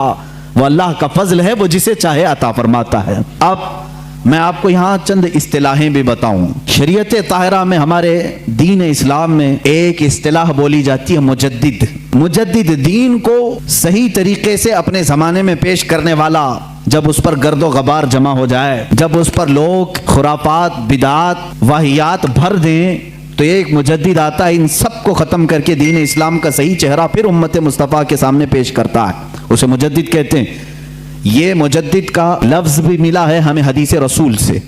وہ اللہ کا فضل ہے، وہ جسے چاہے عطا فرماتا ہے۔ اب میں آپ کو یہاں چند اصطلاحیں بھی بتاؤں۔ شریعت طاہرہ میں، ہمارے دین اسلام میں ایک اصطلاح بولی جاتی ہے مجدد۔ مجدد دین کو صحیح طریقے سے اپنے زمانے میں پیش کرنے والا۔ جب اس پر گرد و غبار جمع ہو جائے، جب اس پر لوگ خرافات، بدعات، واہیات بھر دیں، تو ایک مجدد آتا ہے، ان سب کو ختم کر کے دین اسلام کا صحیح چہرہ پھر امت مصطفیٰ کے سامنے پیش کرتا ہے۔ اسے مجدد کہتے ہیں۔ یہ مجدد کا لفظ بھی ملا ہے ہمیں حدیث رسول سے۔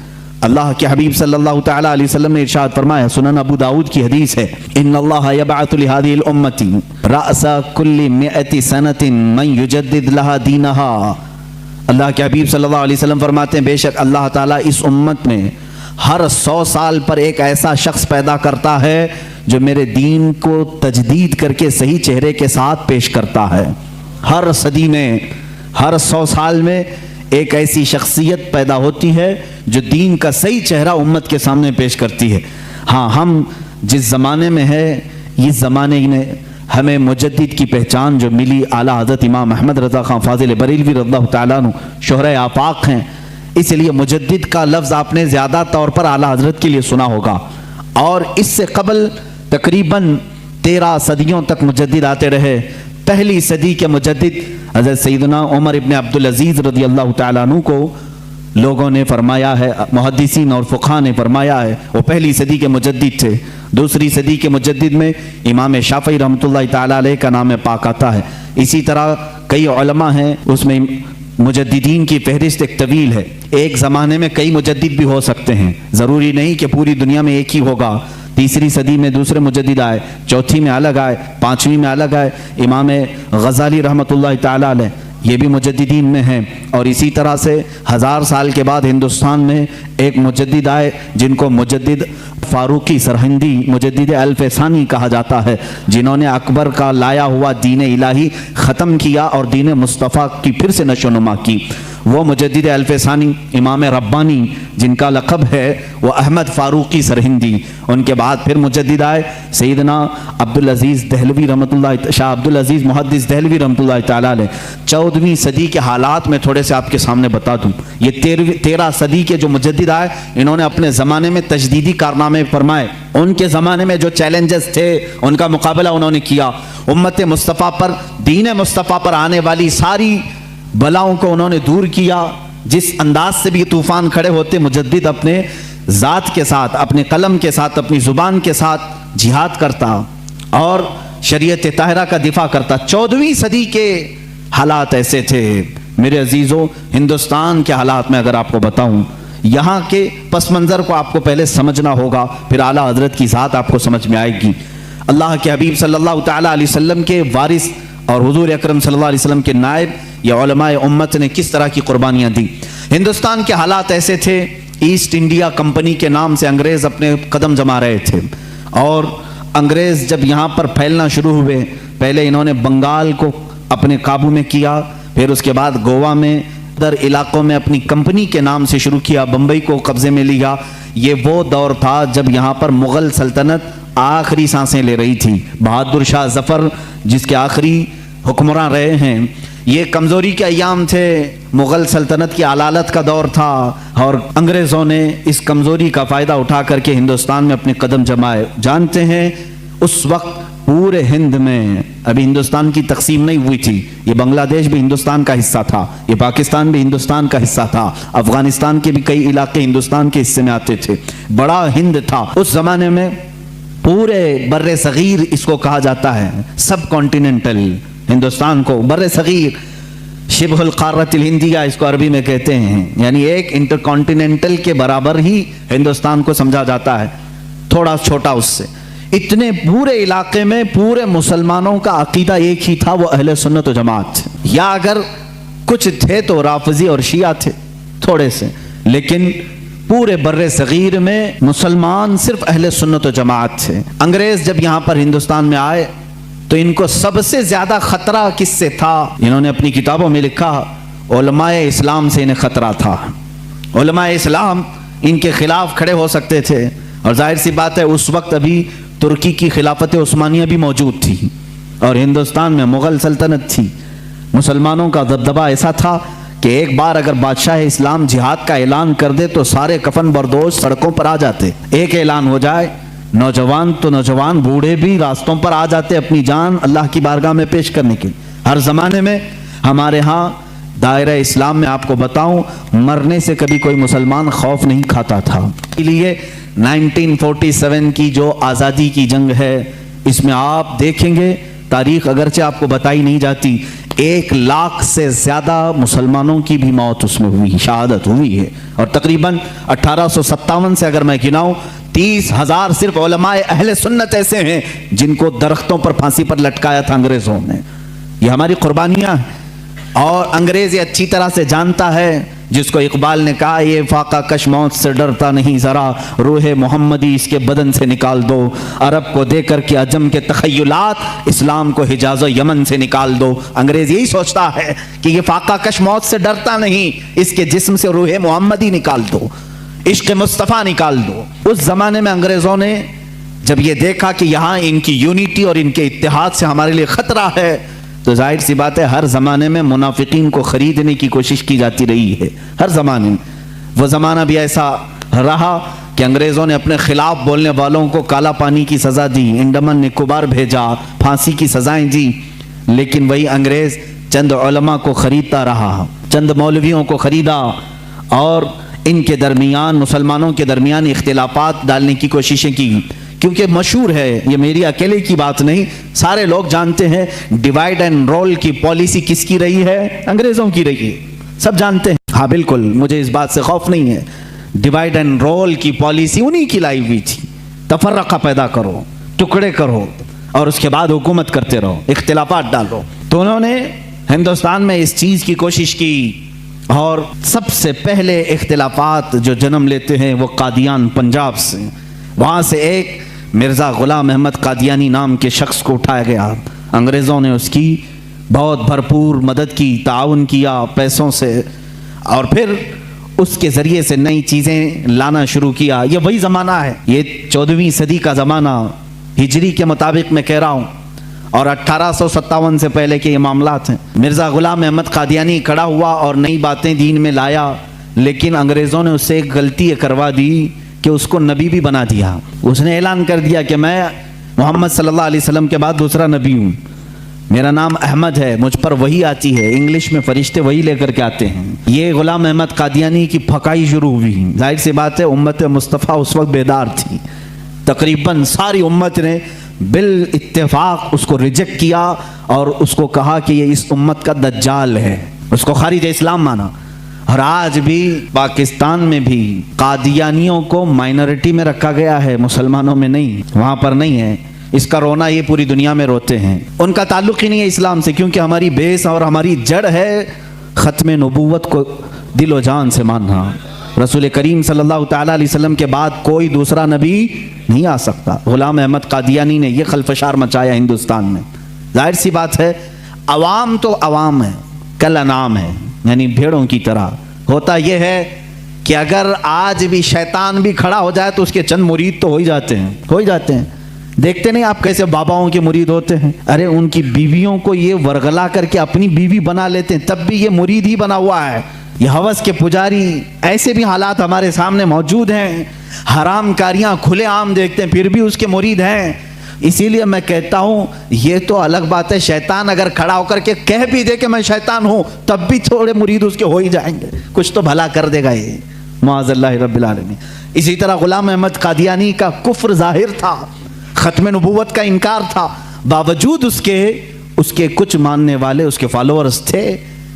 اللہ کے حبیب صلی اللہ تعالی علیہ وسلم نے ارشاد فرمایا، سنن ابو داؤد کی حدیث ہے، ان اللہ یبعث لہذه الامة رأس كل 100 سنة من یجدد لها دینها۔ اللہ کے حبیب صلی اللہ علیہ وسلم فرماتے ہیں، بے شک اللہ تعالیٰ اس امت میں ہر 100 سال پر ایک ایسا شخص پیدا کرتا ہے جو میرے دین کو تجدید کر کے صحیح چہرے کے ساتھ پیش کرتا ہے۔ ہر صدی میں، ہر 100 سال میں ایک ایسی شخصیت پیدا ہوتی ہے جو دین کا صحیح چہرہ امت کے سامنے پیش کرتی ہے۔ ہاں، ہم جس زمانے میں ہے، اس زمانے نے ہمیں مجدد کی پہچان جو ملی، اعلیٰ حضرت امام احمد رضا خان فاضل بریلوی رضی اللہ تعالیٰ عنہ شہرۂ آفاق ہیں، اس لیے مجدد کا لفظ آپ نے زیادہ طور پر اعلیٰ حضرت کے لیے سنا ہوگا۔ اور اس سے قبل تقریباً 13 صدیوں تک مجدد آتے رہے۔ پہلی صدی کے مجدد حضرت سیدنا عمر ابن عبدالعزیز رضی اللہ تعالیٰ عنہ کو لوگوں نے فرمایا ہے، محدثین اور فقہاء نے فرمایا ہے، وہ پہلی صدی کے مجدد تھے۔ دوسری صدی کے مجدد میں امام شافعی رحمۃ اللہ تعالیٰ علیہ کا نام پاک آتا ہے۔ اسی طرح کئی علماء ہیں، اس میں مجددین کی فہرست ایک طویل ہے۔ ایک زمانے میں کئی مجدد بھی ہو سکتے ہیں، ضروری نہیں کہ پوری دنیا میں ایک ہی ہوگا۔ تیسری صدی میں دوسرے مجدد آئے، چوتھی میں الگ آئے، پانچویں میں الگ آئے۔ امام غزالی رحمۃ اللہ تعالیٰ علیہ یہ بھی مجددین میں ہیں۔ اور اسی طرح سے 1000 سال کے بعد ہندوستان میں ایک مجدد آئے جن کو مجدد فاروقی سرہندی، مجدد الف ثانی کہا جاتا ہے، جنہوں نے اکبر کا لایا ہوا دین الہی ختم کیا اور دین مصطفیٰ کی پھر سے نشو و نما کی۔ وہ مجدد الف ثانی امام ربانی جن کا لقب ہے وہ احمد فاروقی سرہندی۔ ان کے بعد پھر مجدد آئے سیدنا عبدالعزیز دہلوی رحمۃ اللہ، شاہ عبدالعزیز محدث دہلوی رحمۃ اللہ تعالیٰ علیہ۔ 14ویں صدی کے حالات میں تھوڑے سے آپ کے سامنے بتا دوں۔ یہ 13 صدی کے جو مجدد آئے، انہوں نے اپنے زمانے میں تجدیدی کارنامے فرمائے۔ ان کے زمانے میں جو چیلنجز تھے ان کا مقابلہ انہوں نے کیا۔ امت مصطفیٰ پر، دین مصطفیٰ پر آنے والی ساری بلاؤں کو انہوں نے دور کیا۔ جس انداز سے بھی طوفان کھڑے ہوتے، مجدد اپنے ذات کے ساتھ، اپنے قلم کے ساتھ، اپنی زبان کے ساتھ جہاد کرتا اور شریعت طاہرہ کا دفاع کرتا۔ 14ویں صدی کے حالات ایسے تھے میرے عزیزوں۔ ہندوستان کے حالات میں اگر آپ کو بتاؤں، یہاں کے پس منظر کو آپ کو پہلے سمجھنا ہوگا، پھر اعلیٰ حضرت کی ذات آپ کو سمجھ میں آئے گی۔ اللہ کے حبیب صلی اللہ تعالیٰ علیہ وسلم کے وارث اور حضور اکرم صلی اللہ علیہ وسلم کے نائب یہ علماء امت نے کس طرح کی قربانیاں دی۔ ہندوستان کے حالات ایسے تھے، ایسٹ انڈیا کمپنی کے نام سے انگریز اپنے قدم جما رہے تھے، اور انگریز جب یہاں پر پھیلنا شروع ہوئے، پہلے انہوں نے بنگال کو اپنے قابو میں کیا، پھر اس کے بعد گوا میں، در علاقوں میں اپنی کمپنی کے نام سے شروع کیا، بمبئی کو قبضے میں لیا۔ یہ وہ دور تھا جب یہاں پر مغل سلطنت آخری سانسیں لے رہی تھی۔ بہادر شاہ ظفر جس کے آخری حکمراں رہے ہیں، یہ کمزوری کے ایام تھے، مغل سلطنت کی علالت کا دور تھا، اور انگریزوں نے اس کمزوری کا فائدہ اٹھا کر کے ہندوستان میں اپنے قدم جمائے۔ جانتے ہیں اس وقت پورے ہند میں، ابھی ہندوستان کی تقسیم نہیں ہوئی تھی، یہ بنگلہ دیش بھی ہندوستان کا حصہ تھا، یہ پاکستان بھی ہندوستان کا حصہ تھا، افغانستان کے بھی کئی علاقے ہندوستان کے حصے میں آتے تھے، بڑا ہند تھا اس زمانے میں۔ پورے بر صغیر اس کو کہا جاتا ہے، سب کانٹیننٹل ہندوستان کو، بر صغیر، شبہ القارۃ الہندیہ اس کو عربی میں کہتے ہیں، یعنی ایک انٹر کانٹیننٹل کے برابر ہی ہندوستان کو سمجھا جاتا ہے، تھوڑا چھوٹا اس سے۔ اتنے پورے علاقے میں پورے مسلمانوں کا عقیدہ ایک ہی تھا، وہ اہل سنت و جماعت تھے، یا اگر کچھ تھے تو رافضی اور شیعہ تھے تھوڑے سے، لیکن پورے بر صغیر میں مسلمان صرف اہل سنت و جماعت تھے۔ انگریز جب یہاں پر ہندوستان میں آئے تو ان کو سب سے زیادہ خطرہ کس سے تھا؟ انہوں نے اپنی کتابوں میں لکھا، علماء اسلام سے انہیں خطرہ تھا۔ علماء اسلام ان کے خلاف کھڑے ہو سکتے تھے، اور ظاہر سی بات ہے اس وقت ابھی ترکی کی خلافت عثمانیہ بھی موجود تھی، اور ہندوستان میں مغل سلطنت تھی، मुसलमानों का दबदबा ऐसा था कि एक बार अगर बादशाह इस्लाम जिहाद का ऐलान कर दे तो सारे कफन बरदोश सड़कों पर आ जाते। एक ऐलान हो जाए, नौजवान तो नौजवान, बूढ़े भी रास्तों पर आ जाते अपनी जान अल्लाह की बारगाह में पेश करने के लिए। हर जमाने में हमारे यहाँ दायरा इस्लाम में आपको बताऊं, मरने से कभी कोई मुसलमान खौफ नहीं खाता था। इसलिए 1947 की जो आज़ादी की जंग है, इसमें आप देखेंगे, तारीख अगरचे आपको बताई नहीं जाती, 1 लाख से ज्यादा मुसलमानों की भी मौत उसमें हुई, शहादत हुई है। और तकरीबन 1857 से अगर मैं गिनाऊं, 30,000 सिर्फ उलमाए अहले सुन्नत ऐसे हैं जिनको दरख्तों पर फांसी पर लटकाया था अंग्रेजों ने। ये हमारी कुर्बानियां हैं और अंग्रेज ये अच्छी तरह से जानता है। जिसको इकबाल ने कहा, ये फाका कश मौत से डरता नहीं जरा, रूहे मोहम्मदी इसके बदन से निकाल दो, अरब को देकर के अजम के तखय्युलात, इस्लाम को हिजाज़ यमन से निकाल दो। अंग्रेज यही सोचता है कि ये फाका कश मौत से डरता नहीं, इसके जिस्म से रूहे मोहम्मदी निकाल दो, इश्क मुस्तफ़ा निकाल दो। उस जमाने में अंग्रेजों ने जब ये देखा कि यहाँ इनकी यूनिटी और इनके इत्तेहाद से हमारे लिए खतरा है, तो जाहिर सी बात है हर जमाने में मुनाफिकीन को खरीदने की कोशिश की जाती रही है। हर जमाने में वो जमाना भी ऐसा रहा कि अंग्रेजों ने अपने खिलाफ बोलने वालों को काला पानी की सजा दी, अंडमान निकोबार भेजा, फांसी की सजाएं दी। लेकिन वही अंग्रेज चंद उलमा को खरीदता रहा, चंद मौलवियों को खरीदा और इनके दरमियान, मुसलमानों के दरमियान इख्तिलाफात डालने की कोशिशें की। क्योंकि मशहूर है, ये मेरी अकेले की बात नहीं, सारे लोग जानते हैं, डिवाइड एंड रोल की पॉलिसी किसकी रही है? अंग्रेजों की रही है, सब जानते हैं। हाँ बिल्कुल, मुझे इस बात से खौफ नहीं है। डिवाइड एंड रोल की पॉलिसी उन्हीं की लाई हुई थी। तफर्रका पैदा करो, टुकड़े करो और उसके बाद हुकूमत करते रहो, इख्तिलाफात डालो। तो उन्होंने हिंदुस्तान में इस चीज की कोशिश की और सबसे पहले इख्तिलाफात जो जन्म लेते हैं वो कादियान पंजाब से। वहां से एक मिर्ज़ा गुलाम अहमद कादियानी नाम के शख्स को उठाया गया। अंग्रेज़ों ने उसकी बहुत भरपूर मदद की, ताउन किया पैसों से और फिर उसके ज़रिए से नई चीज़ें लाना शुरू किया। ये वही ज़माना है, ये 14वीं सदी का ज़माना, हिजरी के मुताबिक मैं कह रहा हूँ, और 1857 से पहले के ये मामलात हैं। मिर्ज़ा गुलाम अहमद कादियानी खड़ा हुआ और नई बातें दीन में लाया, लेकिन अंग्रेज़ों ने उससे एक गलती करवा दी कि उसको नबी भी बना दिया। उसने ऐलान कर दिया कि मैं मोहम्मद सल्लल्लाहु अलैहि वसल्लम के बाद दूसरा नबी हूँ, मेरा नाम अहमद है, मुझ पर वही आती है, इंग्लिश में फरिश्ते वही लेकर के आते हैं। ये गुलाम अहमद कादियानी की फकाई शुरू हुई। जाहिर सी बात है उम्मत मुस्तफ़ा उस वक्त बेदार थी, तकरीबन सारी उम्मत ने बिल इत्तेफाक उसको रिजेक्ट किया और उसको कहा कि ये इस उम्मत का दज्जाल है, उसको खारिज इस्लाम माना। और आज भी पाकिस्तान में भी कादियानियों को माइनॉरिटी में रखा गया है, मुसलमानों में नहीं, वहां पर नहीं है। इसका रोना ये पूरी दुनिया में रोते हैं। उनका ताल्लुक ही नहीं है इस्लाम से, क्योंकि हमारी बेस और हमारी जड़ है ख़त्म नबूवत को दिलो जान से मानना। रसूल करीम सल्लल्लाहु ताला अलैहि वसल्लम के बाद कोई दूसरा नबी नहीं आ सकता। गुलाम अहमद कादियानी ने यह खलफशार मचाया हिंदुस्तान में। जाहिर सी बात है, अवाम तो अवाम है, कल अनाम है, यानी भेड़ों की तरह। होता यह है कि अगर आज भी शैतान भी खड़ा हो जाए तो उसके चंद मुरीद तो हो ही जाते हैं। देखते नहीं आप कैसे बाबाओं के मुरीद होते हैं? अरे उनकी बीवियों को ये वरगला करके अपनी बीवी बना लेते हैं, तब भी ये मुरीद ही बना हुआ है। ये हवस के पुजारी, ऐसे भी हालात हमारे सामने मौजूद हैं। हराम कारियां खुलेआम देखते हैं, फिर भी उसके मुरीद हैं। इसीलिए मैं कहता हूं, ये तो अलग बात है, शैतान अगर खड़ा होकर के कह भी दे कि मैं शैतान हूं, तब भी थोड़े मुरीद उसके हो ही जाएंगे, कुछ तो भला कर देगा ये, मुआज़ल्लाहि रब्बिल आलमीन। इसी तरह गुलाम अहमद कादियानी का कुफ्र जाहिर था, खत्म नबूवत का इनकार था, बावजूद उसके कुछ मानने वाले उसके फॉलोअर्स थे,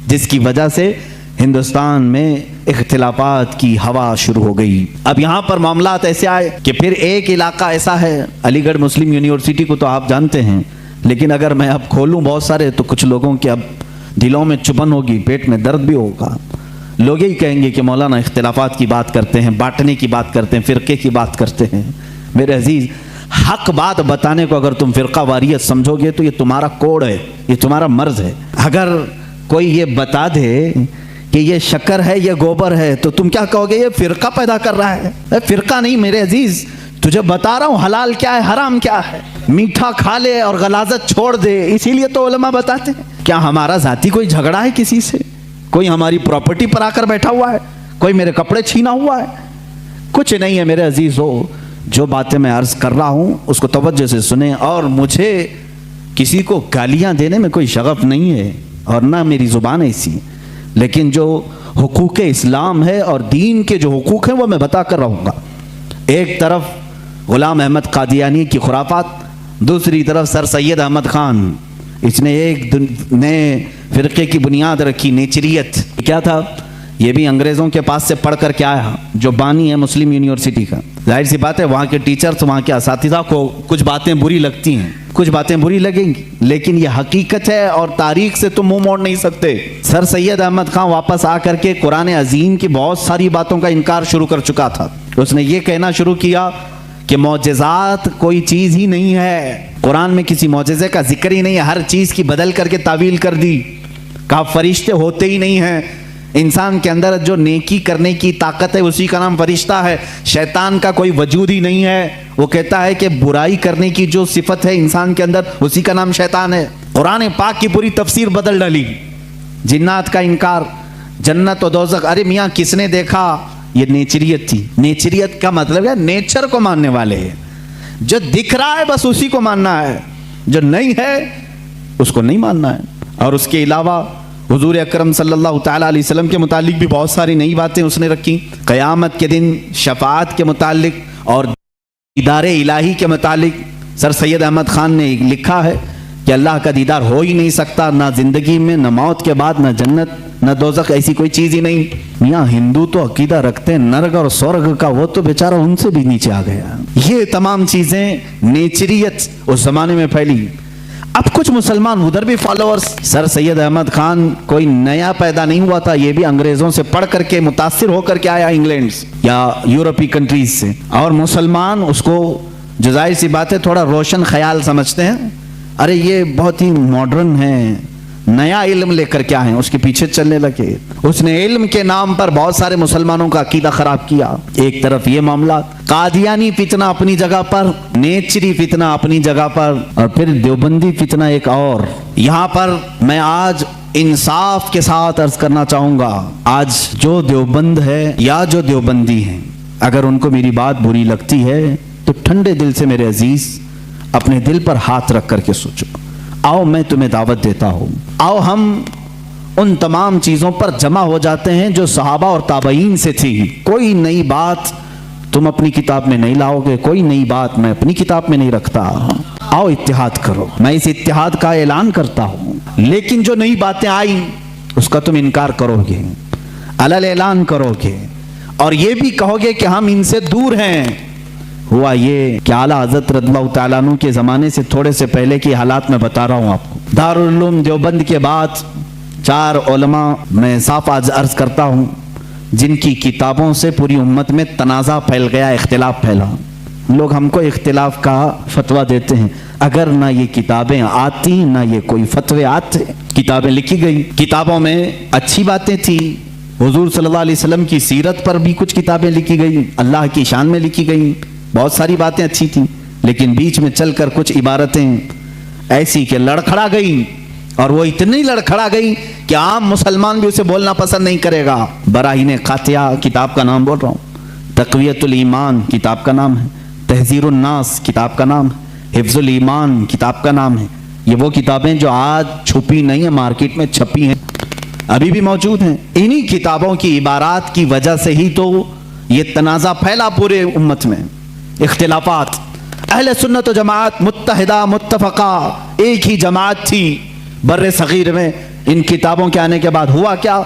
जिसकी वजह से हिंदुस्तान में इख्तिलाफात की हवा शुरू हो गई। अब यहाँ पर मामलात ऐसे आए कि फिर एक इलाका ऐसा है, अलीगढ़ मुस्लिम यूनिवर्सिटी को तो आप जानते हैं, लेकिन अगर मैं अब खोलूँ बहुत सारे तो कुछ लोगों के अब दिलों में चुभन होगी, पेट में दर्द भी होगा। लोग यही कहेंगे कि मौलाना इख्तिलाफात की बात करते हैं, बांटने की बात करते हैं, फ़िरके की बात करते हैं। मेरे अजीज़, हक बात बताने को अगर तुम फ़िरका वारियत समझोगे तो ये तुम्हारा कोड है, ये तुम्हारा मर्ज है। अगर कोई ये बता दे कि ये शक्कर है, ये गोबर है, तो तुम क्या कहोगे? ये फ़िरका पैदा कर रहा है। फ़िरका नहीं मेरे अजीज़, तुझे बता रहा हूँ हलाल क्या है, हराम क्या है। मीठा खा ले और गलाजत छोड़ दे, इसीलिए तो उलमा बताते हैं। کیا ہمارا ذاتی کوئی جھگڑا ہے کسی سے؟ کوئی ہماری پراپرٹی پر آ کر بیٹھا ہوا ہے؟ کوئی میرے کپڑے چھینا ہوا ہے؟ کچھ نہیں ہے میرے عزیزو. جو باتیں میں عرض کر رہا ہوں اس کو توجہ سے سنیں. اور مجھے کسی کو گالیاں دینے میں کوئی شغف نہیں ہے اور نہ میری زبان ایسی، لیکن جو حقوق اسلام ہے اور دین کے جو حقوق ہیں وہ میں بتا کر رہوں گا. ایک طرف غلام احمد قادیانی کی خرافات، دوسری طرف سر سید احمد خان، اس نے ایک نئے فرقے کی بنیاد رکھی، نیچریت. کیا تھا؟ یہ بھی انگریزوں کے پاس سے پڑھ کر کے آیا، جو بانی ہے مسلم یونیورسٹی کا. ظاہر سی بات ہے وہاں کے ٹیچرز، وہاں کے اساتذہ کو کچھ باتیں بری لگتی ہیں، کچھ باتیں بری لگیں گی، لیکن یہ حقیقت ہے اور تاریخ سے تم منہ موڑ نہیں سکتے. سر سید احمد خان واپس آ کر کے قرآن عظیم کی بہت ساری باتوں کا انکار شروع کر چکا تھا. اس نے یہ کہنا شروع کیا کہ معجزات کوئی چیز ہی نہیں ہے، قرآن میں کسی معجزے کا ذکر ہی نہیں ہے، ہر چیز کی بدل کر کے تعویل کر دی. کہا فرشتے ہوتے ہی نہیں ہیں، انسان کے اندر جو نیکی کرنے کی طاقت ہے اسی کا نام فرشتہ ہے. شیطان کا کوئی وجود ہی نہیں ہے، وہ کہتا ہے کہ برائی کرنے کی جو صفت ہے انسان کے اندر اسی کا نام شیطان ہے. قرآن پاک کی پوری تفسیر بدل ڈالی. جنات کا انکار، جنت و دوزخ، ارے میاں کس نے دیکھا؟ یہ نیچریت تھی. نیچریت کا مطلب ہے نیچر کو ماننے والے ہیں. جو دکھ رہا ہے بس اسی کو ماننا ہے، جو نہیں ہے اس کو نہیں ماننا ہے. اور اس کے علاوہ حضور اکرم صلی اللہ تعالیٰ علیہ وسلم کے متعلق بھی بہت ساری نئی باتیں اس نے رکھی. قیامت کے دن شفاعت کے متعلق اور دیدار الہی کے متعلق سر سید احمد خان نے لکھا ہے کہ اللہ کا دیدار ہو ہی نہیں سکتا، نہ زندگی میں، نہ موت کے بعد، نہ جنت نہ دوزخ، ایسی کوئی چیز ہی نہیں. میاں ہندو تو عقیدہ رکھتے ہیں نرگ اور سورگ کا، وہ تو بیچارہ ان سے بھی نیچے آ گیا. یہ تمام چیزیں نیچریت اس زمانے میں پھیلی. اب کچھ مسلمان ادھر بھی فالوورز. سر سید احمد خان کوئی نیا پیدا نہیں ہوا تھا، یہ بھی انگریزوں سے پڑھ کر کے متاثر ہو کر کے آیا، انگلینڈ یا یورپی کنٹریز سے. اور مسلمان اس کو جو ظاہر سی بات ہے تھوڑا روشن خیال سمجھتے ہیں. ارے یہ بہت ہی ماڈرن ہے، نیا علم لے کر کیا ہے، اس کے پیچھے چلنے لگے. اس نے علم کے نام پر بہت سارے مسلمانوں کا عقیدہ خراب کیا. ایک طرف یہ معاملات، قادیانی فتنہ اپنی جگہ پر، نیچری فتنہ اپنی جگہ پر، اور پھر دیوبندی فتنہ ایک اور. یہاں پر میں آج انصاف کے ساتھ عرض کرنا چاہوں گا، آج جو دیوبند ہے یا جو دیوبندی ہیں، اگر ان کو میری بات بری لگتی ہے تو ٹھنڈے دل سے میرے عزیز اپنے دل پر ہاتھ رکھ کر کے سوچو. آؤ میں تمہیں دعوت دیتا ہوں، آؤ ہم ان تمام چیزوں پر جمع ہو جاتے ہیں جو صحابہ اور تابعین سے تھی. کوئی نئی بات تم اپنی کتاب میں نہیں لاؤ گے، کوئی نئی بات میں اپنی کتاب میں نہیں رکھتا. آؤ اتحاد کرو، میں اس اتحاد کا اعلان کرتا ہوں. لیکن جو نئی باتیں آئیں اس کا تم انکار کرو گے، علل اعلان کرو گے، اور یہ بھی کہو گے کہ ہم ان سے دور ہیں. ہوا یہ کہ اعلیٰ حضرت رضی اللہ تعالیٰ عنہ کے زمانے سے تھوڑے سے پہلے کی حالات میں بتا رہا ہوں آپ کو. دارالعلوم دیوبند کے بعد 4 علماء میں صاف عرض کرتا ہوں جن کی کتابوں سے پوری امت میں تنازع پھیل گیا، اختلاف پھیلا. لوگ ہم کو اختلاف کا فتویٰ دیتے ہیں، اگر نہ یہ کتابیں آتی نہ یہ کوئی فتوے آتے. کتابیں لکھی گئی، کتابوں میں اچھی باتیں تھی، حضور صلی اللہ علیہ وسلم کی سیرت پر بھی کچھ کتابیں لکھی گئی، اللہ کی شان میں لکھی گئی، بہت ساری باتیں اچھی تھیں. لیکن بیچ میں چل کر کچھ عبارتیں ایسی کہ لڑکھڑا گئی، اور وہ اتنی لڑکھڑا گئی کہ عام مسلمان بھی اسے بولنا پسند نہیں کرے گا. براہین قاطعہ کتاب کا نام بول رہا ہوں، تقویت الایمان کتاب کا نام ہے، تحذیر الناس کتاب کا نام ہے، حفظ الایمان کتاب کا نام ہے. یہ وہ کتابیں جو آج چھپی نہیں ہیں، مارکیٹ میں چھپی ہیں، ابھی بھی موجود ہیں. انہی کتابوں کی عبارات کی وجہ سے ہی تو یہ تنازع پھیلا پورے امت میں، اختلافات. اہل سنت و جماعت متحدہ متفقہ ایک ہی جماعت تھی بر صغیر میں. ان کتابوں کے آنے کے بعد ہوا کیا؟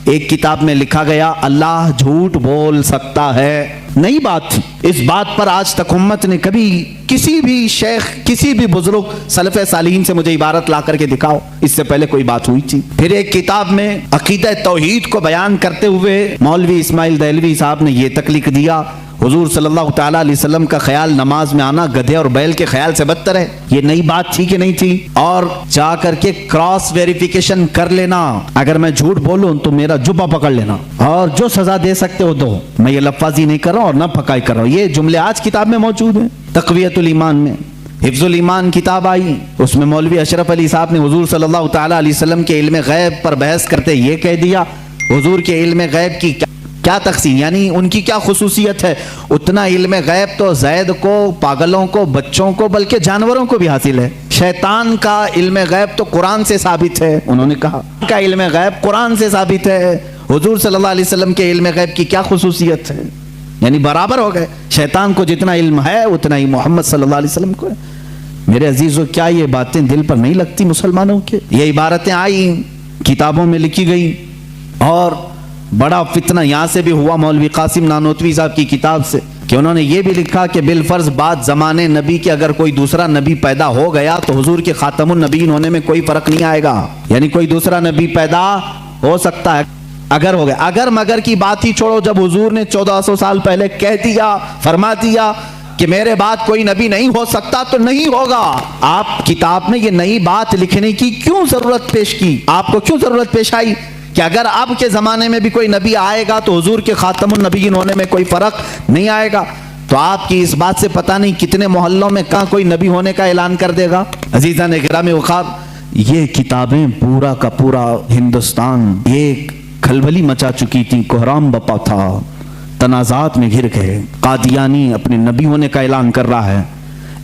ایک کتاب میں لکھا گیا اللہ جھوٹ بول سکتا ہے. نئی بات تھی. اس بات پر آج تک امت نے کبھی کسی بھی شیخ، کسی بھی بزرگ سلف صالحین سے مجھے عبارت لا کر کے دکھاؤ اس سے پہلے کوئی بات ہوئی تھی. پھر ایک کتاب میں عقیدہ توحید کو بیان کرتے ہوئے مولوی اسماعیل دہلوی صاحب نے یہ تک لکھ دیا حضور صلی اللہ تعالیٰ علیہ وسلم کا خیال نماز میں آنا گدھے اور بیل کے خیال سے بدتر ہے. یہ نئی بات تھی کہ نہیں تھی؟ اور جا کر کے کراس ویریفیکیشن کر لینا، اگر میں جھوٹ بولوں تو میرا جبہ پکڑ لینا اور جو سزا دے سکتے ہو دو. میں یہ لفاظی نہیں کر رہا ہوں اور نہ پھکائی کر رہا ہوں، یہ جملے آج کتاب میں موجود ہیں. تقویت الایمان میں حفظ الایمان کتاب آئی، اس میں مولوی اشرف علی صاحب نے حضور صلی اللہ تعالیٰ علیہ وسلم کے علم غیب پر بحث کرتے یہ کہہ دیا، حضور کے علم غیب کی کیا تقسیم، یعنی ان کی کیا خصوصیت ہے؟ اتنا علم غیب تو زید کو، پاگلوں کو، بچوں کو، بلکہ جانوروں کو بھی حاصل ہے۔ شیطان کا علم غیب تو قرآن سے ثابت ہے، انہوں نے کہا کا علم غیب قرآن سے ثابت ہے، حضور صلی اللہ علیہ وسلم کے علم غیب کی کیا خصوصیت ہے؟ یعنی برابر ہو گئے، شیطان کو جتنا علم ہے اتنا ہی محمد صلی اللہ علیہ وسلم کو ہے۔ میرے عزیزو، کیا یہ باتیں دل پر نہیں لگتی مسلمانوں کے؟ یہ عبارتیں آئی، کتابوں میں لکھی گئی، اور بڑا فتنہ یہاں سے بھی ہوا مولوی قاسم نانوتوی صاحب کی کتاب سے، کہ انہوں نے یہ بھی لکھا کہ بالفرض بعد زمانے نبی کے اگر کوئی دوسرا نبی پیدا ہو گیا تو حضور کے خاتم النبیین ہونے میں کوئی فرق نہیں آئے گا، یعنی کوئی دوسرا نبی پیدا ہو سکتا ہے اگر ہو گیا۔ اگر مگر کی بات ہی چھوڑو، جب حضور نے 1400 سال پہلے کہہ دیا، فرما دیا کہ میرے بعد کوئی نبی نہیں ہو سکتا تو نہیں ہوگا۔ آپ کتاب میں یہ نئی بات لکھنے کی کیوں ضرورت پیش کی؟ آپ کو کیوں ضرورت پیش آئی کہ اگر اب کے زمانے میں بھی کوئی نبی آئے گا تو حضور کے خاتم النبیین ہونے میں کوئی فرق نہیں آئے گا؟ تو آپ کی اس بات سے پتہ نہیں کتنے محلوں میں کہاں کوئی نبی ہونے کا اعلان کر دے گا۔ عزیزان گرامی وقار، یہ کتابیں پورا کا پورا ہندوستان ایک کھلبلی مچا چکی تھی، کوہرام بپا تھا، تنازعات میں گھر گئے۔ قادیانی اپنے نبی ہونے کا اعلان کر رہا ہے،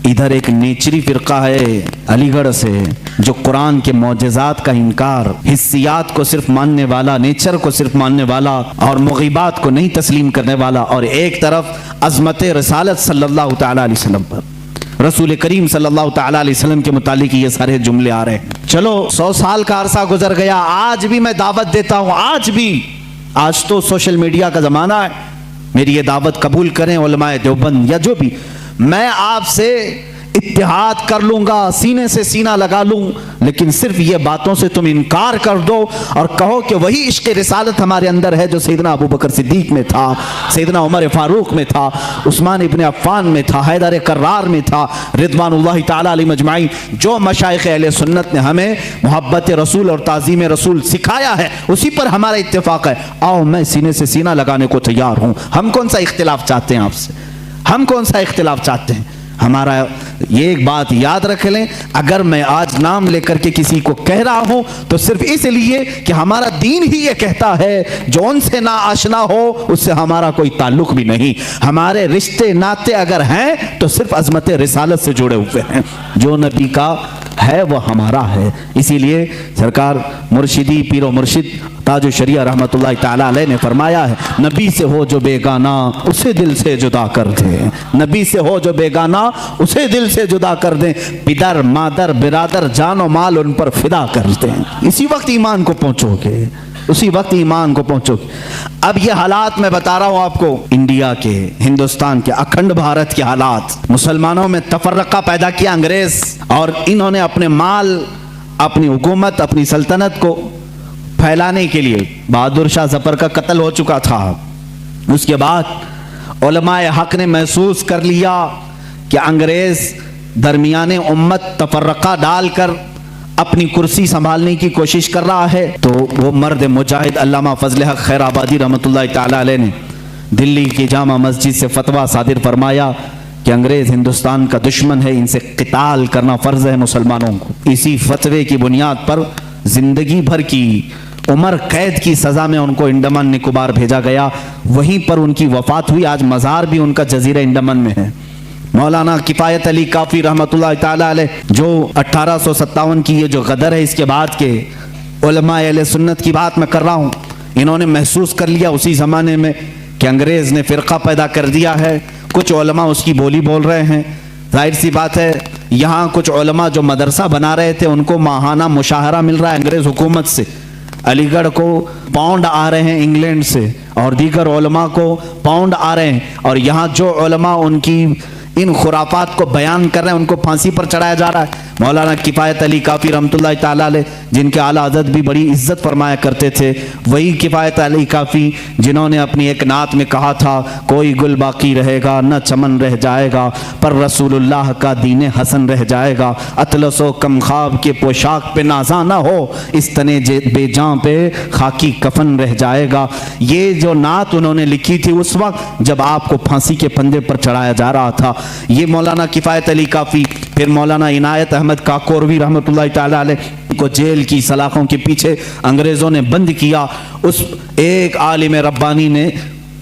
ادھر ایک نیچری فرقہ ہے علی گڑھ سے جو قرآن کے معجزات کا انکار، حسیات کو صرف ماننے والا، نیچر کو صرف ماننے والا اور مغیبات کو نہیں تسلیم کرنے والا، اور ایک طرف عظمت رسالت صلی اللہ تعالیٰ علیہ وسلم پر، رسول کریم صلی اللہ تعالیٰ علیہ وسلم کے متعلق یہ سارے جملے آ رہے ہیں۔ چلو 100 سال کا عرصہ گزر گیا، آج بھی میں دعوت دیتا ہوں، آج تو سوشل میڈیا کا زمانہ ہے، میری یہ دعوت قبول کریں علماء دیوبند یا جو بھی، میں آپ سے اتحاد کر لوں گا، سینے سے سینہ لگا لوں، لیکن صرف یہ باتوں سے تم انکار کر دو اور کہو کہ وہی عشق رسالت ہمارے اندر ہے جو سیدنا ابو بکر صدیق میں تھا، سیدنا عمر فاروق میں تھا، عثمان ابن عفان میں تھا، حیدر کرار میں تھا، رضوان اللہ تعالیٰ علیہ مجمعین۔ جو مشائخ اہل سنت نے ہمیں محبت رسول اور تعظیم رسول سکھایا ہے اسی پر ہمارا اتفاق ہے، آؤ میں سینے سے سینہ لگانے کو تیار ہوں۔ ہم کون سا اختلاف چاہتے ہیں آپ سے؟ ہم کون سا اختلاف چاہتے ہیں؟ ہمارا یہ ایک بات یاد رکھ لیں، اگر میں آج نام لے کر کے کسی کو کہہ رہا ہوں تو صرف اس لیے کہ ہمارا دین ہی یہ کہتا ہے جو ان سے نا آشنا ہو اس سے ہمارا کوئی تعلق بھی نہیں۔ ہمارے رشتے ناتے اگر ہیں تو صرف عظمت رسالت سے جڑے ہوئے ہیں، جو نبی کا ہے وہ ہمارا ہے۔ اسی لیے سرکار مرشدی پیر و مرشد تاج الشریعہ رحمت اللہ تعالیٰ علیہ نے فرمایا ہے، نبی سے ہو جو بیگانہ اسے دل سے جدا کر دیں، نبی سے ہو جو بیگانہ اسے دل سے جدا کر دیں، پدر مادر برادر جان و مال ان پر فدا کر دیں، اسی وقت ایمان کو پہنچو گے، اسی وقت ایمان کو پہنچو گے۔ اب یہ حالات میں بتا رہا ہوں آپ کو، انڈیا کے، ہندوستان کے، اکھنڈ بھارت کے حالات، مسلمانوں میں تفرقہ پیدا کیا انگریز، اور انہوں نے اپنے مال، اپنی حکومت، اپنی سلطنت کو پھیلانے کے لیے، بہادر شاہ ظفر کا قتل ہو چکا تھا، اس کے بعد علماء حق نے محسوس کر لیا کہ انگریز درمیان امت تفرقہ ڈال کر اپنی کرسی سنبھالنے کی کوشش کر رہا ہے، تو وہ مرد مجاہد علامہ فضل حق خیر آبادی رحمۃ اللہ تعالیٰ علیہ نے دلی کی جامع مسجد سے فتویٰ صادر فرمایا کہ انگریز ہندوستان کا دشمن ہے، ان سے قتال کرنا فرض ہے مسلمانوں کو۔ اسی فتوے کی بنیاد پر زندگی بھر کی عمر قید کی سزا میں ان کو انڈمان نکوبار بھیجا گیا، وہیں پر ان کی وفات ہوئی۔ آج مزار بھی ان کا جزیرہ انڈمان میں ہے۔ مولانا کفایت علی کافی رحمۃ اللہ تعالیٰ علیہ، جو 1857 کی یہ جو غدر ہے اس کے بعد کے علماء اہل سنت کی بات میں کر رہا ہوں، انہوں نے محسوس کر لیا اسی زمانے میں کہ انگریز نے فرقہ پیدا کر دیا ہے، کچھ علماء اس کی بولی بول رہے ہیں، ظاہر سی بات ہے یہاں کچھ علماء جو مدرسہ بنا رہے تھے ان کو ماہانہ مشاہرہ مل رہا ہے انگریز حکومت سے، علی گڑھ کو پاؤنڈ آ رہے ہیں انگلینڈ سے، اور دیگر علماء کو پاؤنڈ آ رہے ہیں، اور یہاں جو علماء ان کی ان خرافات کو بیان کر رہے ہیں ان کو پھانسی پر چڑھایا جا رہا ہے۔ مولانا کفایت علی کافی رحمۃ اللہ تعالیٰ علیہ، جن کے اعلیٰ حضرت بھی بڑی عزت فرمایا کرتے تھے، وہی کفایت علی کافی جنہوں نے اپنی ایک نعت میں کہا تھا، کوئی گل باقی رہے گا نہ چمن رہ جائے گا، پر رسول اللہ کا دین حسن رہ جائے گا، اطلس و کم خواب کے پوشاک پہ نازاں نہ ہو، اس تنے بے جاں پہ خاکی کفن رہ جائے گا۔ یہ جو نعت انہوں نے لکھی تھی اس وقت جب آپ کو پھانسی کے پھندے پر چڑھایا جا رہا تھا، یہ مولانا کفایت علی کافی फिर मौलाना इनायत अहमद काकोरवी रहमतुल्लाह ताला अलैह को जेल की सलाखों के पीछे अंग्रेज़ों ने बंद किया। उस एक आलिम रब्बानी ने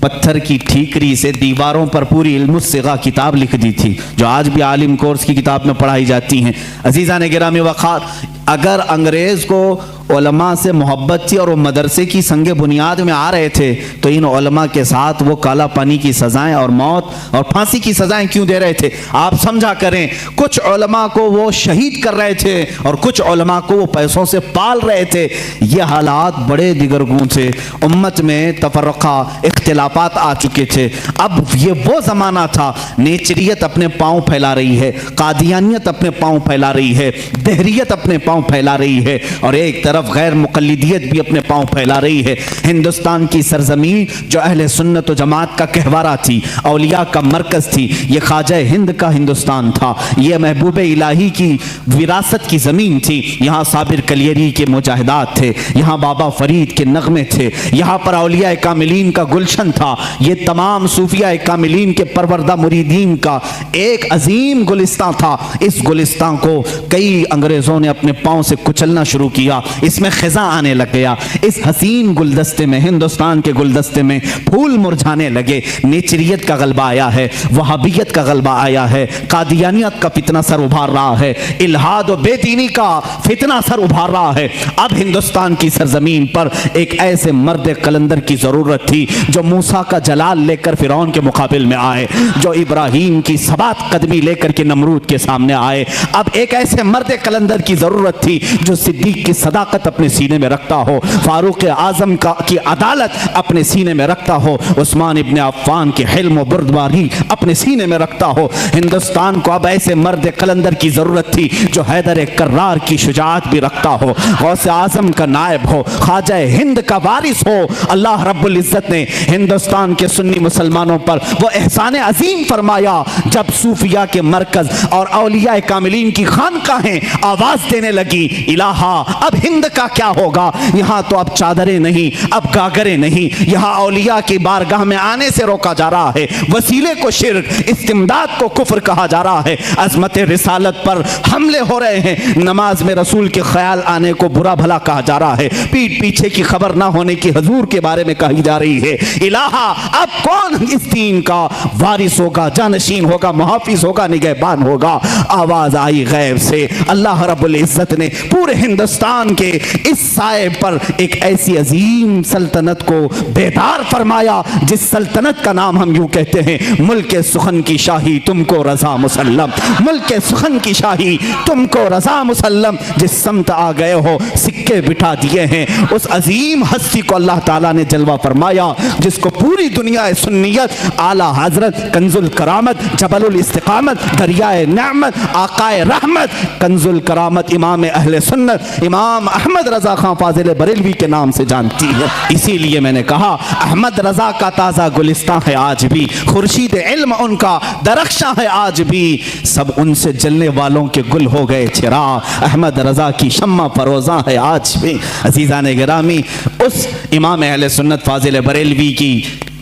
पत्थर की ठीकरी से दीवारों पर पूरी इल्मुस्सिगा किताब लिख दी थी, जो आज भी आलिम कोर्स की किताब में पढ़ाई जाती हैं। अजीज़ान गिरामी वक़ार, अगर अंग्रेज़ को उलमा से मोहब्बत थी और वो मदरसे की संगे बुनियाद में आ रहे थे, तो इन उलमा के साथ वो काला पानी की सज़ाएं और मौत और फांसी की सज़ाएं क्यों दे रहे थे? आप समझा करें, कुछ उलमा को वो शहीद कर रहे थे और कुछ उलमा को वो पैसों से पाल रहे थे। ये हालात बड़े दिगरगूं थे, उम्मत में तफर्रक़ा इख्तिलाफात आ चुके थे। अब ये वो ज़माना था, नेचरियत अपने पाँव फैला रही है, कादियानियत अपने पाँव फैला रही है, दहरियत अपने पाँव फैला रही है, और एक तरफ गैर मुक़ल्लिदियत भी अपने पाँव फैला रही है। हिंदुस्तान की सरजमीन जो अहले सुन्नत व जमात का कहवारा थी, औलिया का मरकज़ थी, ये ख्वाजा हिंद का हिंदुस्तान था, ये महबूब इलाही की विरासत की ज़मीन थी। यहाँ साबिर कलियरी के मुजाहिदात थे, यहाँ बाबा फरीद के नगमे थे, यहाँ पर औलिया कामिलीन का गुलशन था, ये तमाम सूफिया कामिलीन के परवरदा मुरीदीन का एक अजीम गुलिस्तान था। इस गुलिस्तान को कई अंग्रेज़ों ने अपने पाँव से कुचलना शुरू किया, इसमें खिज़ा आने लग गया। इस हसीन गुलदस्ते में, हिंदुस्तान के गुलदस्ते में फूल मुरझाने लगे। नेचरियत का गलबा आया है, वहाबियत का गलबा आया है, कादियानियत का फितना सर उभार रहा है, इल्हाद और बेदीनी का फितना सर उभार रहा है। अब हिंदुस्तान की सरजमीन पर एक ऐसे मर्द कलंदर की ज़रूरत थी जो मूसा का जलाल लेकर फिरौन के मुकाबिल में आए, जो इब्राहीम की सबात कदमी लेकर के नमरूद के सामने आए। अब एक ऐसे मर्द कलंदर की ज़रूरत थी जो सिद्दीक की सदाकत अपने सीने में रखता हो, फारूक आजम की अदालत अपने सीने में रखता हो, उस्मान इब्ने अफ़्फ़ान की हिल्म व बुर्दबारी अपने सीने में रखता हो। हिंदुस्तान को अब ऐसे मर्द कलंदर की ज़रूरत थी जो हैदर कर्रार की शुजाअत भी रखता हो, गौसे आजम का नायब हो, ख्वाजा हिंद का वारिस हो। अल्लाह रब्बुल इज़्ज़त ने हिंदुस्तान के सुन्नी मुसलमानों पर वो एहसान अजीम फरमाया जब सूफिया के मरकज़ और औलिया कामिलीन की खानकाहें आवाज़ देने लगी, इलाहा अब हिंद का क्या होगा? यहाँ तो अब चादरें नहीं, अब गागरें नहीं, यहाँ औलिया की बारगाह में आने से रोका जा रहा है, वसीले को शिर्क, इस्तिमदाद को कुफ्र कहा जा रहा है, अज़मत रिसालत पर हमले हो रहे हैं, नमाज में रसूल के ख्याल आने को बुरा भला कहा जा रहा है, पीठ पीछे की खबर ना होने की हजूर के बारे में कही जा रही है। इलाहा अब कौन इस दीन का वारिस होगा, जानशीन होगा, मुहाफिज होगा, निगहबान होगा? आवाज आई गैब से। अल्लाह रब्बुल इज़्ज़त ने पूरे हिंदुस्तान के इस साए पर एक ऐसी अजीम सल्तनत को बेदार फरमाया जिस सल्तनत का नाम हम यूं कहते हैं, मुल्क सुखन की शाही तुमको रजा मुसल्लम, मुल्क सुखन की शाही तुमको रजा मुसल्लम। जिस समत आ गए हो सिक्के बिठा दिए हैं, उस अजीम हस्ती को अल्लाह ताला ने जलवा फरमाया जिसको पूरी दुनिया सुन्नियत, आला हजरत, कंजुल करामत, जबलुल इस्तिकामत, दरियाए नेमत, आकाए रहमत, कंजुल करामत, इमाम अहले सुन्नत, इमाम अहमद रजा खां फाजिल बरेलवी के नाम से जानती है। इसीलिए मैंने कहा अहमद रजा का ताज़ा गुलिस्तां है आज भी, खुर्शीद इल्म उनका दरख्शां है आज भी, सब उनसे जलने वालों के गुल हो गए चिराग, अहमद रजा की शम्मा फरोज़ा है आज भी। अज़ीज़ान गिरामी, उस इमाम अहले सुन्नत फाजिल बरेलवी की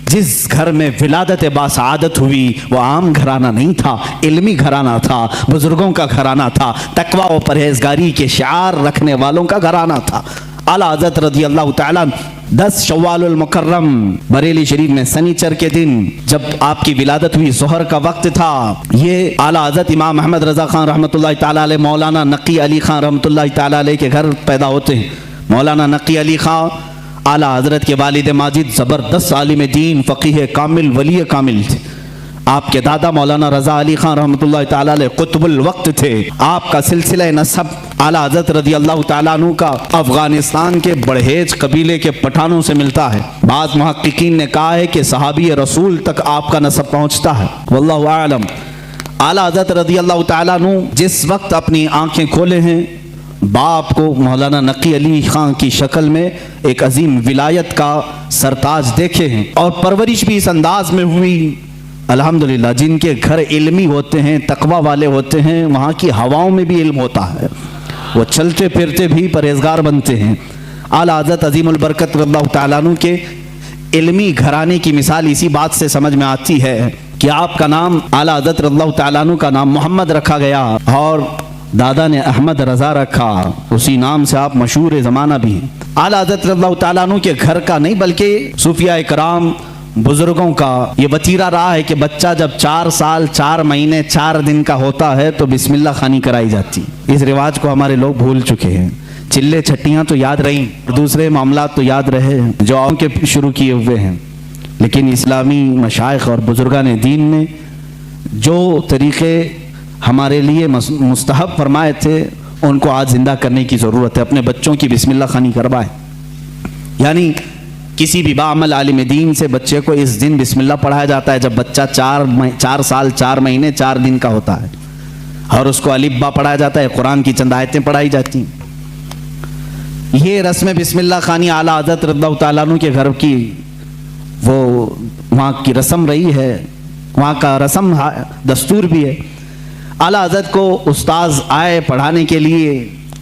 जिस घर में विलादत बासआदत हुई वो आम घराना नहीं था, इल्मी घराना था, बुजुर्गों का घराना था, तकवा व परहेजगारी के शिआर रखने वालों का घराना था। आला हज़रत रज़ी अल्लाह तआला 10 शव्वालुल मुकर्रम बरेली शरीफ में सनीचर के दिन जब आपकी विलादत हुई, ज़ोहर का वक्त था, ये आला हज़रत इमाम अहमद रज़ा खान रहमतुल्लाहि तआला अलैह मौलाना नकी अली खान रहमतुल्लाहि तआला अलैह के घर पैदा होते हैं। मौलाना नकी अली खान आला हज़रत के वालिद माजिद ज़बरदस्त आलिम दीन, फ़क़ीह कामिल, वली कामिल थे। आपके दादा मौलाना रज़ा अली खान रहमतुल्लाहि तआला अलैह कुतुबुल वक्त थे। आपका सिलसिला नसब आला हज़रत रज़ी अल्लाह तआला अन्हु का अफ़गानिस्तान के बड़हेज कबीले के पठानों से मिलता है। बाज़ मुहक्किकीन ने कहा है कि सहाबी रसूल तक आपका नसब पहुँचता है, वल्लाहु आलम। आला हज़रत रज़ी अल्लाह तआला अन्हु जिस वक्त अपनी आँखें खोले हैं, बाप को मौलाना नकी अली खान की शक्ल में एक अजीम विलायत का सरताज देखे हैं और परवरिश भी इस अंदाज में हुई। अल्हम्दुलिल्लाह, जिनके घर इल्मी होते हैं, तकवा वाले होते हैं, वहाँ की हवाओं में भी इल्म होता है, वो चलते फिरते भी परहेजगार बनते हैं। आला हज़रत अजीमुल बरकत रज़ियल्लाहु तआला अन्हु के इल्मी घराने की मिसाल इसी बात से समझ में आती है کہ آپ کا نام اعلیٰ حضرت رضی اللہ تعالیٰ عنہ کا نام محمد رکھا گیا اور دادا نے احمد رضا رکھا، اسی نام سے آپ مشہور زمانہ بھی ہیں۔ اعلیٰ حضرت رضی اللہ تعالیٰ عنہ کے گھر کا نہیں بلکہ صوفیاء کرام بزرگوں کا یہ وتیرہ رہا ہے کہ بچہ جب 4 سال 4 مہینے 4 دن کا ہوتا ہے تو بسم اللہ خوانی کرائی جاتی۔ اس رواج کو ہمارے لوگ بھول چکے ہیں۔ چلے چھٹیاں تو یاد رہیں، دوسرے معاملات تو یاد رہے جو ان کے شروع کیے ہوئے ہیں، لیکن اسلامی مشائخ اور بزرگان دین نے جو طریقے ہمارے لیے مستحب فرمائے تھے ان کو آج زندہ کرنے کی ضرورت ہے۔ اپنے بچوں کی بسم اللہ خوانی کروائیں، یعنی کسی بھی باعمل عالم دین سے بچے کو اس دن بسم اللہ پڑھایا جاتا ہے جب بچہ 4 سال 4 مہینے 4 دن کا ہوتا ہے، اور اس کو الف با پڑھایا جاتا ہے، قرآن کی چند آیتیں پڑھائی جاتی ہیں۔ یہ رسم بسم اللہ خوانی اعلیٰ حضرت رضی اللہ تعالیٰ عنہ کے گھر کی وہ وہاں کی رسم رہی ہے، وہاں کا رسم دستور بھی ہے۔ اعلیٰ حضرت کو استاذ آئے پڑھانے کے لیے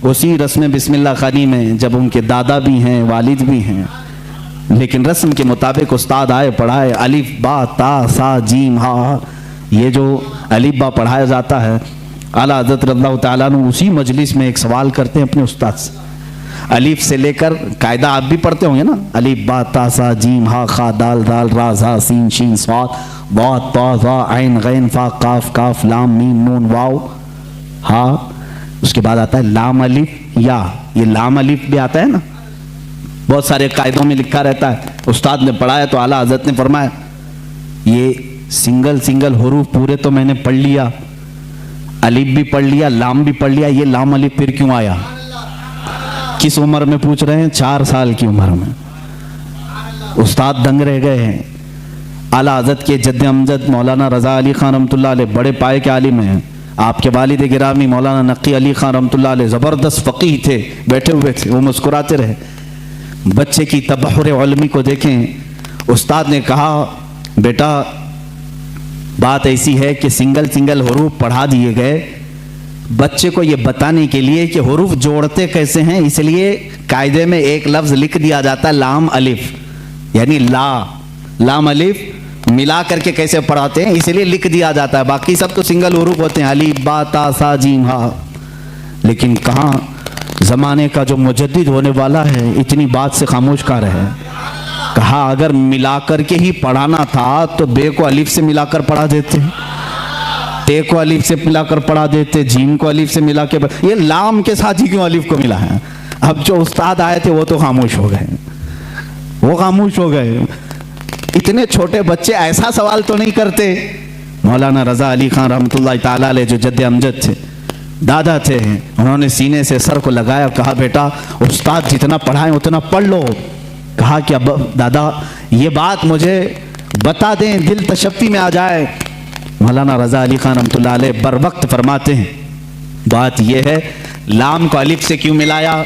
اسی رسم بسم اللہ خوانی میں، جب ان کے دادا بھی ہیں والد بھی ہیں، لیکن رسم کے مطابق استاد آئے پڑھائے، الف با تا سا جیم ہا، یہ جو الف با پڑھایا جاتا ہے اعلیٰ حضرت رضی اللہ تعالیٰ عنہ اسی مجلس میں ایک سوال کرتے ہیں اپنے استاد سے، الف سے لے کر قاعدہ آپ بھی پڑھتے ہوں گے نا، الف با تا سا جیم ہا خا دال دال را زا سین شین صاد ضاد طا ظا عین غین فا قاف کاف لام میم نون واو ہا، اس کے بعد آتا ہے لام الف یا، یہ لام الف بھی آتا ہے نا، بہت سارے قاعدوں میں لکھا رہتا ہے۔ استاد نے پڑھایا تو اعلیٰ حضرت نے فرمایا یہ سنگل حروف پورے تو میں نے پڑھ لیا، الف بھی پڑھ لیا لام بھی پڑھ لیا، یہ لام الف پھر کیوں آیا؟ کس عمر میں پوچھ رہے ہیں؟ 4 سال کی عمر میں۔ استاد دنگ رہ گئے ہیں۔ اعلیٰ حضرت کے جد امجد مولانا رضا علی خان رحمۃ اللہ علیہ بڑے پائے کے عالم ہیں، آپ کے والد گرامی مولانا نقی علی خان رحمۃ اللہ علیہ زبردست فقیہ تھے، بیٹھے ہوئے تھے، وہ مسکراتے رہے۔ بچے کی تبحر علمی کو دیکھیں، استاد نے کہا بیٹا بات ایسی ہے کہ سنگل حروف پڑھا دیے گئے، بچے کو یہ بتانے کے لیے کہ حروف جوڑتے کیسے ہیں، اس لیے قاعدے میں ایک لفظ لکھ دیا جاتا ہے لام الف، یعنی لام الف ملا کر کے کیسے پڑھاتے ہیں اس لیے لکھ دیا جاتا ہے، باقی سب تو سنگل حروف ہوتے ہیں، الف با تا سا جیم ہا۔ لیکن کہاں زمانے کا جو مجدد ہونے والا ہے اتنی بات سے خاموش کا رہے، کہا اگر ملا کر کے ہی پڑھانا تھا تو بے کو الف سے ملا کر پڑھا دیتے، تے کو الف سے ملا کر پڑھا دیتے، جیم کو الف سے ملا کے یہ لام کے ساتھ ہی کیوں الف کو ملا ہے؟ اب جو استاد آئے تھے وہ تو خاموش ہو گئے، وہ خاموش ہو گئے۔ اتنے چھوٹے بچے ایسا سوال تو نہیں کرتے۔ مولانا رضا علی خان رحمۃ اللہ تعالیٰ علیہ جو جد امجد تھے، دادا تھے، انہوں نے سینے سے سر کو لگایا، کہا بیٹا استاد جتنا پڑھائیں اتنا پڑھ لو۔ کہا کہ اب دادا یہ بات مجھے بتا دیں، دل تشفی میں آ جائے۔ مولانا رضا علی خان رحمۃ اللہ علیہ بر وقت فرماتے ہیں بات یہ ہے لام کو الف سے کیوں ملایا،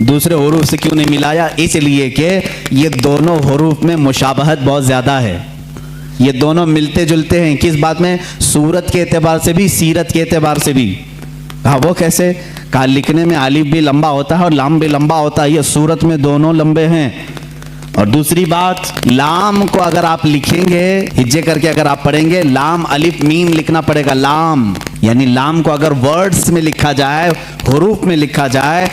دوسرے حروف سے کیوں نہیں ملایا؟ اس لیے کہ یہ دونوں حروف میں مشابہت بہت زیادہ ہے، یہ دونوں ملتے جلتے ہیں۔ کس بات میں؟ صورت کے اعتبار سے بھی، سیرت کے اعتبار سے بھی۔ کہا وہ کیسے؟ کہا لکھنے میں الف بھی لمبا ہوتا ہے اور لام بھی لمبا ہوتا ہے، یہ صورت میں دونوں لمبے ہیں۔ اور دوسری بات، لام کو اگر آپ لکھیں گے ہجے کر کے اگر آپ پڑھیں گے، لام الف میم لکھنا پڑے گا، لام یعنی لام کو اگر ورڈز میں لکھا جائے، حروف میں لکھا جائے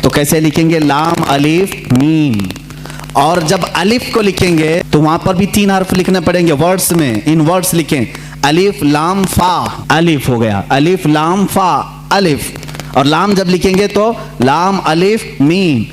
تو کیسے لکھیں گے؟ لام الف میم۔ اور جب الف کو لکھیں گے تو وہاں پر بھی 3 حرف لکھنے پڑیں گے ورڈز میں، ان ورڈز لکھیں، الف لام فا، الف ہو گیا، الف لام فا الف، اور لام جب لکھیں گے تو لام الف میم۔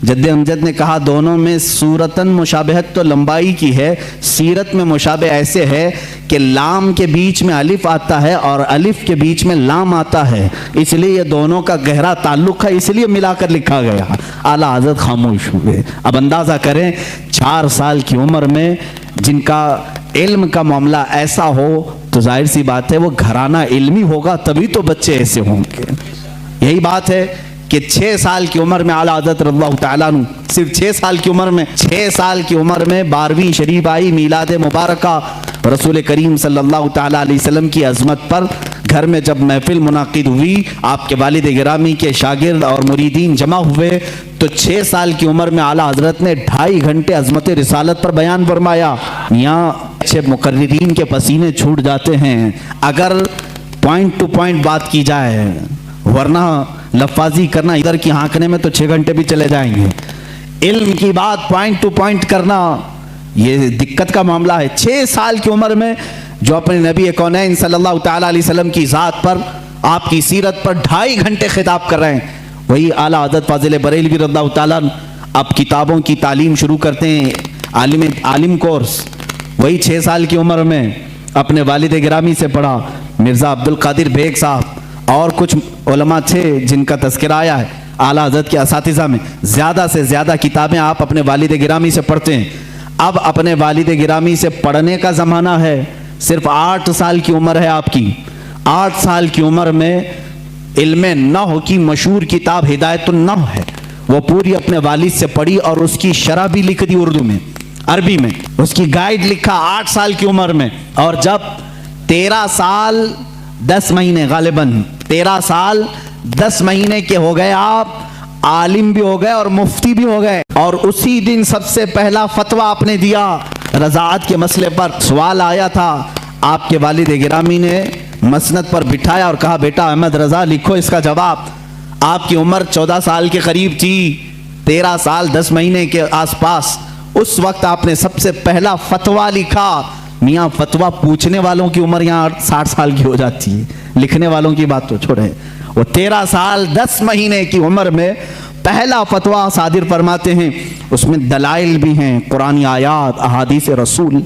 جد امجد نے کہا دونوں میں صورتاً مشابہت تو لمبائی کی ہے، سیرت میں مشابہ ایسے ہے کہ لام کے بیچ میں الف آتا ہے اور الف کے بیچ میں لام آتا ہے، اس لیے یہ دونوں کا گہرا تعلق ہے، اس لیے ملا کر لکھا گیا۔ اعلیٰ حضرت خاموش ہوئے۔ اب اندازہ کریں 4 سال کی عمر میں جن کا علم کا معاملہ ایسا ہو تو ظاہر سی بات ہے وہ گھرانہ علمی ہوگا، تبھی تو بچے ایسے ہوں گے۔ یہی بات ہے کہ 6 سال کی عمر میں اعلیٰ حضرت رضی اللہ تعالیٰ عنہ، صرف 6 سال کی عمر میں 12ویں شریف آئی، میلاد مبارکہ، رسول کریم صلی اللہ تعالیٰ علیہ وسلم کی عظمت پر گھر میں جب محفل منعقد ہوئی، آپ کے والد گرامی کے شاگرد اور مریدین جمع ہوئے تو 6 سال کی عمر میں اعلیٰ حضرت نے 2.5 گھنٹے عظمت رسالت پر بیان فرمایا۔ یہاں अच्छे मुकर्रिरीन के पसीने छूट जाते हैं अगर पॉइंट टू पॉइंट बात की जाए, वरना लफाजी करना इधर की हाँकने में तो 6 घंटे भी चले जाएंगे। इल्म की बात पॉइंट टू पॉइंट करना ये दिक्कत का मामला है। 6 साल की उम्र में जो अपने नबी कौनैन सल्लल्लाहु तआला अलैहि वसल्लम की ज़ात पर, आपकी सीरत पर 2.5 घंटे खिताब कर रहे हैं, वही आला हज़रत फाज़िल बरेलवी रज़ियल्लाहु ताला अब किताबों की तालीम शुरू करते हैं, आलिम कोर्स। वही 6 साल की उम्र में अपने वालिद गिरामी से पढ़ा, मिर्ज़ा अब्दुल कादिर बेग साहब और कुछ उलमा थे जिनका तज़किरा आया है आला हज़रत के असातिज़ा में। ज़्यादा से ज़्यादा किताबें आप अपने वालिद गिरामी से पढ़ते हैं। अब अपने वालिद गिरामी से पढ़ने का ज़माना है। सिर्फ 8 साल की उम्र है आपकी। 8 साल की उम्र में इल्म नहव की मशहूर किताब हिदायतुन नहव है, वो पूरी अपने वालिद से पढ़ी और उसकी शरह भी लिख दी उर्दू में, अरबी में, उसकी गाइड लिखा 8 साल की उम्र में। और जब 13 साल 10 महीने, गालिबन 13 साल 10 महीने के हो गए, आप आलिम भी हो गए और मुफ्ती भी हो गए। और उसी दिन सबसे पहला फतवा आपने दिया रज़ाअत के मसले पर। सवाल आया था, आपके वालिद गिरामी ने मसनद पर बिठाया और कहा, बेटा अहमद रज़ा लिखो इसका जवाब। आपकी उम्र 14 साल के करीब थी, 13 साल 10 महीने के आसपास। उस वक्त आपने सबसे पहला फतवा लिखा। मियाँ फतवा पूछने वालों की उम्र यहाँ 60 साल की हो जाती है, लिखने वालों की बात तो छोड़े। वो 13 साल 10 महीने की उम्र में पहला फतवा सादिर फरमाते हैं। उसमें दलाइल भी हैं, कुरानी आयात, अहादीस रसूल।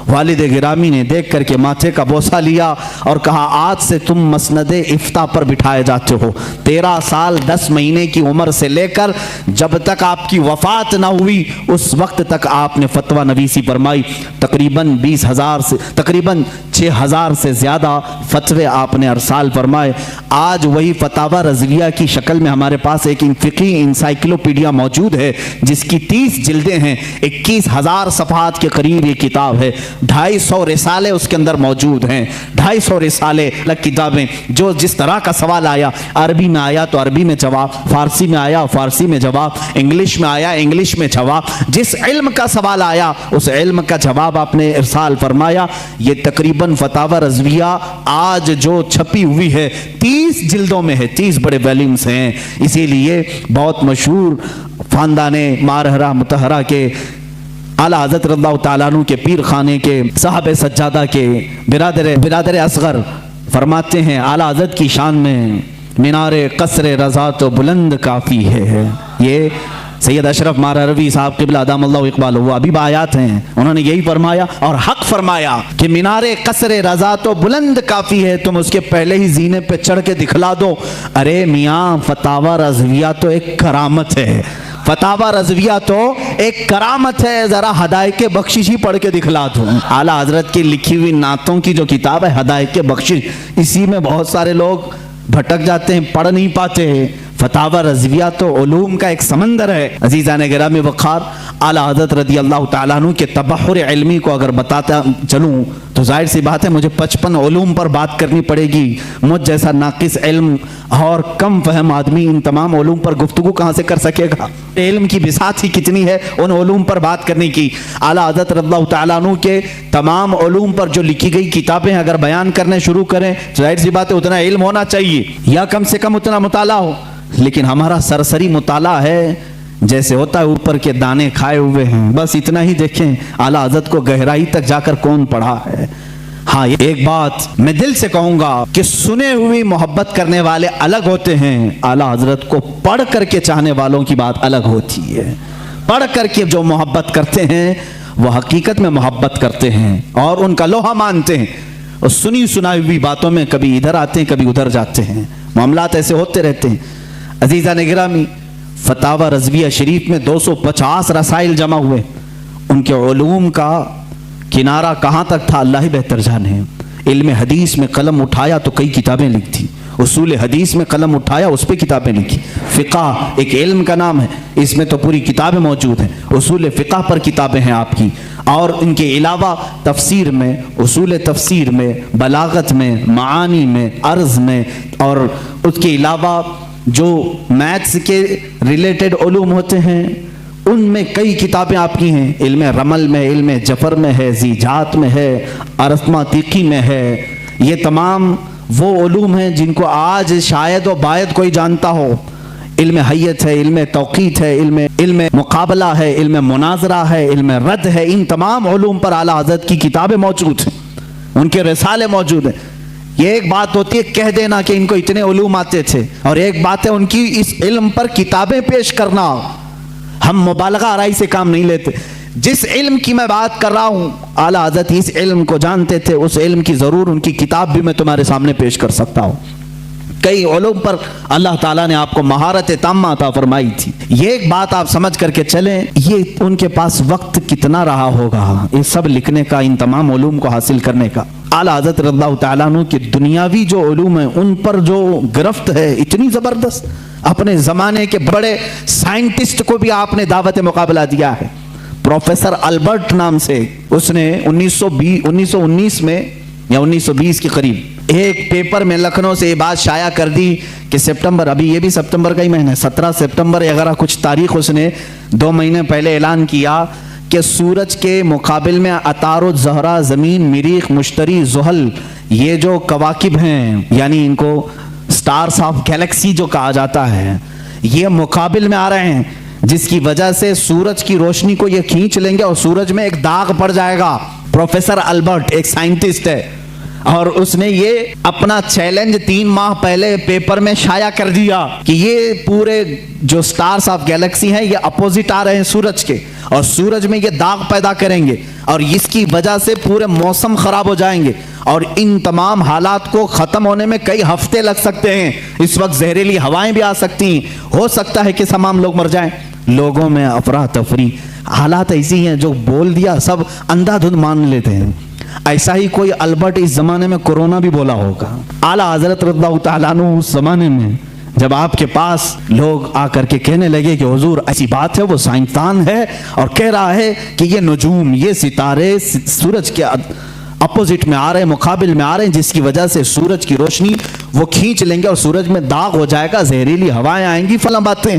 वालिद गिरामी ने देख करके माथे का बोसा लिया और कहा, आज से तुम मसनद इफ्ता पर बिठाए जाते हो। 13 साल 10 महीने की उम्र से लेकर जब तक आपकी वफात ना हुई उस वक्त तक आपने फतवा नवीसी फरमाई। तकरीबन 20,000 से तकरीबन 6,000 से ज़्यादा फतवे आपने अरसाल फरमाए। आज वही फतावा रज़विया की शक्ल में हमारे पास एक फ़िक़ही इंसाइक्लोपीडिया मौजूद है जिसकी 30 जिल्दें हैं, 21,000 सफ़हात के करीब ये किताब है। 250 रिसाले उसके अंदर मौजूद हैं, 250 रिसाले अलग किताबें। जो जिस तरह का सवाल आया, अरबी में आया तो अरबी में जवाब, फारसी में आया फारसी में जवाब, इंग्लिश में आया इंग्लिश में जवाब। जिस इल्म का सवाल आया उस इल्म का जवाब आपने इरसाल फरमाया। ये तकरीबन फतावा रज़विया आज जो छपी हुई है 30 जिल्दों में है, 30 बड़े वॉल्यूम्स हैं। इसीलिए बहुत मशहूर ख़ानदाने मारहरा मुतहरा के आला हज़रत रज़ियल्लाहु ताला अन्हु के पीर खाने के साहब सज्जादा के बिरादर असगर फरमाते हैं, आला हज़रत की शान में मीनारे कसरे रज़ा तो बुलंद काफ़ी है। ये सैयद अशरफ मारहरवी साहब क़िबला अदामल्लाहु इक़बालहु, वो अभी आयात हैं, उन्होंने यही फरमाया और हक फरमाया कि मीनारे कसरे रज़ा तो बुलंद काफ़ी है, तुम उसके पहले ही जीने पे चढ़ के दिखला दो। अरे मियाँ फतावा रज़विया तो एक करामत है, फतावा रज़विया तो एक करामत है, ज़रा हदायके बख्शिश ही पढ़ के दिखला दूँ। आला हज़रत की लिखी हुई नातों की जो किताब है हदायके बख्शिश, इसी में बहुत सारे लोग भटक जाते हैं, पढ़ नहीं पाते हैं। फतावा रज़विया तो उलूम का एक समंदर है। अज़ीज़ान गिरामी वक़ार, आला हज़रत रज़ियल्लाहु ताला अन्हु के तबहुर इल्मी को अगर बताता चलूँ तो जाहिर सी बात है मुझे 55 उलूम पर बात करनी पड़ेगी। मुझ जैसा नाकिस इल्म और कम फहम आदमी इन तमाम उलूम पर गुफ्तगू कहाँ से कर सकेगा। इल्म की बिसात ही कितनी है उन उलूम पर बात करने की। आला हज़रत रज़ियल्लाहु ताला अन्हु के तमाम उलूम पर जो लिखी गई किताबें अगर बयान करने शुरू करें तो जाहिर सी बात है उतना इल्म होना चाहिए या कम से कम उतना मुताला हो। लेकिन हमारा सरसरी मुताला है जैसे होता है ऊपर के दाने खाए हुए हैं, बस इतना ही देखें। आला हज़रत को गहराई तक जाकर कौन पढ़ा है। हाँ, एक बात मैं दिल से कहूँगा कि सुने हुई मोहब्बत करने वाले अलग होते हैं, आला हज़रत को पढ़ करके चाहने वालों की बात अलग होती है। पढ़ करके जो मोहब्बत करते हैं वह हकीकत में मोहब्बत करते हैं और उनका लोहा मानते हैं। और सुनी सुनाई हुई बातों में कभी इधर आते हैं कभी उधर जाते हैं, मामलात ऐसे होते रहते हैं। अज़ीज़ान गिरामी, फतावा रज़विया शरीफ में 250 रसाइल जमा हुए। उनके उलूम का किनारा कहाँ तक था अल्लाह ही बेहतर जाने। इल्म हदीस में कलम उठाया तो कई किताबें लिखी, उसूल हदीस में कलम उठाया उस पर किताबें लिखी। फ़िक़ह एक इल्म का नाम है, इसमें तो पूरी किताबें मौजूद हैं। उसूल फ़िक़ह पर किताबें हैं आपकी, और इनके अलावा तफसीर में, उसूल तफसीर में, बलागत में, मानी में, अर्ज़ में, और उसके अलावा जो मैथ्स के रिलेटेड उलूम होते हैं ان میں کئی کتابیں آپ کی ہیں، علم رمل میں، علم جفر میں ہے، زیجات میں ہے، ارثماتیقی میں ہے. یہ تمام وہ علوم ہیں جن کو آج شاید و باید کوئی جانتا ہو. علم حیت ہے، علم توقیت ہے، علم مقابلہ ہے، علم مناظرہ ہے، علم رد ہے. ان تمام علوم پر اعلیٰ حضرت کی کتابیں موجود ہیں، ان کے رسالے موجود ہیں. یہ ایک بات ہوتی ہے کہہ دینا کہ ان کو اتنے علوم آتے تھے، اور ایک بات ہے ان کی اس علم پر کتابیں پیش کرنا. ہم مبالغہ آرائی سے کام نہیں لیتے. جس علم کی میں بات کر رہا ہوں اعلیٰ حضرت اس علم کو جانتے تھے، اس علم کی ضرور ان کی کتاب بھی میں تمہارے سامنے پیش کر سکتا ہوں. کئی علوم پر اللہ تعالیٰ نے آپ کو مہارت تامہ عطا فرمائی تھی. یہ ایک بات آپ سمجھ کر کے چلیں، یہ ان کے پاس وقت کتنا رہا ہوگا یہ سب لکھنے کا، ان تمام علوم کو حاصل کرنے کا. اعلیٰ حضرت رضی اللہ تعالیٰ عنہ کی دنیاوی جو علوم ہیں ان پر جو گرفت ہے اتنی زبردست، اپنے زمانے کے بڑے سائنٹسٹ کو بھی آپ نے دعوت مقابلہ دیا ہے. پروفیسر البرٹ نام سے، اس نے 1919 میں یا 1920 کے قریب ایک پیپر میں لکھنؤ سے یہ بات شائع کر دی کہ سپتمبر، ابھی یہ بھی سپتمبر کا ہی مہینہ ہے، 17 سپتمبر اگر کچھ تاریخ اس نے 2 مہینے پہلے اعلان کیا کہ سورج کے مقابل میں عطارد، زہرہ، زمین، مریخ، مشتری، زحل، یہ جو کواکب ہیں یعنی ان کو سٹارز آف گیلیکسی جو کہا جاتا ہے، یہ مقابل میں آ رہے ہیں، جس کی وجہ سے سورج کی روشنی کو یہ کھینچ لیں گے اور سورج میں ایک داغ پڑ جائے گا. پروفیسر البرٹ ایک سائنٹسٹ ہے اور اس نے یہ اپنا چیلنج 3 ماہ پہلے پیپر میں شائع کر دیا کہ یہ پورے جو سٹارز آف گیلیکسی ہیں یہ اپوزٹ آ رہے ہیں سورج کے، اور سورج میں یہ داغ پیدا کریں گے اور اس کی وجہ سے پورے موسم خراب ہو جائیں گے اور ان تمام حالات کو ختم ہونے میں کئی ہفتے لگ سکتے ہیں. اس وقت زہریلی ہوائیں بھی آ سکتی ہیں، ہو سکتا ہے کہ تمام لوگ مر جائیں. لوگوں میں افراتفری، حالات ایسی ہیں جو بول دیا سب اندھا دھند مان لیتے ہیں. ایسا ہی کوئی البرٹ اس زمانے میں کورونا بھی بولا ہوگا. اعلیٰ حضرت رضی اللہ تعالیٰ عنہ اس زمانے میں جب آپ کے پاس لوگ آ کر کے کہنے لگے کہ حضور ایسی بات ہے، وہ سائنسدان ہے اور کہہ رہا ہے کہ یہ نجوم، یہ ستارے سورج کے اپوزٹ میں آ رہے ہیں، مقابل میں آ رہے ہیں، جس کی وجہ سے سورج کی روشنی وہ کھینچ لیں گے اور سورج میں داغ ہو جائے گا، زہریلی ہوائیں آئیں گی، فلاں باتیں.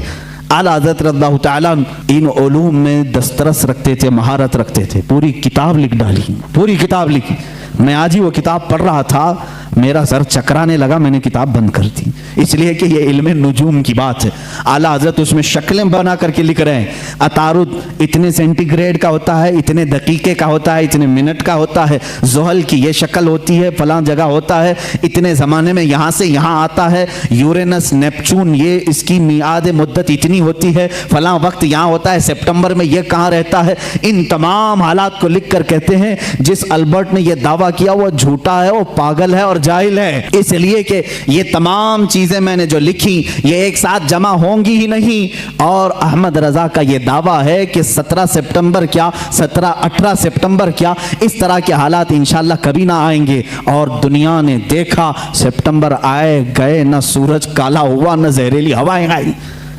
اعلیٰ حضرت رضی اللہ تعالیٰ ان علوم میں دسترس رکھتے تھے، مہارت رکھتے تھے. پوری کتاب لکھ ڈالی، پوری کتاب لکھی. میں آج ہی وہ کتاب پڑھ رہا تھا، میرا سر چکرانے لگا، میں نے کتاب بند کر دی، اس لیے کہ یہ علم نجوم کی بات ہے. اعلیٰ حضرت اس میں شکلیں بنا کر کے لکھ رہے ہیں. عطارد اتنے سینٹی گریڈ کا ہوتا ہے، اتنے دقیقے کا ہوتا ہے، اتنے منٹ کا ہوتا ہے. زحل کی یہ شکل ہوتی ہے، فلاں جگہ ہوتا ہے، اتنے زمانے میں یہاں سے یہاں آتا ہے. یورینس، نیپچون، یہ اس کی میعاد مدت اتنی ہوتی ہے، فلاں وقت یہاں ہوتا ہے، سپٹمبر میں یہ کہاں رہتا ہے. ان تمام حالات کو لکھ کر کہتے ہیں جس البرٹ نے یہ دعویٰ کیا وہ جھوٹا ہے، وہ پاگل ہے اور جاہل ہے. اس لیے کہ یہ تمام چیزیں میں نے جو لکھی یہ ایک ساتھ جمع ہوں گی ہی نہیں. اور احمد رضا کا یہ دعویٰ ہے کہ 17 سپٹمبر کیا، 17-18 سپٹمبر کیا، اس طرح کے حالات انشاءاللہ کبھی نہ آئیں گے. اور دنیا نے دیکھا، سپٹمبر آئے گئے، نہ سورج کالا ہوا، نہ زہریلی ہوائیں آئی.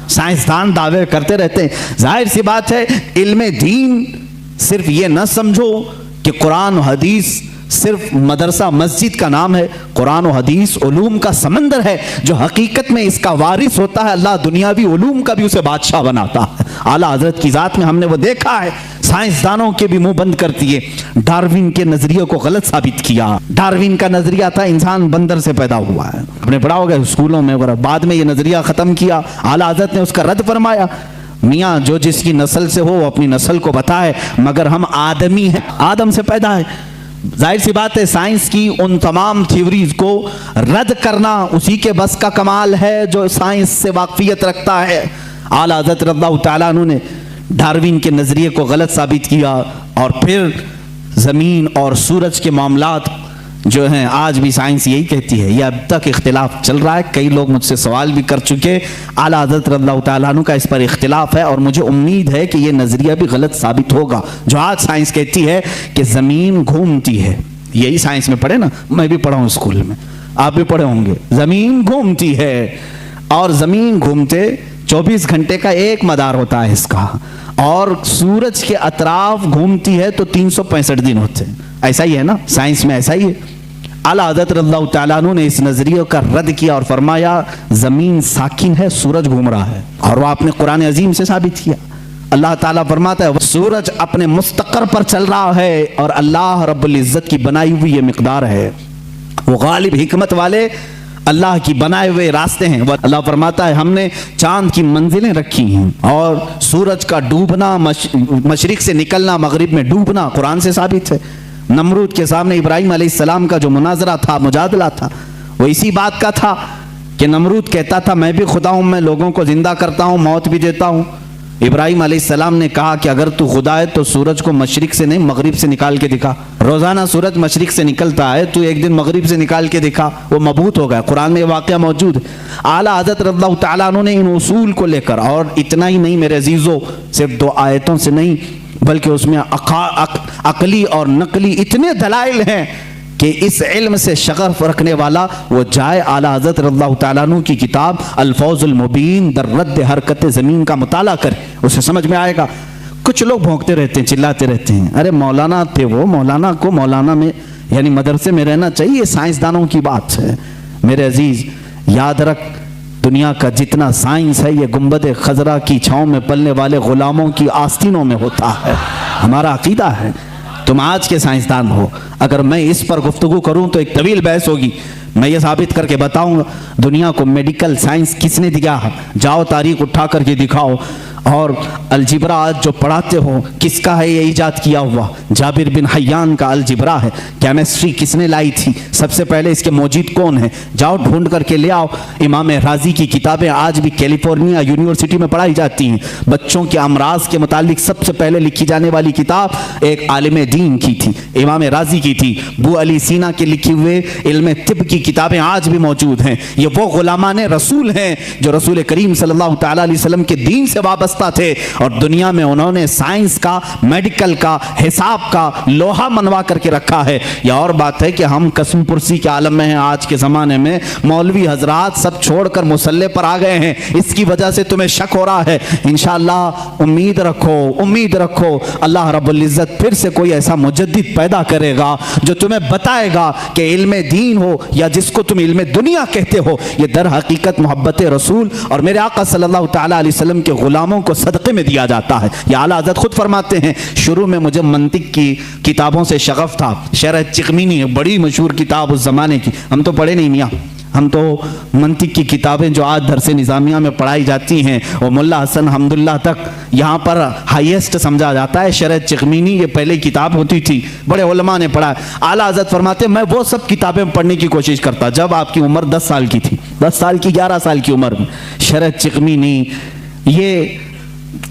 سائنسدان دعوے کرتے رہتے ہیں. ظاہر سی بات ہے علم دین صرف یہ نہ سمجھو کہ قرآن و حدیث صرف مدرسہ مسجد کا نام ہے. قرآن و حدیث علوم کا سمندر ہے جو حقیقت میں اس کا وارث ہوتا ہے. اللہ دنیاوی علوم کا بھی اسے بادشاہ بناتا ہے. اعلیٰ حضرت کی ذات میں ہم نے وہ دیکھا ہے. سائنسدانوں کے بھی منہ بند کر دیے. ڈارون کے نظریے کو غلط ثابت کیا. ڈارون کا نظریہ تھا انسان بندر سے پیدا ہوا ہے، آپ نے پڑھا ہوگا اسکولوں میں. بعد میں یہ نظریہ ختم کیا. اعلیٰ حضرت نے اس کا رد فرمایا. میاں جو جس کی نسل سے ہو وہ اپنی نسل کو بتائے، مگر ہم آدمی ہیں، آدم سے پیدا ہے. ظاہر سی بات ہے سائنس کی ان تمام تھیوریز کو رد کرنا اسی کے بس کا کمال ہے جو سائنس سے واقفیت رکھتا ہے. اعلیٰ حضرت رضی اللہ تعالیٰ عنہ نے ڈارون کے نظریے کو غلط ثابت کیا اور پھر زمین اور سورج کے معاملات جو ہیں آج بھی سائنس یہی کہتی ہے. یہ اب تک اختلاف چل رہا ہے. کئی لوگ مجھ سے سوال بھی کر چکے. اعلیٰ حضرت رضی اللہ تعالیٰ عنہ کا اس پر اختلاف ہے اور مجھے امید ہے کہ یہ نظریہ بھی غلط ثابت ہوگا. جو آج سائنس کہتی ہے کہ زمین گھومتی ہے، یہی سائنس میں پڑھے نا، میں بھی پڑھا ہوں اسکول میں، آپ بھی پڑھے ہوں گے. زمین گھومتی ہے اور زمین گھومتے 24 گھنٹے کا ایک مدار ہوتا ہے اس کا، اور سورج کے اطراف گھومتی ہے تو 365 دن ہوتے ہیں. ایسا ہی ہے نا، سائنس میں ایسا ہی ہے. اعلیٰ حضرت رضی اللہ تعالیٰ عنہ نے اس نظریے کا رد کیا اور فرمایا زمین ساکن ہے، سورج گھوم رہا ہے. اور وہ آپ نے قرآن عظیم سے ثابت کیا. اللہ ताला फरमाता है सूरज अपने मुस्तकर पर चल रहा है और अल्लाह रब्बुल इज्जत की बनाई हुई ये मिकदार है, वो गालिब हिकमत वाले अल्लाह की बनाए हुए रास्ते हैं। अल्लाह फरमाता है हमने चांद की मंजिलें रखी हैं और सूरज का डूबना, मशरिक से निकलना, मगरिब में डूबना कुरान से साबित है। नमरूद के सामने इब्राहिम अलैहिस्सलाम का जो मुनाजरा था, मुजादला था, वो इसी बात का था कि नमरूद कहता था मैं भी खुदा हूँ, मैं लोगों को जिंदा करता हूँ, मौत भी देता हूँ। इब्राहिम अलैहिस्सलाम ने कहा कि अगर तू खुदा है तो सूरज को मशरिक से नहीं मगरिब से निकाल के दिखा। रोजाना सूरज मशरिक से निकलता है, तू एक दिन मगरिब से निकाल के दिखा। वो मबूत हो गया, कुरान में ये वाक़या मौजूद है। आला हज़रत रज़ियल्लाहु तआला अन्हु ने इन उसूल को लेकर, और इतना ही नहीं मेरे अजीज़ों, सिर्फ 2 आयतों से नहीं बल्कि उसमें अकली और नकली इतने दलाइल हैं कि इस इल्म से शगफ रखने वाला वो जाए आला हज़रत रज़ियल्लाहु तआला अन्हु की किताब अल-फौज़ुल मुबीन दर रद्द हरकत ज़मीन का मुताला करे, उसे समझ में आएगा। कुछ लोग भौंकते रहते हैं, चिल्लाते रहते हैं, अरे मौलाना थे वो, मौलाना को मौलाना में यानी मदरसे में रहना चाहिए, साइंसदानों की बात है। मेरे अजीज याद रख, दुनिया का जितना साइंस है ये गुंबद खजरा की छाँव में पलने वाले गुलामों की आस्तीनों में होता है। हमारा अकीदा है। तुम आज के साइंसदान हो, अगर मैं इस पर गुफ्तगू करूं तो एक तवील बहस होगी। मैं ये साबित करके बताऊंगा दुनिया को मेडिकल साइंस किसने दिया है, जाओ तारीख उठा करके दिखाओ। और अलजिब्रा आज जो पढ़ाते हो किसका है ये ईजाद किया हुआ? जाबिर बिन हयान का अलजिब्रा है। केमिस्ट्री किसने लाई थी? सबसे पहले इसके मौजूद कौन है? जाओ ढूंढ करके ले आओ। इमाम राजी की किताबें आज भी कैलिफोर्निया यूनिवर्सिटी में पढ़ाई जाती हैं। बच्चों के अमराज के मुतालिक सबसे पहले लिखी जाने वाली किताब एक आलिम दीन की थी, इमाम राजी की थी। बू अली सीना के लिखे हुए इल्म तिब की किताबें आज भी मौजूद हैं। ये वो गुलामान रसूल हैं जो रसूल करीम सल्लल्लाहु तआला अलैहि वसल्लम के दीन से वाबस्ता थे, और दुनिया में उन्होंने साइंस का, मेडिकल का, हिसाब का लोहा मनवा करके रखा है। यह और बात है कि हम कसम पुरसी के आलम में हैं। आज के ज़माने में मौलवी हजरात सब छोड़कर मुसल्ले पर आ गए हैं, इसकी वजह से तुम्हें शक हो रहा है। इंशाअल्लाह उम्मीद रखो, उम्मीद रखो, अल्लाह रब्बुल इज़्ज़त फिर से कोई ऐसा मुजद्दिद पैदा करेगा जो तुम्हें बताएगा कि इल्म दीन हो या जिसको तुम इल्म दुनिया कहते हो, ये दर हकीकत मोहब्बत रसूल और मेरे आका सल्लल्लाहु तआला अलैहि वसल्लम के गुलामों को सदक़े में दिया जाता है। ये आला हज़रत खुद फरमाते हैं, शुरू में मुझे मंतिक की किताबों से शगफ था। शरह चिकमीनी बड़ी मशहूर किताब उस ज़माने की, हम तो पढ़े नहीं मियाँ, हम तो मंतिक की किताबें जो आज दरसे निज़ामिया में पढ़ाई जाती हैं वो मुल्ला हसन हम्दुल्लाह तक यहाँ पर हाईएस्ट समझा जाता है। शरह चिकमीनी ये पहले किताब होती थी, बड़े उलमा ने पढ़ा। आला हज़रत फरमाते मैं वो सब किताबें पढ़ने की कोशिश करता जब आपकी उम्र 10 साल की थी, 10 साल की 11 साल की उम्र में शरह चिकमीनी ये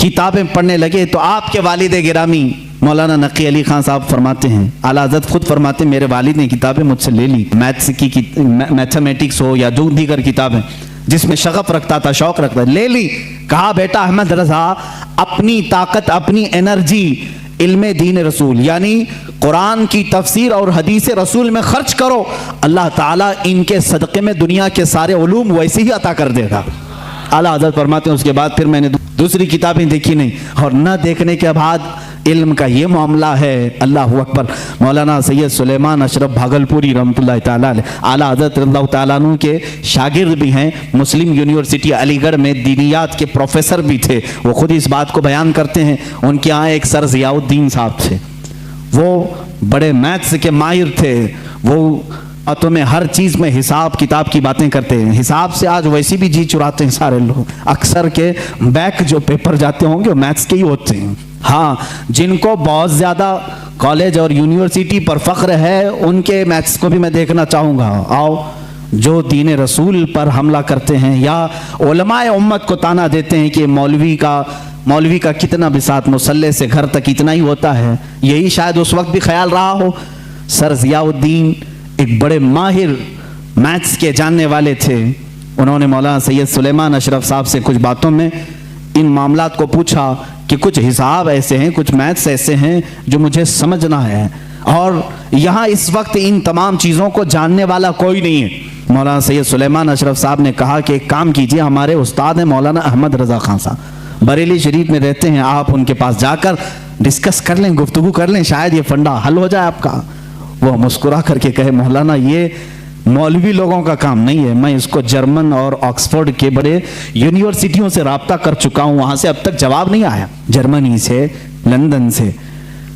किताबें पढ़ने लगे तो आपके वालिद गिरामी मौलाना नकी अली खान साहब फरमाते हैं, आला हज़रत खुद फरमाते मेरे वालिद ने किताबें मुझसे ले ली, मैथ्स की मैथमेटिक्स हो या जो दीगर किताबें जिसमें शगफ रखता था, शौक रखता था, ले ली। कहा बेटा अहमद रज़ा अपनी ताकत, अपनी एनर्जी इल्म दीन रसूल यानी कुरान की तफसीर और हदीस रसूल में खर्च करो, अल्लाह ताला इनके सदक़े में दुनिया के सारे उलूम वैसे ही अता कर देगा। आला हज़रत फरमाते हैं उसके बाद फिर मैंने दूसरी किताबें देखी नहीं, और न देखने के बाद इल्म का ये मामला है। अल्लाह अकबर। मौलाना सैयद सुलेमान अशरफ भागलपुरी रहमतुल्लाह ताला अलैह आला हज़रत रज़ियल्लाहु ताला अन्हु के शागिर्द भी हैं, मुस्लिम यूनिवर्सिटी अलीगढ़ में दीनियात के प्रोफेसर भी थे। वो खुद इस बात को बयान करते हैं। उनके यहाँ एक सर ज़ियाउद्दीन साहब थे, वो बड़े मैथ्स के माहिर थे। वो तो में हर चीज़ में हिसाब किताब की बातें करते हैं। हिसाब से आज वैसे भी जी चुराते हैं सारे लोग। अक्सर के बैक जो पेपर जाते होंगे मैथ्स के ही होते हैं। हाँ, जिनको बहुत ज़्यादा कॉलेज और यूनिवर्सिटी पर फ़ख्र है उनके मैथ्स को भी मैं देखना चाहूँगा। आओ, जो दीन रसूल पर हमला करते हैं या उलमाए उम्मत को ताना देते हैं कि मौलवी का कितना बिसात मुसल्ले से घर तक इतना ही होता है, यही शायद उस वक्त भी ख्याल रहा हो। सर ज़ियाउद्दीन एक बड़े माहिर मैथ्स के जानने वाले थे। उन्होंने मौलाना सैयद सुलेमान अशरफ साहब से कुछ बातों में इन मामलात को पूछा कि कुछ हिसाब ऐसे हैं, कुछ मैथ्स ऐसे हैं जो मुझे समझना है, और यहाँ इस वक्त इन तमाम चीज़ों को जानने वाला कोई नहीं है। मौलाना सैयद सुलेमान अशरफ साहब ने कहा कि एक काम कीजिए, हमारे उस्ताद हैं मौलाना अहमद रज़ा खान साहब, बरेली शरीफ में रहते हैं, आप उनके पास जाकर डिस्कस कर लें, गुफ्तगू कर लें, शायद ये फंडा हल हो जाए आपका। वो मुस्कुरा करके कहे, मौलाना ये मौलवी लोगों का काम नहीं है। मैं इसको जर्मन और ऑक्सफोर्ड के बड़े यूनिवर्सिटियों से राब्ता कर चुका हूं, वहां से अब तक जवाब नहीं आया। जर्मनी से, लंदन से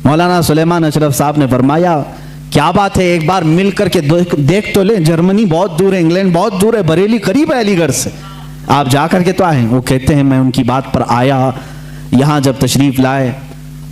मौलाना सुलेमान अशरफ साहब ने फरमाया क्या बात है, एक बार मिल करके देख तो ले, जर्मनी बहुत दूर है, इंग्लैंड बहुत दूर है, बरेली करीब है अलीगढ़ से, आप जा करके तो आए। वो कहते हैं मैं उनकी बात पर आया, यहाँ जब तशरीफ लाए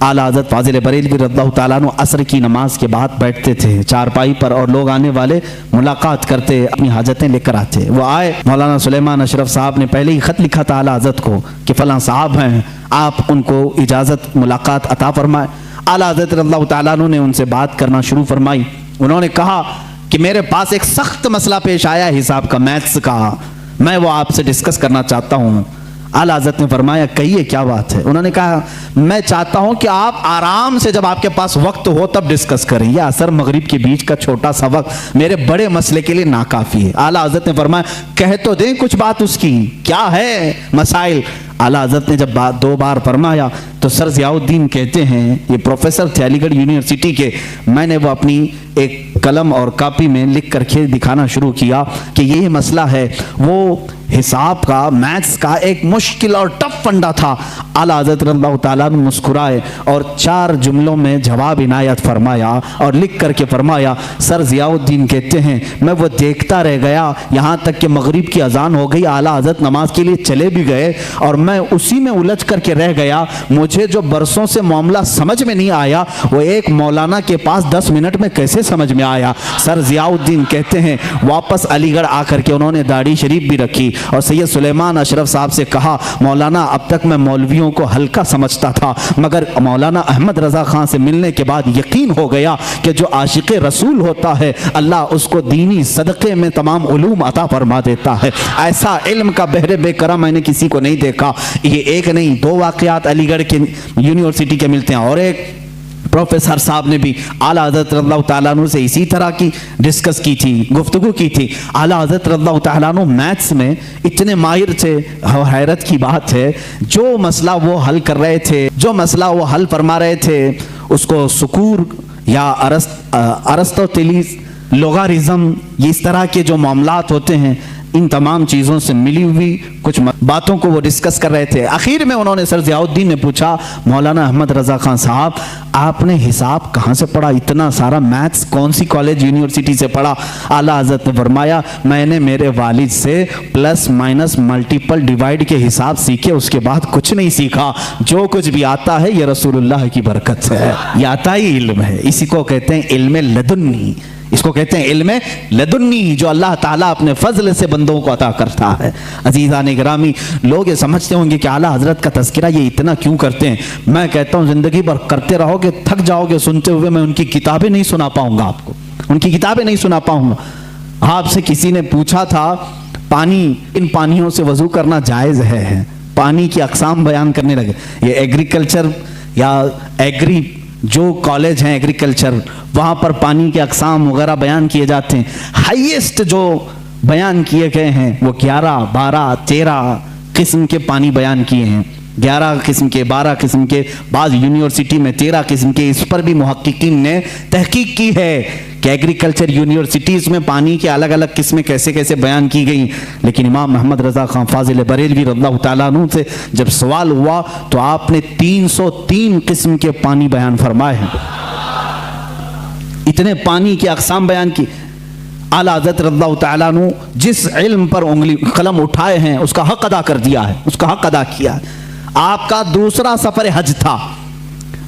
आला हज़रत फाजिल बरेलवी रज़ियल्लाहु ताला अन्हु असर की नमाज के बाद बैठते थे चारपाई पर, और लोग आने वाले मुलाकात करते, अपनी हाजतें लेकर आते। वो आए, मौलाना सुलेमान अशरफ साहब ने पहले ही खत लिखा था आला हज़रत को कि फलां साहब हैं, आप उनको इजाज़त मुलाकात अता फरमाए। आला हज़रत रज़ियल्लाहु ताला अन्हु ने उनसे बात करना शुरू फरमाई। उन्होंने कहा कि मेरे पास एक सख्त मसला पेश आया हिसाब का, मैथ्स का, मैं वो आपसे डिस्कस करना चाहता हूँ। आला हज़रत ने फरमाया कहिए क्या बात है। उन्होंने कहा मैं चाहता हूं कि आप आराम से जब आपके पास वक्त हो तब डिस्कस करें, यह असर मगरिब के बीच का छोटा सा वक्त मेरे बड़े मसले के लिए नाकाफी है। आला हज़रत ने फरमाया कह तो दें कुछ बात उसकी, क्या है मसाइल। आला हज़रत ने जब बात 2 बार फरमाया तो सर ज़ियाउद्दीन कहते हैं, ये प्रोफेसर थे अलीगढ़ यूनिवर्सिटी के, मैंने वो अपनी एक कलम और कापी में लिख करके दिखाना शुरू किया कि ये मसला है। वो हिसाब का, मैथ्स का एक मुश्किल और टफ फंडा था। आला हज़रत रज़ियल्लाहु ताला अन्हु मुस्कुराए और 4 जुमलों में जवाब इनायत फरमाया और लिख करके फरमाया सर ज़ियाउद्दीन कहते हैं मैं वो देखता रह गया यहाँ तक कि मगरिब की अजान हो गई, आला हज़रत नमाज के लिए चले भी गए और मैं उसी में उलझ करके रह गया। मुझे जो बरसों से मामला समझ में नहीं आया वो एक मौलाना के पास 10 मिनट में कैसे समझ में आया। सर ज़ियाउद्दीन कहते हैं वापस अलीगढ़ आकर के उन्होंने दाढ़ी शरीफ भी रखी और सैयद सुलेमान अशरफ साहब से कहा मौलाना अब तक मैं मौलवियों को हल्का समझता था, मगर मौलाना अहमद रज़ा खान से मिलने के बाद यकीन हो गया कि जो आशिक रसूल होता है अल्लाह उसको दीनी सदक़े में तमाम उलूम अता फरमा देता है। ऐसा इल्म का बहरे बेकरा मैंने किसी को नहीं देखा। ये एक नहीं 2 वाक़यात अलीगढ़ के यूनिवर्सिटी के मिलते हैं। और एक प्रोफेसर साहब ने भी आला हज़रत रज़ियल्लाहु ताला अन्हु से इसी तरह की डिस्कस की थी, गुफ्तगू की थी। आला हज़रत रज़ियल्लाहु ताला अन्हु मैथ्स में इतने माहिर थे, हैरत की बात है, जो मसला वो हल कर रहे थे, जो मसला वो हल फरमा रहे थे, उसको सुकूर या अरस्तोतेलिस लोगारिज्म, इस तरह के जो मामलात होते हैं, इन तमाम चीज़ों से मिली हुई कुछ बातों को वो डिस्कस कर रहे थे। आखिर में उन्होंने सर ज़ियाउद्दीन ने पूछा मौलाना अहमद रज़ा खान साहब आपने हिसाब कहाँ से पढ़ा, इतना सारा मैथ्स कौन सी कॉलेज यूनिवर्सिटी से पढ़ा। आला हज़रत ने फरमाया मैंने मेरे वालिद से प्लस माइनस मल्टीपल डिवाइड के हिसाब सीखे, उसके बाद कुछ नहीं सीखा। जो कुछ भी आता है ये रसूलुल्लाह की बरकत से है, ये आता ही इल्म है। इसी को कहते हैं इल्म लदुन्नी, इसको कहते हैं इल्म लदुन्नी, जो अल्लाह ताला अपने फजल से बंदों को अता करता है। अजीज़ान गिरामी, लोग ये समझते होंगे कि आला हज़रत का तज़किरा ये इतना क्यों करते हैं। मैं कहता हूँ ज़िंदगी भर करते रहोगे थक जाओगे सुनते हुए, मैं उनकी किताबें नहीं सुना पाऊंगा आपको, उनकी किताबें नहीं सुना पाऊंगा। आपसे किसी ने पूछा था पानी, इन पानियों से वज़ू करना जायज़ है, पानी की अक़साम बयान करने लगे। ये एग्रीकल्चर या एग्री जो कॉलेज हैं एग्रीकल्चर, वहाँ पर पानी के अक़साम वगैरह बयान किए जाते हैं। हाईएस्ट जो बयान किए गए हैं वो 11, 12, 13 किस्म के पानी बयान किए हैं, 11 किस्म के, 12 किस्म के, बाद यूनिवर्सिटी में 13 किस्म के। इस पर भी मुहक्किकीन ने तहकीक की है कि एग्रीकल्चर यूनिवर्सिटीज़ में पानी के अलग अलग किस्में कैसे कैसे बयान की गई। लेकिन इमाम अहमद रज़ा खान फाजिल बरेलवी रज़ियल्लाहु ताला अन्हु से जब सवाल हुआ तो आपने 303 किस्म के पानी बयान फरमाए हैं, इतने पानी की अक़साम बयान की। आला हज़रत रज़ियल्लाहु ताला अन्हु जिस इल्म पर उंगली कलम उठाए हैं उसका हक अदा कर दिया है, उसका हक अदा किया है। आपका दूसरा सफ़र हज था,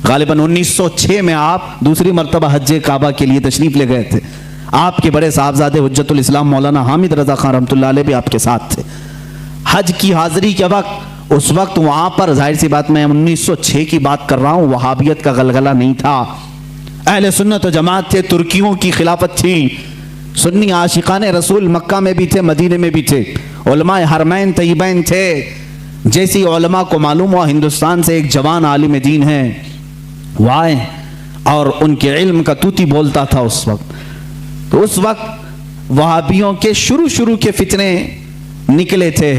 गालिबन 1906 में आप दूसरी मरतबा हज काबा के लिए तशरीफ ले गए थे। आपके बड़े साहबजादे हुज्जतुल इस्लाम मौलाना हामिद रज़ा खान रहमतुल्लाह अलैह भी आपके साथ थे। हज की हाज़िरी के वक्त, उस वक्त वहाँ पर जाहिर सी बात मैं 1906 की बात कर रहा हूँ, वहाबियत का गलगला नहीं था, अहले सुन्नत व जमात थे, तुर्कियों की खिलाफत थी, सुन्नी आशिकाने रसूल मक्का में भी थे, मदीने में भी थे, उलमाए हरमैन तय्यबैन थे। जैसी उलमा को मालूम हुआ हिंदुस्तान से एक जवान आलिम दीन है वो आए और उनके इल्म का तूती बोलता था उस वक्त। तो उस वक्त वहाबियों के शुरू के फितने निकले थे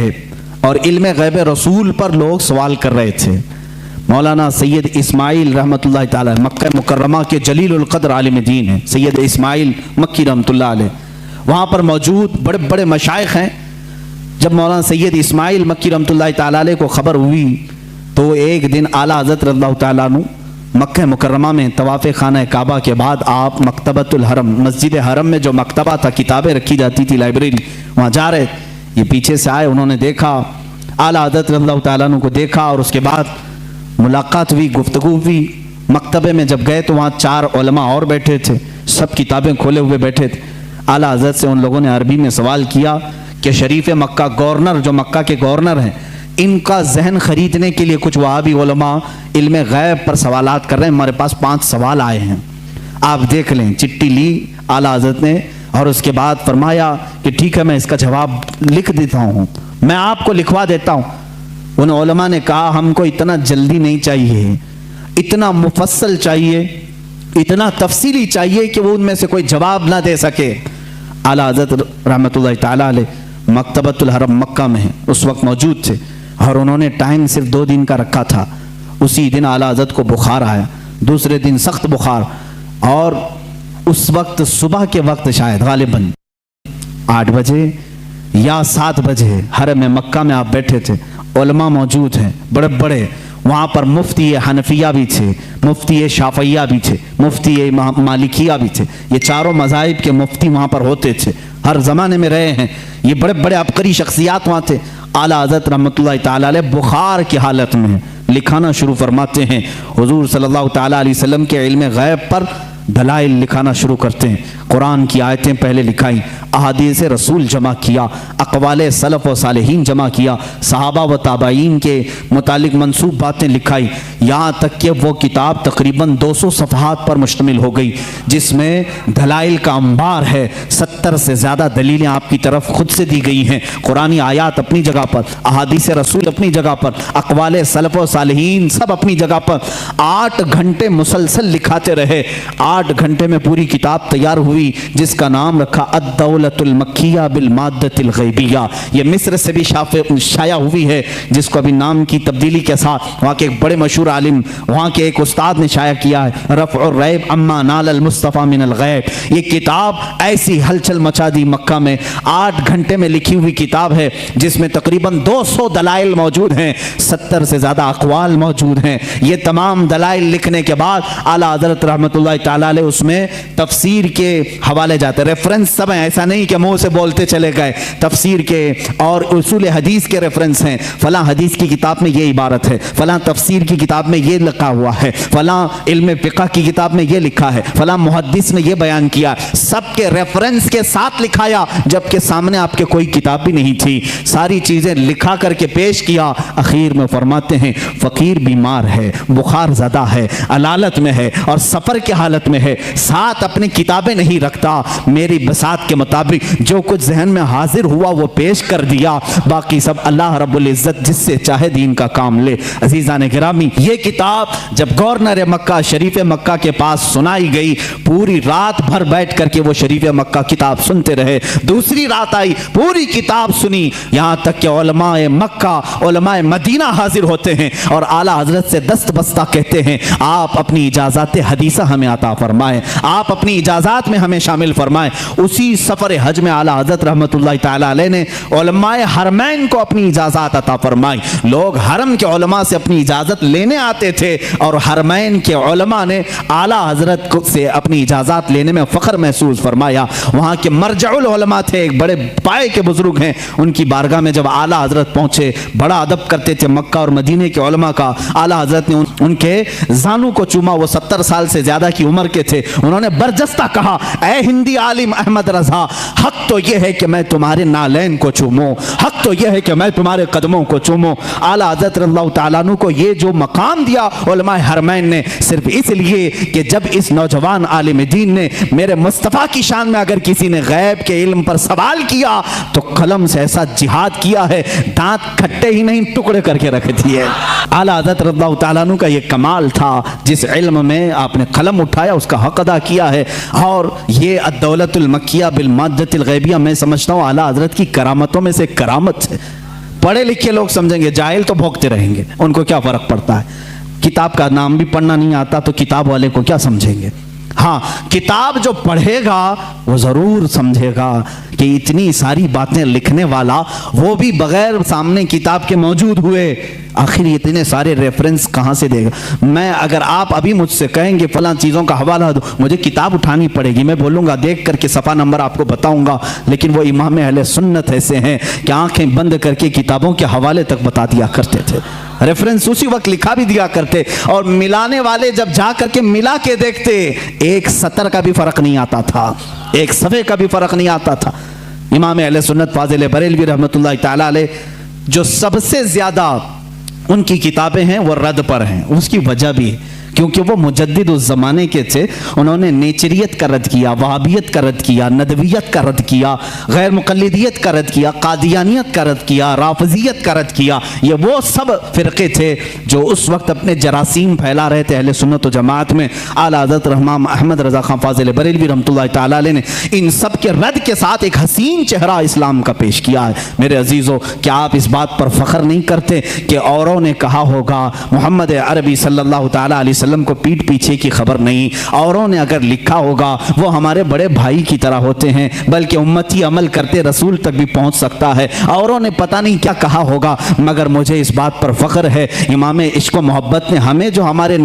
और इल्म गैब रसूल पर लोग सवाल कर रहे थे। मौलाना सैयद इस्माइल रहमतुल्लाह ताला मक्का मुकर्रमा के जलीलुल क़द्र आलिम दीन है, सैयद इस्माइल मक्की रहमतुल्लाह अलैह, وہاں پر موجود بڑے بڑے مشائخ ہیں. جب مولانا سید اسماعیل مکی رحمۃ اللہ تعالیٰ علیہ کو خبر ہوئی تو ایک دن اعلیٰ حضرت رضی اللہ تعالیٰ عنہ مکہ مکرمہ میں طواف خانہ کعبہ کے بعد آپ مکتبۃ الحرم، مسجد حرم میں جو مکتبہ تھا، کتابیں رکھی جاتی تھی، لائبریری، وہاں جا رہے. یہ پیچھے سے آئے، انہوں نے دیکھا اعلیٰ حضرت رضی اللہ تعالیٰ عنہ کو دیکھا اور اس کے بعد ملاقات ہوئی، گفتگو ہوئی. مکتبے میں جب گئے تو وہاں 4 علماء اور بیٹھے تھے، سب کتابیں کھولے ہوئے بیٹھے تھے. اعلیٰ حضرت سے ان لوگوں نے عربی میں سوال کیا کہ شریف مکہ گورنر، جو مکہ کے گورنر ہیں، ان کا ذہن خریدنے کے لیے کچھ وہابی علماء علم غیب پر سوالات کر رہے ہیں، ہمارے پاس 5 سوال آئے ہیں، آپ دیکھ لیں. چٹھی لی اعلیٰ حضرت نے اور اس کے بعد فرمایا کہ ٹھیک ہے، میں اس کا جواب لکھ دیتا ہوں، میں آپ کو لکھوا دیتا ہوں. ان علماء نے کہا ہم کو اتنا جلدی نہیں چاہیے، اتنا مفصل چاہیے، اتنا تفصیلی چاہیے کہ وہ ان میں سے کوئی جواب نہ دے سکے. اعلیٰ حضرت رحمۃ اللہ تعالیٰ علیہ مکتبۃ الحرم مکہ میں اس وقت موجود تھے اور انہوں نے ٹائم صرف 2 دن کا رکھا تھا. اسی دن اعلیٰ حضرت کو بخار آیا، دوسرے دن سخت بخار، اور اس وقت صبح کے وقت شاید غالباً 8 بجے یا 7 بجے حرم مکہ میں آپ بیٹھے تھے. علماء موجود ہیں بڑے بڑے، وہاں پر مفتی حنفیہ بھی تھے، مفتی شافعیہ بھی تھے، مفتی مالکیہ بھی تھے. یہ چاروں مذاہب کے مفتی وہاں پر ہوتے تھے، ہر زمانے میں رہے ہیں. یہ بڑے بڑے عبقری شخصیات وہاں تھے. اعلیٰ حضرت رحمۃ اللہ تعالیٰ علیہ بخار کی حالت میں لکھانا شروع فرماتے ہیں. حضور صلی اللہ تعالیٰ علیہ وسلم کے علم غیب پر دلائل لکھانا شروع کرتے ہیں. قرآن کی آیتیں پہلے لکھائیں، احادیث رسول جمع کیا، اقوال سلف و صالحین جمع کیا، صحابہ و تابعین کے متعلق منسوب باتیں لکھائی، یہاں تک کہ وہ کتاب تقریباً 200 صفحات پر مشتمل ہو گئی، جس میں دلائل کا انبار ہے. 70 سے زیادہ دلیلیں آپ کی طرف خود سے دی گئی ہیں. قرآنی آیات اپنی جگہ پر، احادیث رسول اپنی جگہ پر، اقوال سلف و صالحین سب اپنی جگہ پر. 8 گھنٹے مسلسل لکھاتے رہے. 8 گھنٹے میں پوری کتاب تیار ہوئی جس کا نام رکھا الدولۃ المکیہ بالمادۃ الغیبیہ. یہ مصر سے بھی شائع ہوئی ہے، جس کو ابھی نام کی تبدیلی کے ساتھ وہاں کے ایک بڑے مشہور عالم، وہاں کے ایک استاد نے شائع کیا ہے، رفع الریب اما نال المصطفیٰ من الغیب. یہ کتاب ایسی ہلچل مچا دی مکہ میں. 8 گھنٹے میں لکھی ہوئی کتاب ہے جس میں تقریباً 200 دلائل موجود ہیں، 70 سے زیادہ اقوال موجود ہیں. یہ تمام دلائل لکھنے کے بعد اعلیٰ حضرت رحمۃ اللہ تعالیٰ علیہ اس میں تفسیر کے حوالے جاتے، ریفرنس سب ہیں، ایسا نہیں کہ منہ سے بولتے چلے گئے. تفسیر کے اور اصول حدیث کے ریفرنس ہیں، فلاں حدیث کی کتاب میں یہ عبارت ہے، فلاں تفسیر کی کتاب میں یہ لکھا ہوا ہے، فلاں علم فقہ کی کتاب میں یہ لکھا ہے، فلاں محدث نے یہ بیان کیا. سب کے ریفرنس کے ساتھ لکھایا، جبکہ سامنے آپ کے کوئی کتاب بھی نہیں تھی. ساری چیزیں لکھا کر کے پیش کیا. اخیر میں فرماتے ہیں فقیر بیمار ہے، بخار زدہ ہے، علالت میں ہے اور سفر کی حالت میں ہے، ساتھ اپنی کتابیں نہیں رکھتا. میری بساط کے مطابق جو کچھ ذہن میں حاضر ہوا وہ پیش کر دیا، باقی سب اللہ رب العزت جس سے چاہے دین کا کام لے. عزیزان گرامی، یہ کتاب جب گورنر مکہ شریف مکہ کے پاس سنائی گئی، پوری رات بھر بیٹھ کر کے وہ شریف مکہ کتاب سنتے رہے. دوسری رات آئی، پوری کتاب سنی، یہاں تک کہ علماء مکہ، علماء مدینہ حاضر ہوتے ہیں اور اعلیٰ حضرت سے دست بستہ کہتے ہیں آپ اپنی اجازات حدیثہ ہمیں عطا فرمائیں، آپ اپنی اجازات میں ہمیں شامل فرمائیں. اسی سفر حج میں اعلیٰ حضرت رحمۃ اللہ تعالیٰ علیہ نے علماء حرمین کو اپنی اجازات عطا فرمائی. لوگ حرم کے علماء سے اپنی اجازت لینے آتے تھے اور حرمین کے علماء نے اعلیٰ حضرت سے اپنی اجازات لینے میں فخر محسوس فرمایا. وہاں کے مرجع العلماء تھے، ایک بڑے پائے کے بزرگ ہیں، ان کی بارگاہ میں جب اعلیٰ حضرت پہنچے بڑا ادب کرتے تھے مکہ اور مدینے کے علماء کا. اعلیٰ حضرت نے ان کے زانوں کو چوما، وہ 70 سال سے زیادہ کی عمر کے تھے. انہوں نے برجستہ کہا اے ہندی عالم احمد رضا، حق تو یہ ہے کہ میں تمہارے نالین کو چوموں، حق تو یہ ہے کہ میں تمہارے قدموں کو چوموں. اعلیٰ حضرت رضی اللہ تعالیٰ عنہ کو یہ جو مقام دیا علماء حرمین نے، صرف اس لیے کہ جب اس نوجوان عالم دین نے میرے مصطفیٰ کی شان میں اگر کسی نے غیب کے علم پر سوال کیا تو قلم سے ایسا جہاد کیا ہے، دانت کھٹے ہی نہیں ٹکڑے کر کے رکھ دیے. اعلیٰ حضرت رضی اللہ تعالیٰ عنہ کا یہ کمال تھا، جس علم میں آپ نے قلم اٹھایا اس کا حق ادا کیا ہے. اور یہ الدولۃ المکیہ بالمادۃ الغیبیہ میں سمجھتا ہوں اعلیٰ حضرت کی کرامتوں میں سے کرامت ہے. پڑھے لکھے لوگ سمجھیں گے، جاہل تو بھوکتے رہیں گے، ان کو کیا فرق پڑتا ہے. کتاب کا نام بھی پڑھنا نہیں آتا تو کتاب والے کو کیا سمجھیں گے. हाँ, किताब जो पढ़ेगा वो जरूर समझेगा कि इतनी सारी बातें लिखने वाला वो भी बगैर सामने किताब के मौजूद हुए आखिर इतने सारे रेफरेंस कहाँ से देगा। मैं अगर आप अभी मुझसे कहेंगे फलां चीज़ों का हवाला दो, मुझे किताब उठानी पड़ेगी, मैं बोलूँगा देख करके सफ़ा नंबर आपको बताऊँगा, लेकिन वो इमाम अहले सुन्नत ऐसे हैं कि आंखें बंद करके किताबों के हवाले तक बता दिया करते थे, रेफरेंस उसी वक्त लिखा भी दिया करते, और मिलाने वाले जब जा करके मिला के देखते एक सतर का भी फर्क नहीं आता था, एक सफ़े का भी फर्क नहीं आता था। इमाम अहले सुन्नत फाजिल बरेलवी रहमतुल्लाह ताला अलैह जो सबसे ज़्यादा उनकी किताबें हैं वो रद पर हैं, उसकी वजह भी है क्योंकि वो मुजद्दिद उस ज़माने के थे। उन्होंने नेचरियत का रद्द किया, वहाबियत का रद्द किया, नदवियत का रद्द किया, गैर मुक़ल्लिदियत का रद्द किया, कादियानियत का रद्द किया, राफ़िज़ियत का रद्द किया। ये वो सब फ़िरक़े थे जो उस वक्त अपने जरासीम फैला रहे थे अहले सुन्नत व जमात में। आला हज़रत रहमान अहमद रज़ा ख़ान फ़ाज़िल बरेलवी रहमतुल्लाह ताला अलैह ने इन सब के रद्द के साथ एक हसीन चेहरा इस्लाम का पेश किया है। मेरे अजीज़ों, क्या आप इस बात पर फ़ख्र नहीं करते कि औरों ने कहा होगा मोहम्मद अरबी सल्लल्लाहु ताला अलैहि वसल्लम को पीठ पीछे की खबर नहीं, औरों ने अगर लिखा होगा वो हमारे बड़े भाई की तरह होते हैं, बल्कि उम्मती अमल करते रसूल तक भी पहुंच सकता है। औरों ने पता नहीं क्या कहा होगा, मगर मुझे इस बात पर फ़ख्र है इमाम इश्क व मोहब्बत ने हमें जो हमारे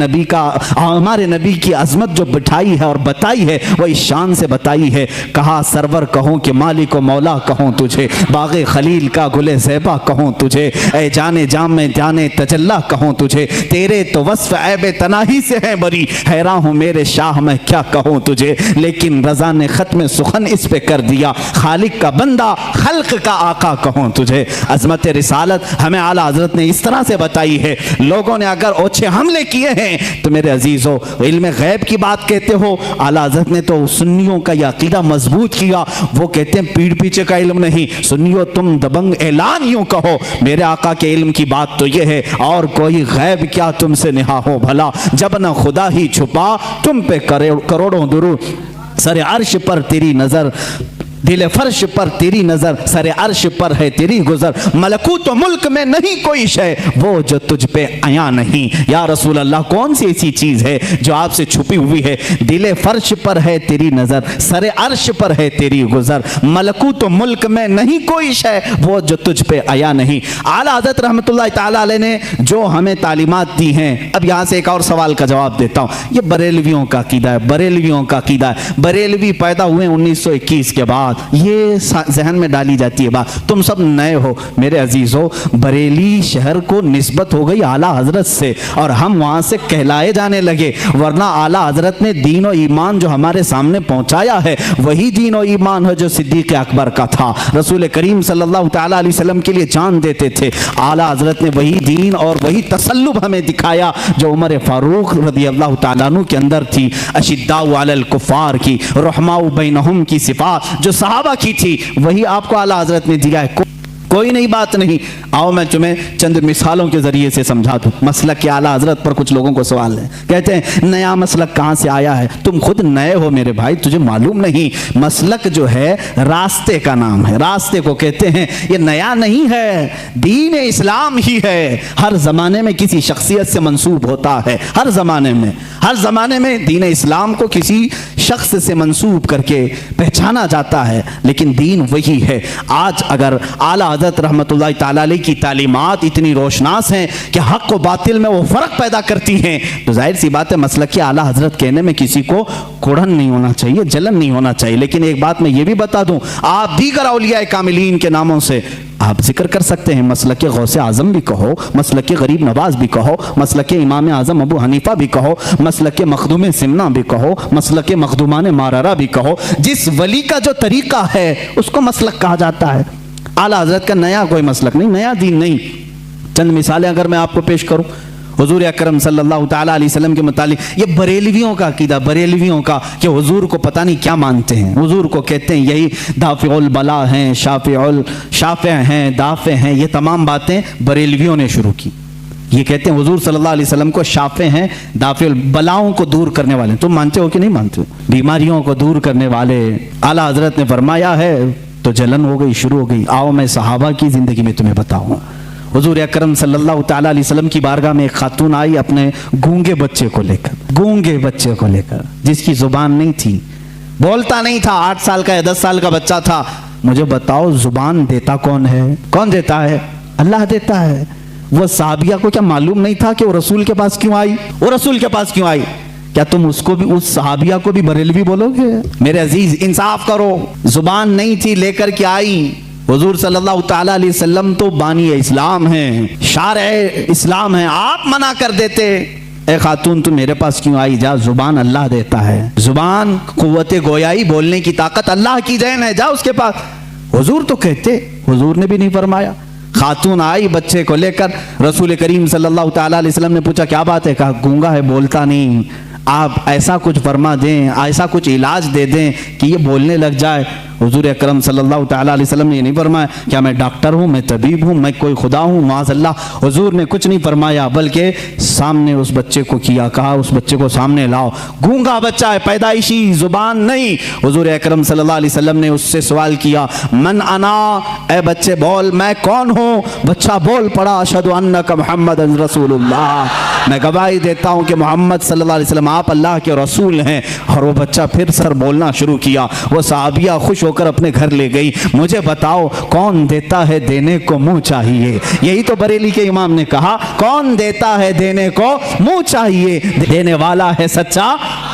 नबी की अजमत जो बिठाई है और बताई है वो इस शान से बताई है। कहा सरवर कहूँ कि मालिक व मौला कहूँ तुझे, बाग़े खलील का गुले ज़ैबा कहूँ तुझे, ए जाने जाम में जाने तजल्ला कहूँ तुझे, तेरे तो वस्फ़ ऐब तनाही से है बरी, हैरान हूँ मेरे शाह मैं क्या कहूँ तुझे, लेकिन रज़ा ने ख़त्म सुखन इस पे कर दिया, खालिक का बंदा खल्क का आका कहूँ तुझे। अज़मत रिसालत हमें आला हज़रत ने इस तरह से बताई है। लोगों ने अगर ओछे हमले किए हैं तो मेरे अजीज़ों, इल्म गैब की बात कहते हो, आला हज़रत ने तो सुन्नियों का यह अक़ीदा मजबूत किया। वो कहते हैं पीठ पीछे का इल्म नहीं, सुन्नियों तुम दबंग ऐलान यूँ कहो, मेरे आका के इल्म की बात तो ये है, और कोई गैब क्या तुमसे निहा हो भला, जब न खुदा ही छुपा तुम पे करोड़ों दुरूद, सरे अर्श पर तेरी नजर, दिल फर्श पर तेरी नजर, सरे अर्श पर है तेरी गुजर, मलकूत तो मुल्क में नहीं कोई शय वो जो तुझ पे आया नहीं। या रसूल अल्लाह, कौन सी ऐसी चीज है जो आपसे छुपी हुई है? दिल फर्श पर है तेरी नजर, सरे अर्श पर है तेरी गुजर, मलकूत तो मुल्क में नहीं कोई शय वो जो तुझ पे आया नहीं। आला हज़रत रहमतुल्लाह ताला अलैह ने जो हमें तालीमात दी हैं, अब यहाँ से एक और सवाल का जवाब देता हूँ। ये बरेलवियों का अक़ीदा है, बरेलवियों का अक़ीदा है। बरेलवी पैदा हुए 1921 के बाद, ये जहन में डाली जाती है बात, तुम सब नए हो। मेरे अजीजों, बरेली शहर को निस्बत हो गई आला हजरत से और हम वहां से कहलाए जाने लगे, वरना आला हजरत ने दीन और ईमान जो हमारे सामने पहुंचाया है वही दीन और ईमान है जो सिद्दीक़ अकबर का था। रसूल करीम सल्लल्लाहु ताला अलैहि वसल्लम के लिए जान देते थे। आला हजरत ने वही दीन और वही तसल्लुब हमें दिखाया जो उमर फारूक रज़ी अल्लाह ताला अन्हु के अंदर थी। अशिद्दाउ अलल कुफ़ार की, रहमाउ बैनहुम की सिफात जो सहाबा की थी, वही आपको आला हजरत ने दिया है। कोई नई बात नहीं। आओ मैं तुम्हें चंद मिसालों के जरिए से समझा दूं। मसलक के आला हजरत पर कुछ लोगों को सवाल है, कहते हैं नया मसलक कहाँ से आया है? तुम खुद नए हो मेरे भाई, तुझे मालूम नहीं। मसलक जो है रास्ते का नाम है, रास्ते को कहते हैं। ये नया नहीं है, दीन इस्लाम ही है। हर जमाने में किसी शख्सियत से मंसूब होता है, हर जमाने में दीन इस्लाम को किसी शख्स से मंसूब करके पहचाना जाता है, लेकिन दीन वही है। आज अगर आला हज़रत रहमतुल्लाह ताला अलैह की तालीमात इतनी रोशनास हैं कि हक़ व बातिल में वो फ़र्क पैदा करती हैं, तो जाहिर सी बात है मसलक के आला हज़रत कहने में किसी को कुड़न नहीं होना चाहिए, जलन नहीं होना चाहिए। लेकिन एक बात मैं ये भी बता दूं, आप दीगर औलिया कामिलीन के नामों से आप जिक्र कर सकते हैं। मसलक के गौसे आज़म भी कहो, मसलक के गरीब नवाज भी कहो, मसलक के इमाम आज़म अबू हनीफा भी कहो, मसलक के मखदूम सिमना भी कहो, मसलक के मखदूमान मारारा भी कहो। जिस वली का जो तरीका है उसको मसलक कहा जाता है। आला हज़रत का नया कोई मसलक नहीं, नया दीन नहीं। चंद मिसालें अगर मैं आपको पेश करूं हुजूर अकरम सल्लल्लाहु ताला अलैहि वसल्लम के मुतालिक, ये बरेलवियों का अकीदा, बरेलवियों का कि हुजूर को पता नहीं क्या मानते हैं। हुजूर को कहते हैं यही दाफ़िउल बला हैं, शाफ़े हैं, दाफ़े हैं। ये तमाम बातें बरेलवियों ने शुरू की। ये कहते हैं हुजूर सल्लल्लाहु अलैहि वसल्लम को शाफ़े हैं, दाफ़िउल बलाओं को दूर करने वाले। तुम मानते हो कि नहीं मानते हो? बीमारियों को दूर करने वाले। आला हज़रत ने फरमाया है तो जलन हो गई, शुरू हो गई। आओ मैं सहाबा की ज़िंदगी में तुम्हें बताऊँ। हुजूर अकरम सल्लल्लाहु ताला अलैहि वसल्लम की बारगाह में एक खातून आई अपने गूंगे बच्चे को लेकर, जिसकी जुबान नहीं थी, बोलता नहीं था, 8 साल का या 10 साल का बच्चा था। मुझे बताओ जुबान देता कौन है? कौन देता है? अल्लाह देता है। वो साहबिया को क्या मालूम नहीं था कि वो रसूल के पास क्यों आई? वो रसूल के पास क्यों आई? क्या तुम उसको भी, उस सहाबिया को भी बरेलवी बोलोगे? मेरे अजीज, इंसाफ करो। जुबान नहीं थी, लेकर के आई। हुजूर सल्लल्लाहु ताला अलैहि वसल्लम तो बानी इस्लाम हैं, शारे इस्लाम हैं, आप मना कर देते। ए खातून, तुम मेरे पास क्यों आई? जा, जुबान अल्लाह देता है। जुबान, कुव्वत गोयाई, बोलने की ताकत अल्लाह की देन है, जा उसके पास। हुजूर तो कहते, हुजूर ने भी नहीं फरमाया। खातून आई बच्चे को लेकर, रसूल करीम सल्लल्लाहु ताला अलैहि वसल्लम ने पूछा क्या बात है? कहा गूंगा है, बोलता नहीं, आप ऐसा कुछ फरमा दें, ऐसा कुछ इलाज दे दें कि ये बोलने लग जाए। हुजूर अकरम सल्लल्लाहु ताला अलैहि वसल्लम ने ये नहीं फरमाया क्या मैं डॉक्टर हूँ, मैं तबीब हूँ, मैं कोई खुदा हूँ, माज़अल्लाह। हुजूर ने कुछ नहीं फरमाया, बल्कि सामने उस बच्चे को किया, कहा उस बच्चे को सामने लाओ। गूंगा बच्चा है, पैदाइशी, जुबान नहीं। हुजूर अकरम सल्लल्लाहु अलैहि वसल्लम ने उससे सवाल किया, मन अना, ए बच्चे बोल, मैं कौन हूँ? बच्चा बोल पड़ा, अशहदु अन्नका मुहम्मदन रसूलुल्लाह, मैं गवाही देता हूँ कि मोहम्मद सल्लल्लाहु अलैहि वसल्लम आप अल्लाह के रसूल हैं। और वो बच्चा फिर सर बोलना शुरू किया। वो सहाबिया खुश होकर अपने घर ले गई। मुझे बताओ कौन देता है देने को मुंह चाहिए? यही तो बरेली के इमाम ने कहा, कौन देता है देने को मुंह चाहिए, देने वाला है सच्चा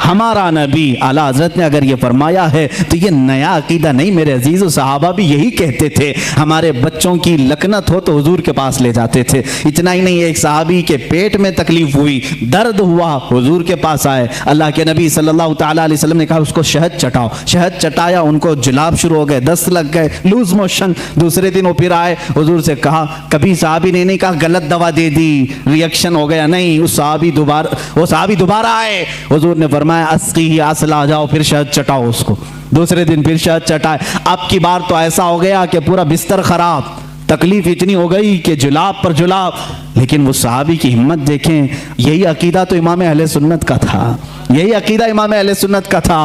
हमारा नबी। आला हजरत ने अगर ये फरमाया है तो ये नया अकीदा नहीं मेरे अजीजों, सहाबा भी यही कहते थे। हमारे बच्चों की लकनत हो तो हुजूर के पास ले जाते थे। इतना ही नहीं, एक सहाबी के पेट में तकलीफ हुई, दर्द हुआ, हुजूर के पास आए। अल्लाह के नबी सल्लल्लाहु ताला अलैहि वसल्लम ने कहा उसको शहद चटाओ। शहद चटाया, उनको जुलाब शुरू हो गए, दस्त लग गए, लूज मोशन। दूसरे दिन वो फिर आए, हुजूर से कहा, कभी साहबी ने नहीं कहा गलत दवा दे दी, रिएक्शन हो गया, नहीं, वो साहबी दोबारा आए। हुजूर ने फरमाया अस्की ही असला, जाओ फिर शहद चटाओ उसको। दूसरे दिन फिर शहद चटाए। अब की बार तो ऐसा हो गया कि पूरा बिस्तर खराब, तकलीफ इतनी हो गई कि जुलाब पर जुलाब। लेकिन वो सहाबी की हिम्मत देखें। यही अकीदा तो इमाम अहले सुन्नत का था, यही अकीदा इमाम अहले सुन्नत का था।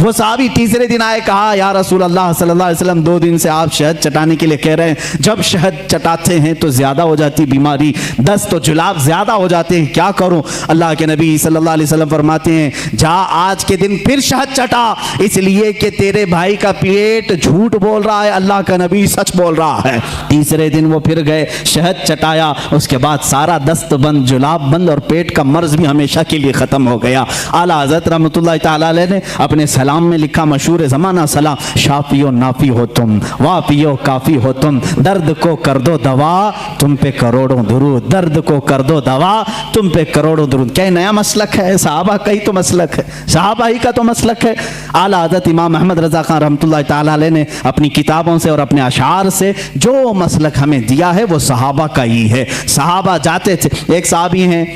वो सहाबी तीसरे दिन आए, कहा या रसूल अल्लाह सल्लल्लाहु अलैहि वसल्लम 2 दिन से आप शहद चटाने के लिए कह रहे हैं, जब शहद चटाते हैं तो ज्यादा हो जाती बीमारी, दस्त तो जुलाब ज्यादा हो जाते हैं, क्या करूं? अल्लाह के नबी सल्लल्लाहु अलैहि वसल्लम फरमाते हैं, जा आज के दिन फिर शहद चटा, इसलिए कि तेरे भाई का पेट झूठ बोल रहा है, अल्लाह का नबी सच बोल रहा है। तीसरे दिन वो फिर गए, शहद चटाया, उसके बाद सारा दस्त बंद, जुलाब बंद और पेट का मर्ज भी हमेशा के लिए खत्म हो गया। आला हज़रत रहमतुल्लाह ताला अलैह ने अपने सलाम में लिखा, मशहूर ज़माना सलाम, शाफियो नाफी हो तुम, वाफियो काफ़ी हो तुम, दर्द को कर दो दवा, तुम पे करोड़ों दुरूद, दर्द को कर दो दवा, तुम पे करोड़ों दुरूद। क्या नया मसलक है? सहाबा का ही तो मसलक है, सहाबा ही का तो मसलक है। आला हज़रत इमाम अहमद रज़ा खान रहमतुल्लाह ताला अलैह ने अपनी किताबों से और अपने अशार से जो मसलक हमें दिया है वो सहाबा का ही है। सहाबा जाते थे, एक सहाबी हैं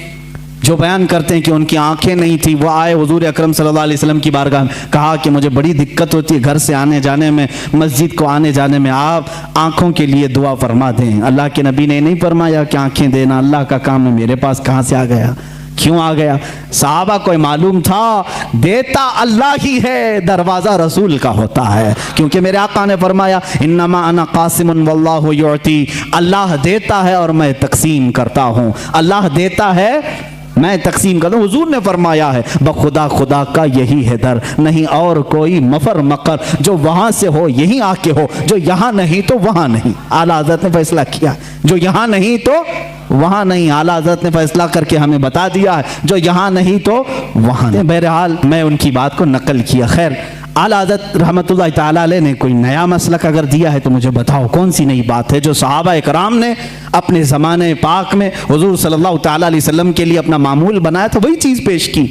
जो बयान करते हैं कि उनकी आंखें नहीं थी, वो आए हुजूर अकरम सल्लल्लाहु अलैहि वसल्लम की बारगाह में, कहा कि मुझे बड़ी दिक्कत होती है घर से आने जाने में, मस्जिद को आने जाने में, आप आंखों के लिए दुआ फरमा दें। अल्लाह के नबी ने नहीं फरमाया कि आंखें देना अल्लाह का काम है, मेरे पास कहाँ से आ गया, क्यों आ गया? सहाबा को मालूम था देता अल्लाह ही है, दरवाजा रसूल का होता है, क्योंकि मेरे आका ने फरमाया इन्नमा अना कासिमुन वल्लाहु युअती, अल्लाह देता है और मैं तकसीम करता हूँ, अल्लाह देता है मैं तकसीम करता हूँ। हुजूर ने फरमाया है बखुदा खुदा का यही है दर, नहीं और कोई मफर मकर, जो वहाँ से हो यहीं आके हो, जो यहाँ नहीं तो वहाँ नहीं। आला हज़रत ने फैसला किया, जो यहाँ नहीं तो वहाँ नहीं। आला हज़रत ने फैसला करके हमें बता दिया है, जो यहाँ नहीं तो वहाँ नहीं। बहरहाल मैं उनकी बात को नकल किया। खैर, आला हज़रत रहमतुल्लाह ताला अलैह ने कोई नया मसलक अगर दिया है तो मुझे बताओ कौन सी नई बात है जो सहाबा इकराम ने अपने ज़माने पाक में हुजूर सल्लल्लाहु ताला अलैहि वसल्लम के लिए अपना मामूल बनाया था, वही चीज़ पेश की।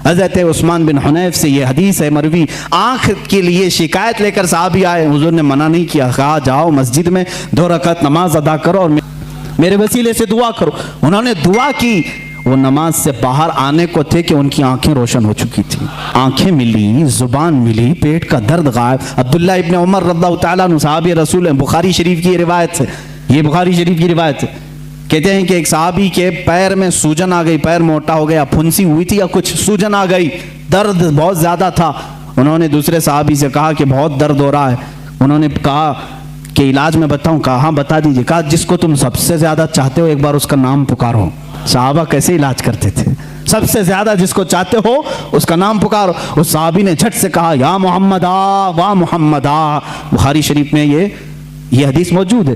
हज़रत उस्मान बिन हुनैफ से ये हदीस है मरवी, आँख के लिए शिकायत लेकर साहबी आए, हुजूर ने मना नहीं किया, कहा जाओ मस्जिद में 2 रकात नमाज अदा करो और मेरे वसीले से दुआ करो। उन्होंने दुआ की, वो नमाज से बाहर आने को थे कि उनकी आंखें रोशन हो चुकी थी, आंखें मिली, जुबान मिली, पेट का दर्द गायब। अब्दुल्ला इब्न उमर रज़ियल्लाहु ताला अन्हु सहाबी रसूल हैं, बुखारी शरीफ की रिवायत है, ये बुखारी शरीफ की रिवायत है। कहते हैं कि एक सहाबी के पैर में सूजन आ गई, पैर मोटा हो गया, फुंसी हुई थी या कुछ, सूजन आ गई, दर्द बहुत ज्यादा था। उन्होंने दूसरे सहाबी से कहा कि बहुत दर्द हो रहा है। उन्होंने कहा کہ علاج میں بتاؤں؟ کہا ہاں بتا دیجیے. کہا جس کو تم سب سے زیادہ چاہتے ہو ایک بار اس کا نام پکارو. صحابہ کیسے علاج کرتے تھے؟ سب سے زیادہ جس کو چاہتے ہو اس کا نام پکارو. اس صحابی نے جھٹ سے کہا یا محمد آ وا محمد آ. بخاری شریف میں یہ حدیث موجود ہے.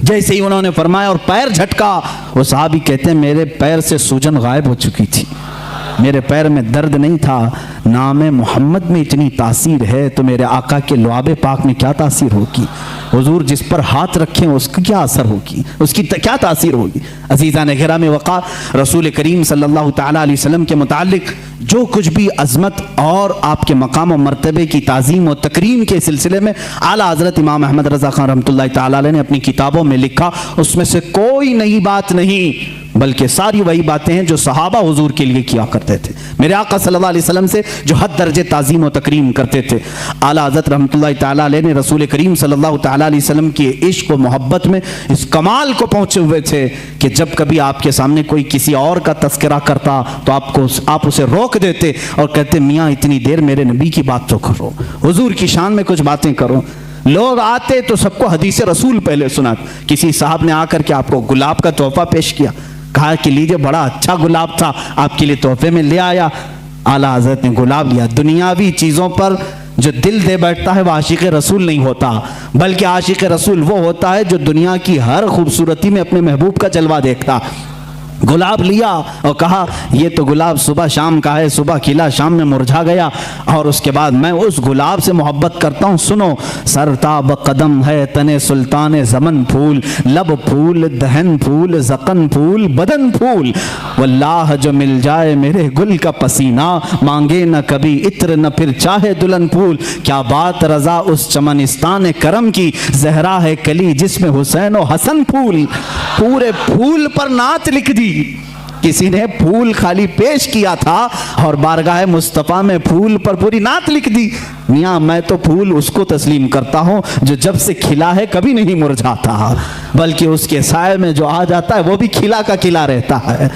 جیسے ہی انہوں نے فرمایا اور پیر جھٹکا, وہ صحابی کہتے ہیں میرے پیر سے سوجن غائب ہو چکی تھی, میرے پیر میں درد نہیں تھا. نام محمد میں اتنی تاثیر ہے تو میرے آقا کے لعاب پاک میں کیا تاثیر ہوگی؟ حضور جس پر ہاتھ رکھیں اس کا کیا اثر ہوگی, اس کی کیا تاثیر ہوگی؟ عزیزان گرامی وقار, رسول کریم صلی اللہ تعالیٰ علیہ وسلم کے متعلق جو کچھ بھی عظمت اور آپ کے مقام و مرتبے کی تعظیم و تکریم کے سلسلے میں اعلیٰ حضرت امام احمد رضا خان رحمۃ اللہ تعالیٰ علیہ نے اپنی کتابوں میں لکھا, اس میں سے کوئی نئی بات نہیں بلکہ ساری وہی باتیں ہیں جو صحابہ حضور کے لیے کیا کرتے تھے, میرے آقا صلی اللہ علیہ وسلم سے جو حد درجے تعظیم و تکریم کرتے تھے. اعلیٰ حضرت رحمۃ اللہ تعالیٰ علیہ نے رسول کریم صلی اللہ تعالیٰ علیہ وسلم کی عشق و محبت میں اس کمال کو پہنچے ہوئے تھے کہ جب کبھی آپ کے سامنے کوئی کسی اور کا تذکرہ کرتا تو آپ اسے روک دیتے اور کہتے میاں اتنی دیر میرے نبی کی بات تو کرو, حضور کی شان میں کچھ باتیں کرو. لوگ آتے تو سب کو حدیث رسول پہلے سناتے. کسی صاحب نے آ کر کے آپ کو گلاب کا تحفہ پیش کیا, کہا کہ لیجیے بڑا اچھا گلاب تھا آپ کے لیے تحفے میں لے آیا. اعلیٰ حضرت نے گلاب لیا. دنیاوی چیزوں پر جو دل دے بیٹھتا ہے وہ عاشق رسول نہیں ہوتا, بلکہ عاشق رسول وہ ہوتا ہے جو دنیا کی ہر خوبصورتی میں اپنے محبوب کا جلوہ دیکھتا. گلاب لیا اور کہا یہ تو گلاب صبح شام کا ہے, صبح کھلا شام میں مرجھا گیا, اور اس کے بعد میں اس گلاب سے محبت کرتا ہوں. سنو, سرتاب قدم ہے تنے سلطان زمن پھول, لب پھول دہن پھول زقن پھول بدن پھول, واللہ جو مل جائے میرے گل کا پسینہ, مانگے نہ کبھی عطر نہ پھر چاہے دلہن پھول. کیا بات رضا اس چمنستان کرم کی, زہرا ہے کلی جس میں حسین و حسن پھول. پورے پھول پر نعت لکھ دی. کسی نے پھول خالی پیش کیا تھا اور بارگاہ مصطفیٰ میں پھول پر پوری نعت لکھ دی. میاں میں تو پھول اس کو تسلیم کرتا ہوں جو جب سے کھلا ہے کبھی نہیں مرجھاتا, بلکہ اس کے سائے میں جو آ جاتا ہے وہ بھی کھلا کا کھلا رہتا ہے.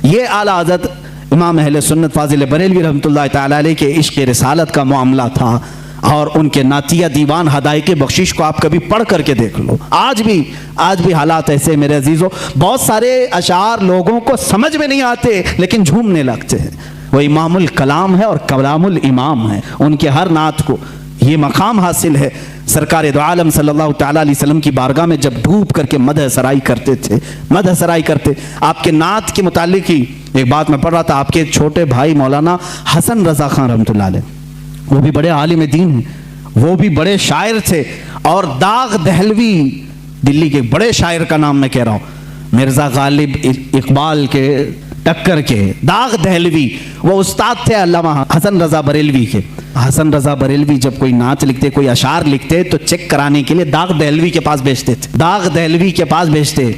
یہ اعلیٰ حضرت امام اہل سنت فاضل بریلوی رحمۃ اللہ تعالیٰ علیہ کے عشق رسالت کا معاملہ تھا. اور ان کے نعتیہ دیوان ہدایق بخشش کو آپ کبھی پڑھ کر کے دیکھ لو. آج بھی حالات ایسے میرے عزیزوں, بہت سارے اشعار لوگوں کو سمجھ میں نہیں آتے لیکن جھومنے لگتے ہیں. وہ امام الکلام ہے اور کلام الامام ہے, ان کے ہر نعت کو یہ مقام حاصل ہے. سرکار دو عالم صلی اللہ تعالیٰ علیہ وسلم کی بارگاہ میں جب ڈوب کر کے مدح سرائی کرتے تھے, مدح سرائی کرتے. آپ کے نعت کے متعلق ہی ایک بات میں پڑھ رہا تھا, آپ کے چھوٹے بھائی مولانا حسن رضا خان رحمۃ اللہ علیہ, وہ بھی بڑے عالم دین ہیں, وہ بھی بڑے شاعر تھے. اور داغ دہلوی, دلی کے بڑے شاعر کا نام میں کہہ رہا ہوں, مرزا غالب اقبال کے ٹکر کے داغ دہلوی, وہ استاد تھے علامہ حسن رضا بریلوی کے. حسن رضا بریلوی جب کوئی نعت لکھتے, کوئی اشعار لکھتے تو چیک کرانے کے لیے داغ دہلوی کے پاس بھیجتے تھے. داغ دہلوی کے پاس بھیجتے.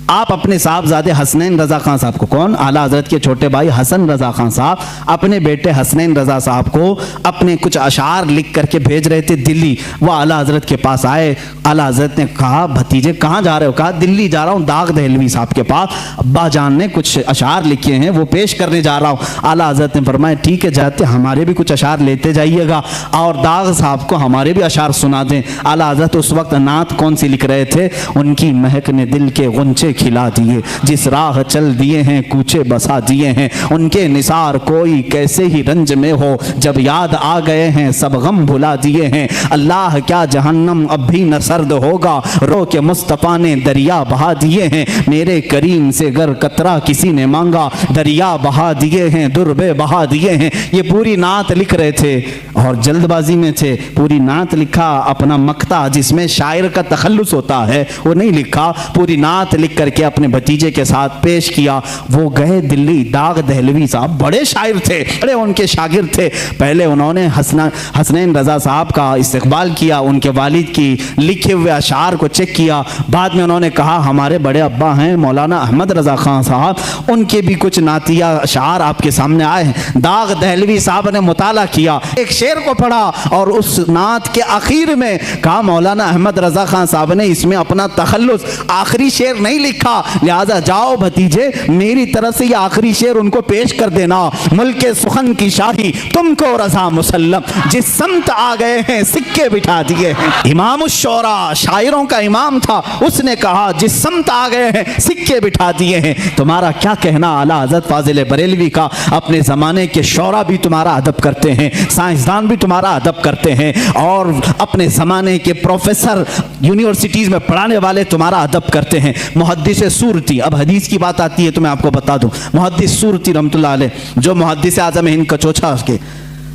آپ اپنے صاحبزادے حسنین رضا خان صاحب کو, کون, اعلیٰ حضرت کے چھوٹے بھائی حسن رضا خان صاحب, اپنے بیٹے حسنین رضا صاحب کو اپنے کچھ اشعار لکھ کر کے بھیج رہے تھے دلی. وہ اعلیٰ حضرت کے پاس آئے. اعلیٰ حضرت نے کہا بھتیجے کہاں جا رہے ہو؟ کہا دلی جا رہا ہوں داغ دہلوی صاحب کے پاس, ابا جان نے کچھ اشعار لکھے ہیں وہ پیش کرنے جا رہا ہوں. اعلیٰ حضرت نے فرمایا ٹھیک ہے جاتے, ہمارے بھی کچھ اشعار لیتے جائیے گا اور داغ صاحب کو ہمارے بھی اشعار سنا دیں. اعلیٰ حضرت اس وقت نعت کون سی لکھ رہے تھے؟ ان کی مہک نے دل کے غنچے کھلا دیے, جس راہ چل دیے ہیں کوچے بسا دیے ہیں, ان کے نثار کوئی کیسے ہی رنج میں ہو, جب یاد آ گئے ہیں سب غم بھلا دیے ہیں. اللہ کیا جہنم اب بھی نہ سرد ہوگا, رو کے مصطفیٰ نے دریا بہا دیے ہیں. میرے کریم سے گر قطرہ کسی نے مانگا, دریا بہا دیے ہیں دربے بہا دیے ہیں. یہ پوری نعت لکھ رہے تھے اور جلد بازی میں تھے. پوری نعت لکھا, اپنا مقطع جس میں شاعر کا تخلص ہوتا ہے وہ نہیں لکھا, پوری نعت لکھ کر کے اپنے بھتیجے کے ساتھ پیش کیا. وہ گئے دلی. داغ دہلوی صاحب بڑے شاعر تھے, بڑے ان کے شاگرد تھے. پہلے انہوں نے حسنین رضا صاحب کا استقبال کیا, ان کے والد کی لکھے ہوئے اشعار کو چیک کیا. بعد میں انہوں نے کہا ہمارے بڑے ابا ہیں مولانا احمد رضا خان صاحب, ان کے بھی کچھ نعتیہ اشعار آپ کے سامنے آئے ہیں. داغ دہلوی صاحب نے مطالعہ کیا, ایک شعر शेर को पढ़ा और उस नात के आखिर में कहा मौलाना अहमद रजा खान साहब ने इसमें अपना तखल्लुस आखिरी शेर नहीं लिखा, लिहाजा जाओ भतीजे मेरी तरफ से ये आखिरी शेर उनको पेश कर देना। मुल्के सुखन की शाही तुमको रजा मुसल्लम, जिस समत आ गए हैं सिक्के बिठा दिए हैं। इमाम शोरा शायरों का इमाम था, उसने कहा जिस समत आ गए हैं सिक्के बिठा दिए हैं। तुम्हारा क्या कहना आला हज़रत फाजिल बरेलवी का, अपने ज़माने के शोरा भी तुम्हारा अदब करते हैं, साइंसदान भी तुम्हारा अदब करते हैं, और अपने ज़माने के प्रोफेसर यूनिवर्सिटीज़ में पढ़ाने वाले तुम्हारा अदब करते हैं। मुहद्दिस सूरती, अब हदीस की बात आती है तो मैं आपको बता दूं, मुहद्दिस सूरती रहमतुल्लाह अलैह जो मुहद्दिस आज़म हिंद कचोचा के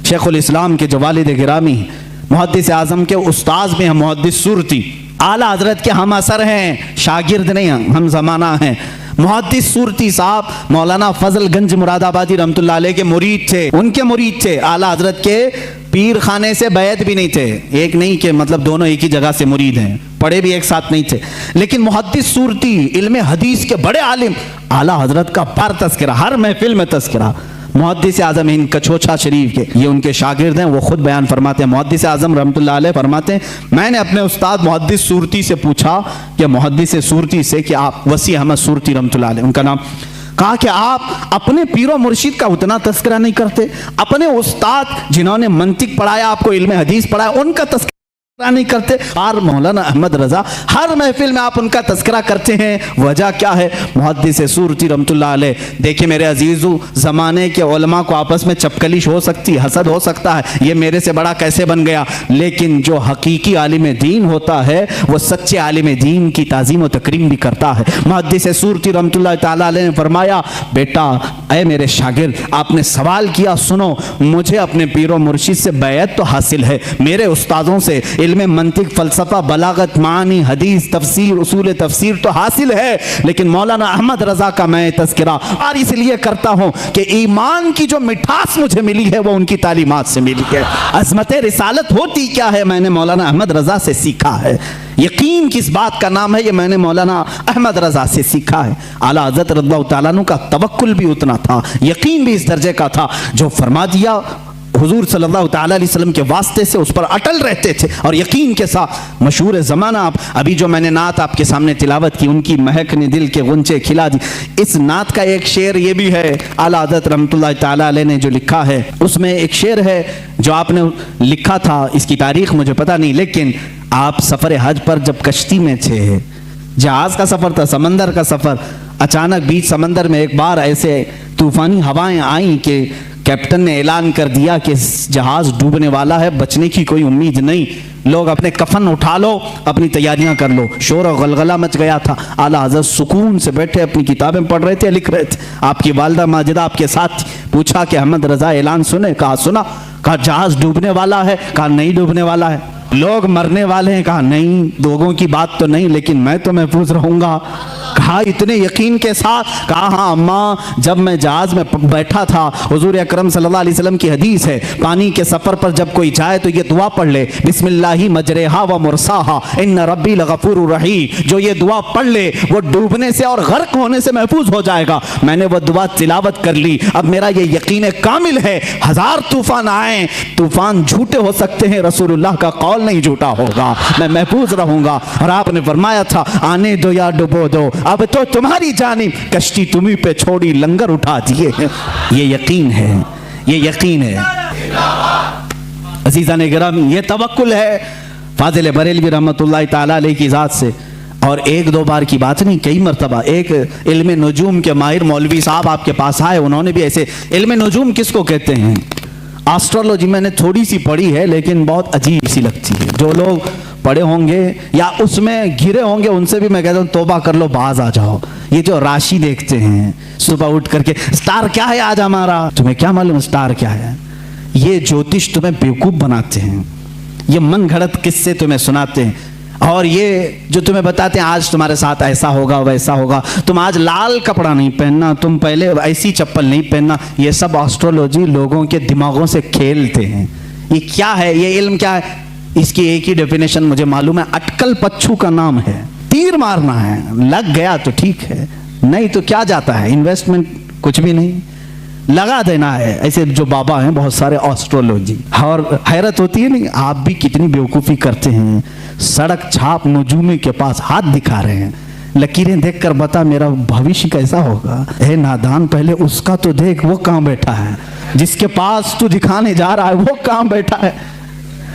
शेखुल इस्लाम के जो वालिद गिरामी मुहद्दिस आज़म के उस्ताद में हम मुहद्दिस सूरती आला हज़रत के हम असर हैं, शागिर्द नहीं हम ज़माना हैं। मुहद्दिस सूरती साहब मौलाना फजलगंज मुरादाबादी रहमतुल्लाह अलैह के मुरीद थे, उनके मुरीद थे, आला हज़रत के पीर खाने से बैत भी नहीं थे, एक नहीं कि मतलब दोनों एक ही जगह से मुरीद हैं, पढ़े भी एक साथ नहीं थे, लेकिन मुहद्दिस सूरती इल्म हदीस के बड़े आलिम, आला हज़रत का बार तज़किरा, हर महफिल में तज़किरा। मुहद्दिस आज़म हिंद कचोचा शरीफ के ये उनके शागिर्द हैं, वो खुद बयान फरमाते हैं। मुहद्दिस आज़म रहमतुल्लाह अलैह फरमाते हैं मैंने अपने उस्ताद मुहद्दिस सूरती से पूछा कि मुहद्दिस सूरती से कि आप वसी अहमद सूरती रहमतुल्लाह अलैह उनका नाम, कहा कि आप अपने पीरो मुर्शिद का उतना तस्करा नहीं करते, अपने उस्ताद जिन्होंने मंतिक पढ़ाया आपको इल्म हदीस पढ़ाया उनका तस्करा नहीं करते। और मौलाना अहमद रजा हर महफिल में आप उनका तस्करा करते हैं, वजह क्या है? मुहद्दिस सूरती रहमतुल्लाह अलैह, देखिए मेरे अजीजों, ज़माने के उलमा को आपस में चपकलिश हो सकती है, हसद हो सकता है, ये मेरे से बड़ा कैसे बन गया, लेकिन जो हकीकी आलिम दीन होता है वो सच्चे आलिम दीन की ताज़ीम व तकरीम भी करता है। मुहद्दिस सूरती रहमतुल्लाह ताला अलैह ने फरमाया बेटा ऐ मेरे शागिर्द, आपने सवाल किया, सुनो, मुझे अपने पीरो मुर्शिद से बैत तो हासिल है, मेरे उस्तादों से इल्म मंतिक, फलसफा, बलागत, मानी, हदीस, तफसीर, उसूल तफसीर तो हासिल है, लेकिन मौलाना अहमद रजा का मैं तज़किरा और इसलिए करता हूं कि ईमान की जो मिठास मुझे मिली है वो उनकी तालीमात से मिली है। अज़मत रिसालत होती क्या है मैंने मौलाना अहमद रजा से सीखा है। यकीन किस बात का नाम है ये मैंने मौलाना अहमद रजा से सीखा है। आला हज़रत रज़ियल्लाहु ताला अन्हु का तवक्कुल भी उतना था, यकीन भी इस दर्जे का था, जो फरमा दिया हुजूर सल्लल्लाहु ताला अलैहि वसल्लम के वास्ते से उस पर अटल रहते थे और यकीन के साथ। मशहूर ज़माना आप अभी जो मैंने नात आपके सामने तिलावत की, उनकी महक ने दिल के गुंचे खिला दी, इस नात का एक शेर ये भी है, आला हज़रत रहमतुल्लाह ताला अलैह ने जो लिखा है उसमें एक शेर है जो आपने लिखा था, इसकी तारीख मुझे पता नहीं, लेकिन आप सफ़र हज पर जब कश्ती में थे, जहाज़ का सफ़र था, समंदर का सफ़र, अचानक बीच समंदर में एक बार ऐसे तूफ़ानी हवाएं आई कि कैप्टन ने ऐलान कर दिया कि जहाज डूबने वाला है, बचने की कोई उम्मीद नहीं, लोग अपने कफन उठा लो, अपनी तैयारियां कर लो। शोर और गलगला मच गया था। आला हज़रत सुकून से बैठे अपनी किताबें पढ़ रहे थे, लिख रहे थे। आपकी वालिदा माजिदा आपके साथ, पूछा कि अहमद रजा ऐलान सुने? कहा सुना। कहा जहाज डूबने वाला है? कहा नहीं डूबने वाला है। लोग मरने वाले हैं? कहा नहीं, लोगों की बात तो नहीं, लेकिन मैं तो महफूज रहूंगा। कहा इतने यकीन के साथ? कहा हाँ अम्मा, जब मैं जहाज में बैठा था, हुजूर अकरम सल्लल्लाहु अलैहि वसल्लम की हदीस है, पानी के सफर पर जब कोई जाए तो ये दुआ पढ़ ले, बिस्मिल्लाहि मजरेहा व मुरसाहा इन्न रब्बी लगफूरुर रहीम। जो ये दुआ पढ़ ले वो डूबने से और गर्क होने से महफूज हो जाएगा। मैंने वो दुआ तिलावत कर ली। अब मेरा ये यकीन कामिल है, हजार तूफान आए, तूफान झूठे हो सकते हैं, रसूलुल्लाह का कौल नहीं झूठा होगा, मैं महफूज रहूंगा। और आपने फरमाया था आने दो या डुबो दो, अब तो तुम्हारी जानिब कश्ती तुम्हीं पे छोड़ी, लंगर उठा दिए। ये यकीन है, ये यकीन है अजीज़ान गिराम, ये तवक्कुल है फाजिल बरेलवी रहमतुल्लाह ताला अलैह की ज़ात से। और एक दो बार की बात नहीं, कई मरतबा एक इल्म नजूम के माहिर मौलवी साहब आपके पास आए, उन्होंने भी ऐसे, इल्म नजूम किसको कहते हैं? एस्ट्रोलॉजी मैंने थोड़ी सी पढ़ी है लेकिन बहुत अजीब सी लगती है। जो लोग पढ़े होंगे या उसमें घिरे होंगे उनसे भी मैं कहता हूँ तौबा कर लो, बाज आ जाओ। ये जो राशि देखते हैं सुबह उठ करके, स्टार क्या है आज हमारा, तुम्हें क्या मालूम स्टार क्या है? ये ज्योतिष तुम्हें बेवकूफ बनाते हैं, ये मन घड़त किस्से तुम्हें सुनाते हैं, और ये जो तुम्हें बताते हैं आज तुम्हारे साथ ऐसा होगा वैसा होगा, तुम आज लाल कपड़ा नहीं पहनना, तुम पहले ऐसी चप्पल नहीं पहनना, ये सब एस्ट्रोलॉजी लोगों के दिमागों से खेलते हैं। ये क्या है? ये इल्म क्या है? इसकी एक ही डेफिनेशन मुझे मालूम है, अटकल पच्छू का नाम है। तीर मारना है, लग गया तो ठीक है, नहीं तो क्या जाता है, इन्वेस्टमेंट कुछ भी नहीं। लगा देना है। ऐसे जो बाबा हैं बहुत सारे एस्ट्रोलॉजी, और हैरत होती है नहीं, आप भी कितनी बेवकूफ़ी करते हैं। सड़क छाप नजूमी के पास हाथ दिखा रहे हैं, लकीरें देखकर बता मेरा भविष्य कैसा होगा। हे नादान, पहले उसका तो देख, वो कहाँ बैठा है, जिसके पास तू दिखाने जा रहा है वो कहाँ बैठा है।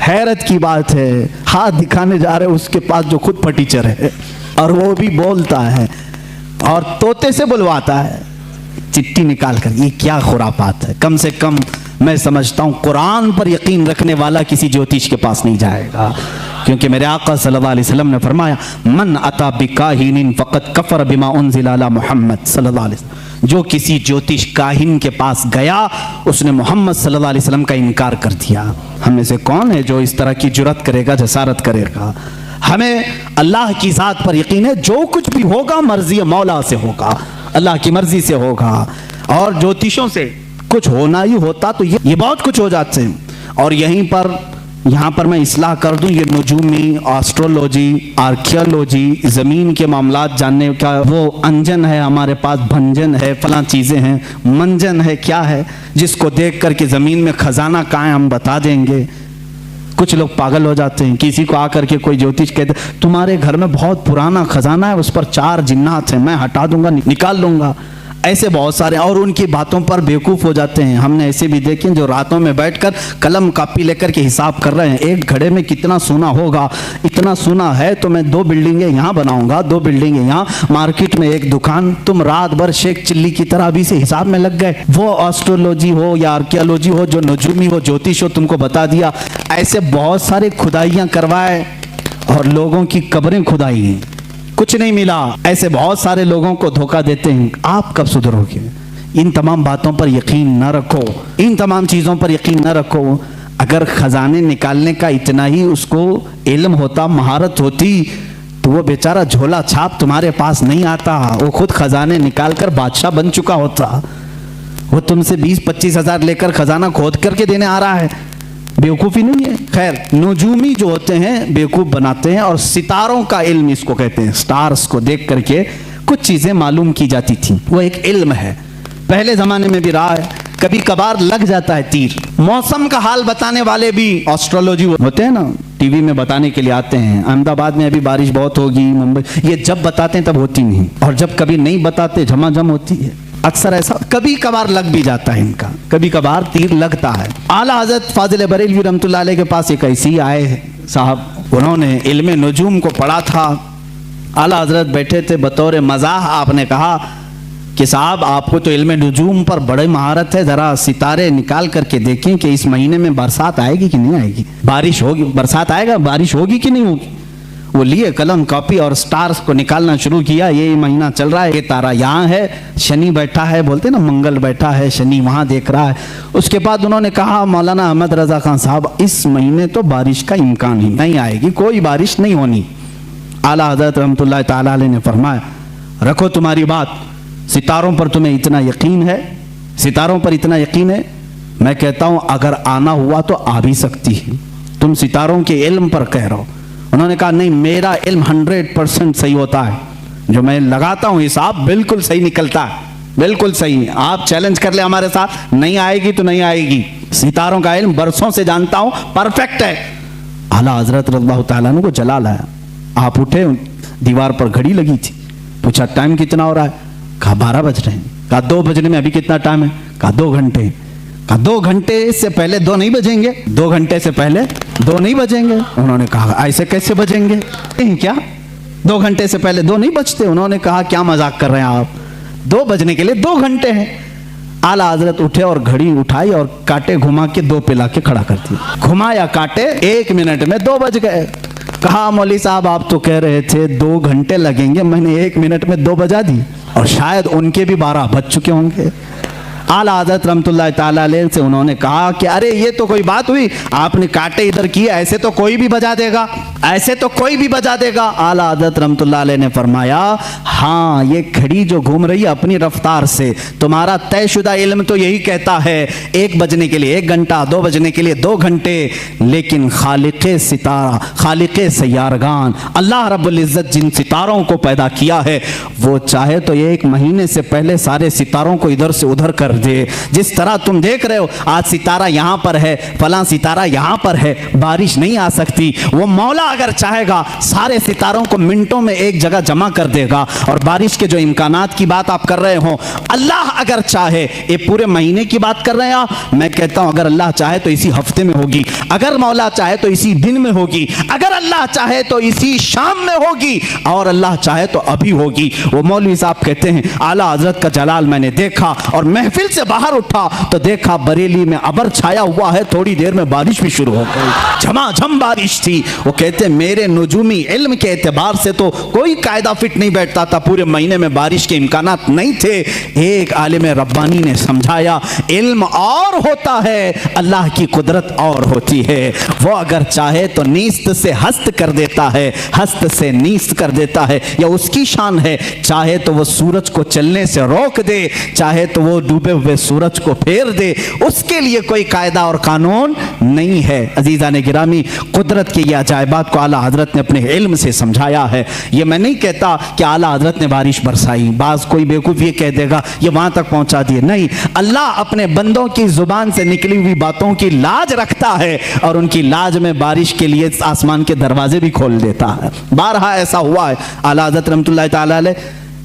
हैरत की बात है, हाथ दिखाने जा रहे उसके पास जो खुद फटीचर है, और वो भी बोलता है और तोते से बुलवाता है चिट्ठी निकाल कर। ये क्या खुरापात है। कम से कम मैं समझता हूँ कुरान पर यकीन रखने वाला किसी ज्योतिष के पास नहीं जाएगा, क्योंकि मेरे आका सल्लल्लाहु अलैहि वसल्लम ने फरमाया मन अता बिकाहिनिन फक़द कफ़र बिमा उन्ज़िला अला मुहम्मद सल्लल्लाहु अलैहि वसल्लम। जो किसी ज्योतिष काहिन के पास गया उसने मोहम्मद सल्लल्लाहु अलैहि वसल्लम का इनकार कर दिया। हम में से कौन है जो इस तरह की जुर्रत करेगा, जसारत करेगा। हमें अल्लाह की ज़ात पर यकीन है, जो कुछ भी होगा मर्जी मौला से होगा, अल्लाह की मर्जी से होगा। और ज्योतिषों से कुछ होना ही होता तो ये बहुत कुछ हो जाते हैं। और यहाँ पर मैं इस्लाह कर दूं, ये नजूमी, एस्ट्रोलॉजी, आर्कियोलॉजी, ज़मीन के मामलात जानने का वो अंजन है हमारे पास, भंजन है, फलां चीज़ें हैं, मंजन है, क्या है, जिसको देख कर के ज़मीन में खजाना कहाँ है हम बता देंगे। कुछ लोग पागल हो जाते हैं, किसी को आकर के कोई ज्योतिष कहते तुम्हारे घर में बहुत पुराना खजाना है, उस पर 4 जिन्नात हैं, मैं हटा दूंगा, निकाल लूंगा। ऐसे बहुत सारे, और उनकी बातों पर बेवकूफ़ हो जाते हैं। हमने ऐसे भी देखे जो रातों में बैठकर कलम कापी लेकर के हिसाब कर रहे हैं, एक घड़े में कितना सोना होगा, इतना सोना है तो मैं 2 बिल्डिंगें यहाँ बनाऊंगा, 2 बिल्डिंगें यहाँ, मार्केट में 1 दुकान। तुम रात भर शेख चिल्ली की तरह अभी से हिसाब में लग गए। वो एस्ट्रोलॉजी हो या आर्कियोलॉजी हो, जो नजूमी हो, ज्योतिष हो, तुमको बता दिया। ऐसे बहुत सारे खुदाइयाँ करवाए और लोगों की कब्रें खुदाई, कुछ नहीं मिला। ऐसे बहुत सारे लोगों को धोखा देते हैं। आप कब सुधरोगे? इन तमाम बातों पर यकीन न रखो, इन तमाम चीज़ों पर यकीन न रखो। अगर खजाने निकालने का इतना ही उसको इल्म होता, महारत होती, तो वो बेचारा झोला छाप तुम्हारे पास नहीं आता, वो खुद खजाने निकाल कर बादशाह बन चुका होता। वो तुमसे 20-25 हज़ार लेकर खजाना खोद करके देने आ रहा है। बेवकूफ़ी नहीं है। खैर, नजूमी जो होते हैं बेवकूफ़ बनाते हैं, और सितारों का इल्म इसको कहते हैं। स्टार्स को देख करके कुछ चीज़ें मालूम की जाती थी, वो एक इल्म है, पहले ज़माने में भी रहा है। कभी कभार लग जाता है तीर। मौसम का हाल बताने वाले भी एस्ट्रोलॉजी होते हैं ना, टीवी में बताने के लिए आते हैं। अहमदाबाद में अभी बारिश बहुत होगी, मुंबई, ये जब बताते हैं तब होती नहीं, और जब कभी नहीं बताते झमाझम होती है। अक्सर ऐसा कभी कभार लग भी जाता है इनका, कभी कभार तीर लगता है। आला हज़रत फाजिल बरेलवी रहमतुल्लाह अलैह के पास एक ऐसी आए साहब, उन्होंने इल्म नजूम को पढ़ा था। आला हज़रत बैठे थे, बतौर मज़ाह आपने कहा कि साहब आपको तो इल्म नजूम पर बड़ी महारत है, ज़रा सितारे निकाल करके देखें कि इस महीने में बरसात आएगी कि नहीं आएगी, बारिश होगी, बरसात आएगा, बारिश होगी कि नहीं होगी। वो लिए कलम कॉपी और स्टार्स को निकालना शुरू किया। ये महीना चल रहा है, ये तारा यहाँ है, शनि बैठा है, बोलते ना मंगल बैठा है, शनि वहाँ देख रहा है। उसके बाद उन्होंने कहा मौलाना अहमद रज़ा खान साहब, इस महीने तो बारिश का इम्कान ही नहीं आएगी, कोई बारिश नहीं होनी। आला हज़रत रहमतुल्लाह ताला अलैह ने फरमाया, रखो तुम्हारी बात, सितारों पर तुम्हें इतना यकीन है, सितारों पर इतना यकीन है, मैं कहता हूँ अगर आना हुआ तो आ भी सकती है, तुम सितारों के इल्म पर कह रहे हो। उन्होंने कहा नहीं, मेरा इल्म 100% सही होता है, जो मैं लगाता हूँ हिसाब बिल्कुल सही निकलता है, बिल्कुल सही। आप चैलेंज कर ले हमारे साथ, नहीं आएगी तो नहीं आएगी। सितारों का इल्म बरसों से जानता हूँ, परफेक्ट है। आला हज़रत रज़ियल्लाहु ताला अन्हु को जला लाया। आप उठे, दीवार पर घड़ी लगी थी, पूछा टाइम कितना हो रहा है? कहा 12 बज रहे हैं। कहा 2 बजने में अभी कितना टाइम है? कहा 2 घंटे। कहा 2 घंटे से पहले 2 नहीं बजेंगे? 2 घंटे से पहले 2 नहीं बजेंगे। उन्होंने कहा ऐसे कैसे बजेंगे? क्या 2 घंटे से पहले 2 नहीं बजते? उन्होंने कहा क्या मजाक कर रहे हैं आप, 2 बजने के लिए 2 घंटे हैं। आला हजरत उठे और घड़ी उठाई और कांटे घुमा के 2 पे लाके खड़ा कर दिया। घुमाया कांटे, 1 मिनट में 2 बज गए। कहा मौली साहब आप तो कह रहे थे 2 घंटे लगेंगे, मैंने 1 मिनट में 2 बजा दी, और शायद उनके भी 12 बज चुके होंगे। आला हज़रत रहमतुल्लाह ताला अलैह से उन्होंने कहा कि अरे ये तो कोई बात हुई, आपने कांटे इधर किए, ऐसे तो कोई भी बजा देगा, ऐसे तो कोई भी बजा देगा। आला हज़रत रहमतुल्लाह अलैह ने फरमाया हाँ, ये घड़ी जो घूम रही है अपनी रफ्तार से, तुम्हारा तयशुदा इल्म तो यही कहता है 1 बजने के लिए 1 घंटा, 2 बजने के लिए 2 घंटे, लेकिन खालिक़े सितारा, खालिक़े सय्यारगान, अल्लाह रब्बुल इज़्ज़त जिन सितारों को पैदा किया है, वो चाहे तो ये 1 महीने से पहले सारे सितारों को इधर से उधर कर दे। जिस तरह तुम देख रहे हो आज सितारा यहाँ पर है, फलां सितारा यहाँ पर है, बारिश नहीं आ सकती। वो मौला अगर चाहेगा सारे सितारों को मिनटों में एक जगह जमा कर देगा। और बारिश के जो इम्कानात की बात आप कर रहे हो, अल्लाह अगर चाहे, ये पूरे महीने की बात कर रहे हैं आप, मैं कहता हूं अगर अल्लाह चाहे तो इसी हफ्ते में होगी, अगर मौला चाहे तो इसी दिन में होगी, अगर अल्लाह चाहे तो इसी शाम में होगी, और अल्लाह चाहे तो अभी होगी। वो मौलवी साहब कहते हैं आला हजरत का जलाल मैंने देखा, और महफिल से बाहर उठा तो देखा बरेली में अबर छाया हुआ है, थोड़ी देर में बारिश भी शुरू हो गई, झमाझम बारिश थी। वो कहते हैं मेरे नुजूमी इल्म के एतबार से तो कोई कायदा फिट नहीं बैठता था, पूरे महीने में बारिश के इम्कानात नहीं थे। एक आलिम रब्बानी ने समझाया इल्म और होता है, अल्लाह की कुदरत और होती है। वो अगर चाहे तो नीस्त से हस्त कर देता है, हस्त से नीस्त कर देता है, या उसकी शान है। चाहे तो वो सूरज को चलने से रोक दे, चाहे तो वो डूबे हुए सूरज को फेर दे, उसके लिए कोई कायदा और कानून नहीं है। अजीज़ान गिरामी, कुदरत की ये अजायबात को आला हजरत ने अपने इल्म से समझाया है। ये मैं नहीं कहता कि आला हजरत ने बारिश बरसाई, बाज कोई बेवकूफ ये कह देगा ये वहां तक पहुंचा दिए, नहीं। अल्लाह अपने बंदों की जुबान से निकली हुई बातों की लाज रखता है, और उनकी लाज में बारिश के लिए आसमान के दरवाजे भी खोल देता है। बारहा ऐसा हुआ है। आला हजरत रहमतुल्लाह तआला अलैह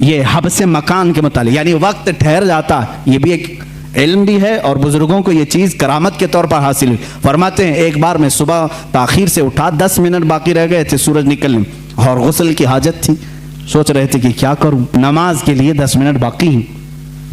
ये हब्स मकान के मुतालिक, यानी वक्त ठहर जाता है, ये भी एक इल्म भी है, और बुजुर्गों को ये चीज़ करामत के तौर पर हासिल हुई। फरमाते हैं एक बार मैं सुबह ताखीर से उठा, 10 मिनट बाकी रह गए थे सूरज निकलने, और गुस्ल की हाजत थी। सोच रहे थे कि क्या करूं, नमाज के लिए 10 मिनट बाकी हैं,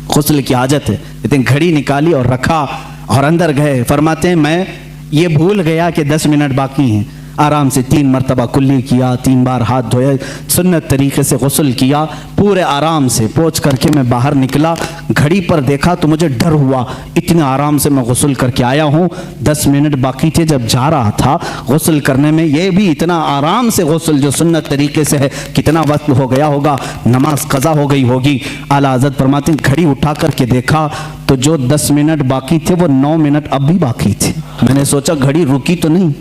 गुस्ल की हाजत है। लेकिन घड़ी निकाली और रखा और अंदर गए। फरमाते हैं मैं ये भूल गया कि 10 मिनट बाकी हैं। आराम से 3 मरतबा कुल्ली किया, 3 बार हाथ धोए, सुन्नत तरीके से गुस्ल किया, पूरे आराम से पोंछ करके मैं बाहर निकला। घड़ी पर देखा तो मुझे डर हुआ, इतने आराम से मैं गुस्ल करके आया हूँ, 10 मिनट बाकी थे। जब जा रहा था गुस्ल करने में, ये भी इतना आराम से गुस्ल जो सुन्नत तरीके से है, कितना वक्त हो गया होगा, नमाज कज़ा हो गई होगी। आला हज़रत फरमाते हैं घड़ी उठा करके देखा तो जो 10 मिनट बाकी थे वो 9 मिनट अब भी बाकी थे। मैंने सोचा घड़ी रुकी तो नहीं,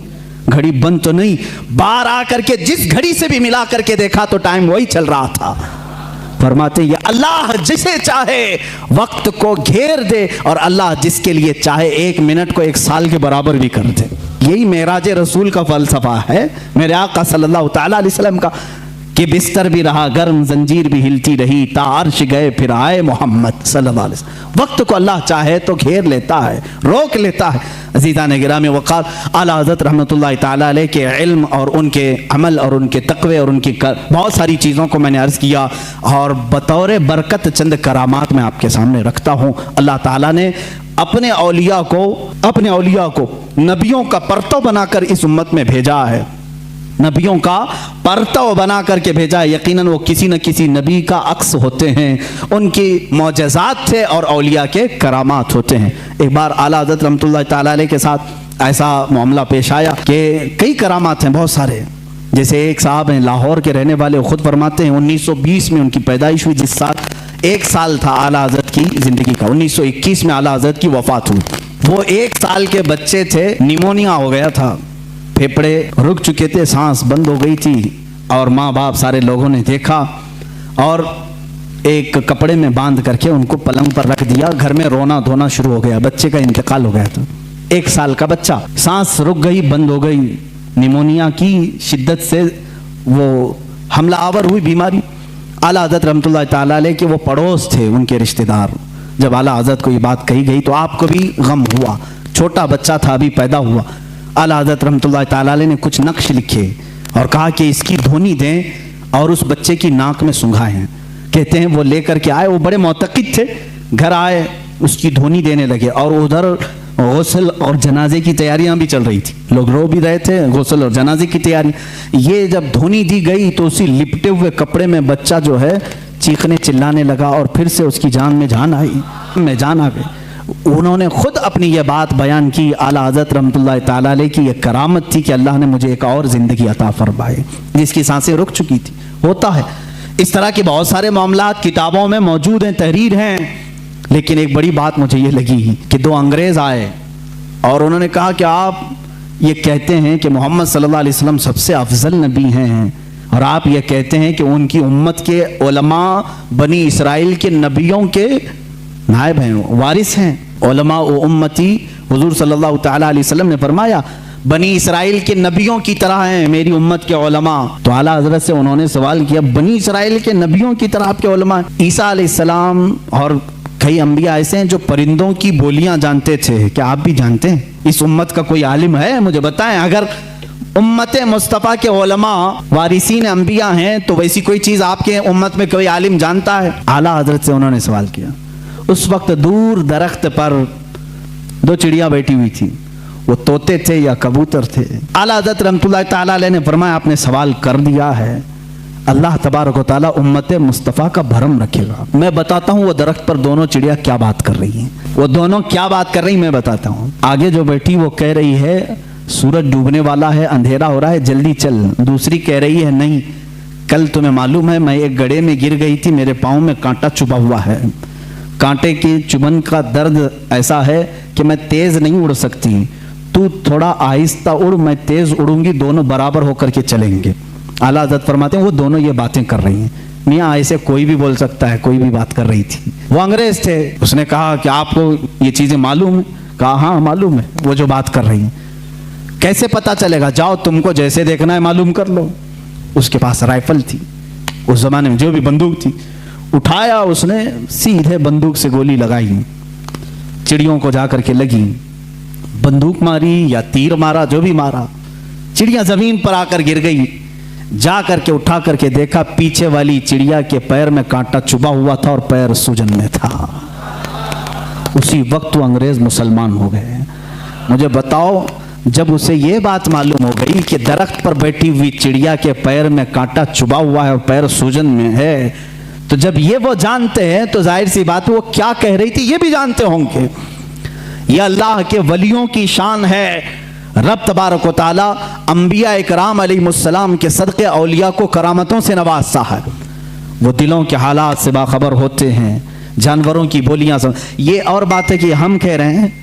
घड़ी बंद तो नहीं। बाहर आकर के जिस घड़ी से भी मिला करके देखा तो टाइम वही चल रहा था। फरमाते ये अल्लाह जिसे चाहे वक्त को घेर दे, और अल्लाह जिसके लिए चाहे 1 मिनट को 1 साल के बराबर भी कर दे। यही मेराज रसूल का फलसफा है, मेरे आका सल्लल्लाहु तआला अलैहि वसल्लम का, कि बिस्तर भी रहा गर्म, जंजीर भी हिलती रही, तार्श गए फिर आए मोहम्मद सल्लल्लाहु अलैहि वसल्लम। वक्त को अल्लाह चाहे तो घेर लेता है, रोक लेता है। अज़ीज़ान गिरामी वक़ार, आला हज़रत रहमतुल्लाहि तआला अलैह के इल्म और उनके अमल और उनके तक़वे और उनकी बहुत सारी चीज़ों को मैंने अर्ज़ किया, और बतौर बरकत चंद करामात मैं आपके सामने रखता हूँ। अल्लाह ताला ने अपने औलिया को नबियों का परतव बनाकर इस उम्मत में भेजा है, नबियों का परतव बना करके भेजा है। यकीनन वो किसी न किसी नबी का अक्स होते हैं, उनकी मौजज़ात थे और औलिया के करामात होते हैं। एक बार आला हज़रत रहमतुल्लाह तआला अलैह के साथ ऐसा मामला पेश आया कि कई करामात हैं बहुत सारे। जैसे एक साहब हैं लाहौर के रहने वाले, खुद फरमाते हैं 1920 में उनकी पैदाइश हुई, जिस साल 1 साल था आला हज़रत की ज़िंदगी का। 1921 में आला हज़रत की वफ़ात हुई। वो 1 साल के बच्चे थे, निमोनिया हो गया था, फेफड़े रुक चुके थे, सांस बंद हो गई थी, और माँ बाप सारे लोगों ने देखा और एक कपड़े में बांध करके उनको पलंग पर रख दिया। घर में रोना धोना शुरू हो गया, बच्चे का इंतकाल हो गया था। 1 साल का बच्चा, सांस रुक गई, बंद हो गई, निमोनिया की शिद्दत से वो हमला आवर हुई बीमारी। आला हज़रत रहमतुल्लाह तआला अलैह के वो पड़ोस थे, उनके रिश्तेदार। जब आला हज़रत को ये बात कही गई तो आपको भी गम हुआ, छोटा बच्चा था, अभी पैदा हुआ। आला हज़रत रहमतुल्लाह तआला अलैह ने कुछ नक्श लिखे और कहा कि इसकी धोनी दें और उस बच्चे की नाक में सुंघाएं। कहते हैं वो लेकर के आए, वो बड़े मोतक़िद थे, घर आए, उसकी धोनी देने लगे, और उधर गुस्ल और जनाजे की तैयारियां भी चल रही थी, लोग रो भी रहे थे, गुस्ल और जनाजे की तैयारी। ये जब धोनी दी गई तो उसी लिपटे हुए कपड़े में बच्चा जो है चीखने चिल्लाने लगा, और फिर से उसकी जान में जान आ गई। उन्होंने खुद अपनी ये बात बयान की, आला हज़रत रहमतुल्लाह तआला अलैह की ये करामत थी कि अल्लाह ने मुझे एक और ज़िंदगी अता फरमाई, जिसकी सांसें रुक चुकी थी। होता है इस तरह के बहुत सारे मामलात किताबों में मौजूद हैं, तहरीर हैं। लेकिन एक बड़ी बात मुझे ये लगी कि 2 अंग्रेज़ आए और उन्होंने कहा कि आप ये कहते हैं कि मोहम्मद सल्लल्लाहु अलैहि वसल्लम सबसे अफजल नबी हैं, और आप ये कहते हैं कि उनकी उम्मत के उलमा बनी इसराइल के नबियों के नायब हैं, वारिस हैं। उलमा व उम्मती, हुजूर सल्लल्लाहु तआला अलैहि वसल्लम ने फरमाया बनी इसराइल के नबियों की तरह हैं मेरी उम्मत के उलमा। तो आला हजरत से उन्होंने सवाल किया बनी इसराइल के नबियों की तरह आपके उलमा हैं? ईसा अलैहिस्सलाम और कई अंबिया ऐसे हैं जो परिंदों की बोलियां जानते थे, क्या आप भी जानते हैं? इस उम्मत का कोई आलिम है? मुझे बताएं। अगर उम्मत मुस्तफ़ा के उलमा वारिसीन अंबिया हैं तो वैसी कोई चीज़ आपके उम्मत में कोई आलिम जानता है? आला हजरत से उन्होंने सवाल किया। उस वक्त दूर दरख्त पर दो चिड़िया बैठी हुई थी, वो तोते थे या कबूतर थे। आला हज़रत रहमतुल्लाह ताला अलैह ने फरमाया आपने सवाल कर दिया है, अल्लाह तबारक व तआला उम्मत मुस्तफ़ा का भरम रखेगा। मैं बताता हूँ वो दरख्त पर दोनों चिड़िया क्या बात कर रही हैं, वो दोनों क्या बात कर रही मैं बताता हूँ। आगे जो बैठी वो कह रही है सूरज डूबने वाला है, अंधेरा हो रहा है, जल्दी चल। दूसरी कह रही है नहीं, कल तुम्हें मालूम है मैं एक गड्ढे में गिर गई थी, मेरे पाँव में कांटा चुभा हुआ है, कांटे की चुभन का दर्द ऐसा है कि मैं तेज नहीं उड़ सकती, तू थोड़ा आहिस्ता उड़, मैं तेज उड़ूंगी, दोनों बराबर होकर के चलेंगे। आला हज़रत फरमाते हैं वो दोनों ये बातें कर रही हैं। मियाँ ऐसे कोई भी बोल सकता है, कोई भी बात कर रही थी। वो अंग्रेज थे, उसने कहा कि आपको ये चीजें मालूम है? कहा हाँ मालूम है, वो जो बात कर रही हैं। कैसे पता चलेगा? जाओ तुमको जैसे देखना है मालूम कर लो। उसके पास राइफल थी, उस जमाने में जो भी बंदूक थी, उठाया उसने, सीधे बंदूक से गोली लगाई, चिड़ियों को जाकर के लगी। बंदूक मारी या तीर मारा, जो भी मारा, चिड़िया जमीन पर आकर गिर गई। जा करके उठा करके देखा पीछे वाली चिड़िया के पैर में कांटा चुभा हुआ था और पैर सूजन में था। उसी वक्त वो अंग्रेज मुसलमान हो गए। मुझे बताओ, जब उसे ये बात मालूम हो गई कि दरख्त पर बैठी हुई चिड़िया के पैर में कांटा चुभा हुआ है और पैर सूजन में है, तो जब ये वो जानते हैं तो जाहिर सी बात है वो क्या कह रही थी ये भी जानते होंगे। ये अल्लाह के वलियों की शान है। रब तबारक व तआला अंबिया इकराम अलैहिमुस्सलाम के सदक़े औलिया को करामतों से नवाजता है। वो दिलों के हालात से बाखबर होते हैं, जानवरों की बोलियां सुन। ये और बात है कि हम कह रहे हैं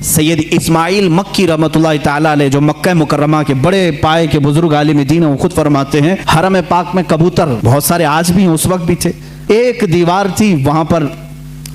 सैयद इस्माइल मक्की रहमतुल्लाह ताला अलैह जो मक्का मुकर्रमा के बड़े पाए के बुजुर्ग आलिम दीन हैं, वो खुद फरमाते हैं हरम पाक में कबूतर बहुत सारे आज भी हैं, उस वक्त भी थे। एक दीवार थी वहां पर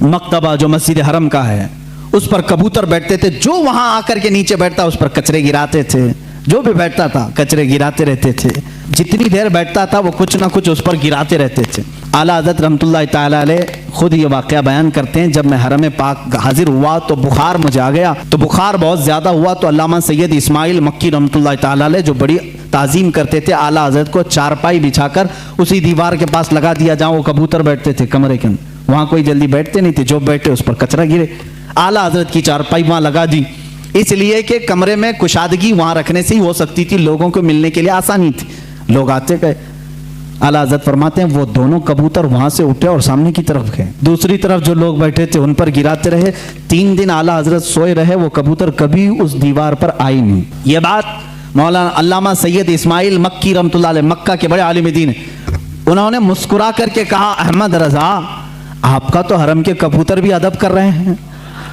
मकतबा जो मस्जिद हरम का है, उस पर कबूतर बैठते थे। जो वहां आकर के नीचे बैठता उस पर कचरे गिराते थे, जो भी बैठता था कचरे गिराते रहते थे। जितनी देर बैठता था वो कुछ ना कुछ उस पर गिराते रहते थे। आला हज़रत रहमतुल्लाह ताला अलैह खुद ये वाक़या बयान करते हैं, जब मैं हरम पाक हाजिर हुआ तो बुखार मुझे आ गया, तो बुखार बहुत ज़्यादा हुआ तो अल्लामा सैयद इस्माइल मक्की रहमतुल्लाह ताला अलैह जो बड़ी ताज़ीम करते थे, आला हज़रत को चारपाई बिछाकर उसी दीवार के पास लगा दिया जहाँ वो कबूतर बैठते थे कमरे के अंदर। वहाँ कोई जल्दी बैठते नहीं थे, जो बैठे उस पर कचरा गिरे। आला हज़रत की चारपाई वहाँ लगा दी, इसलिए कि कमरे में कुशादगी वहाँ रखने से ही हो सकती थी, लोगों को मिलने के लिए आसानी थी, लोग आते गए। आला हज़रत फरमाते हैं वो दोनों कबूतर वहाँ से उठे और सामने की तरफ गए, दूसरी तरफ जो लोग बैठे थे उन पर गिराते रहे। 3 दिन आला हज़रत सोए रहे, वो कबूतर कभी उस दीवार पर आई नहीं। ये बात मौलाना अल्लामा सैयद इस्माइल मक्की रहमतुल्लाह अलैह मक्का के बड़े आलिम दीन हैं, उन्होंने मुस्कुरा करके कहा अहमद रजा आपका तो हरम के कबूतर भी अदब कर रहे हैं।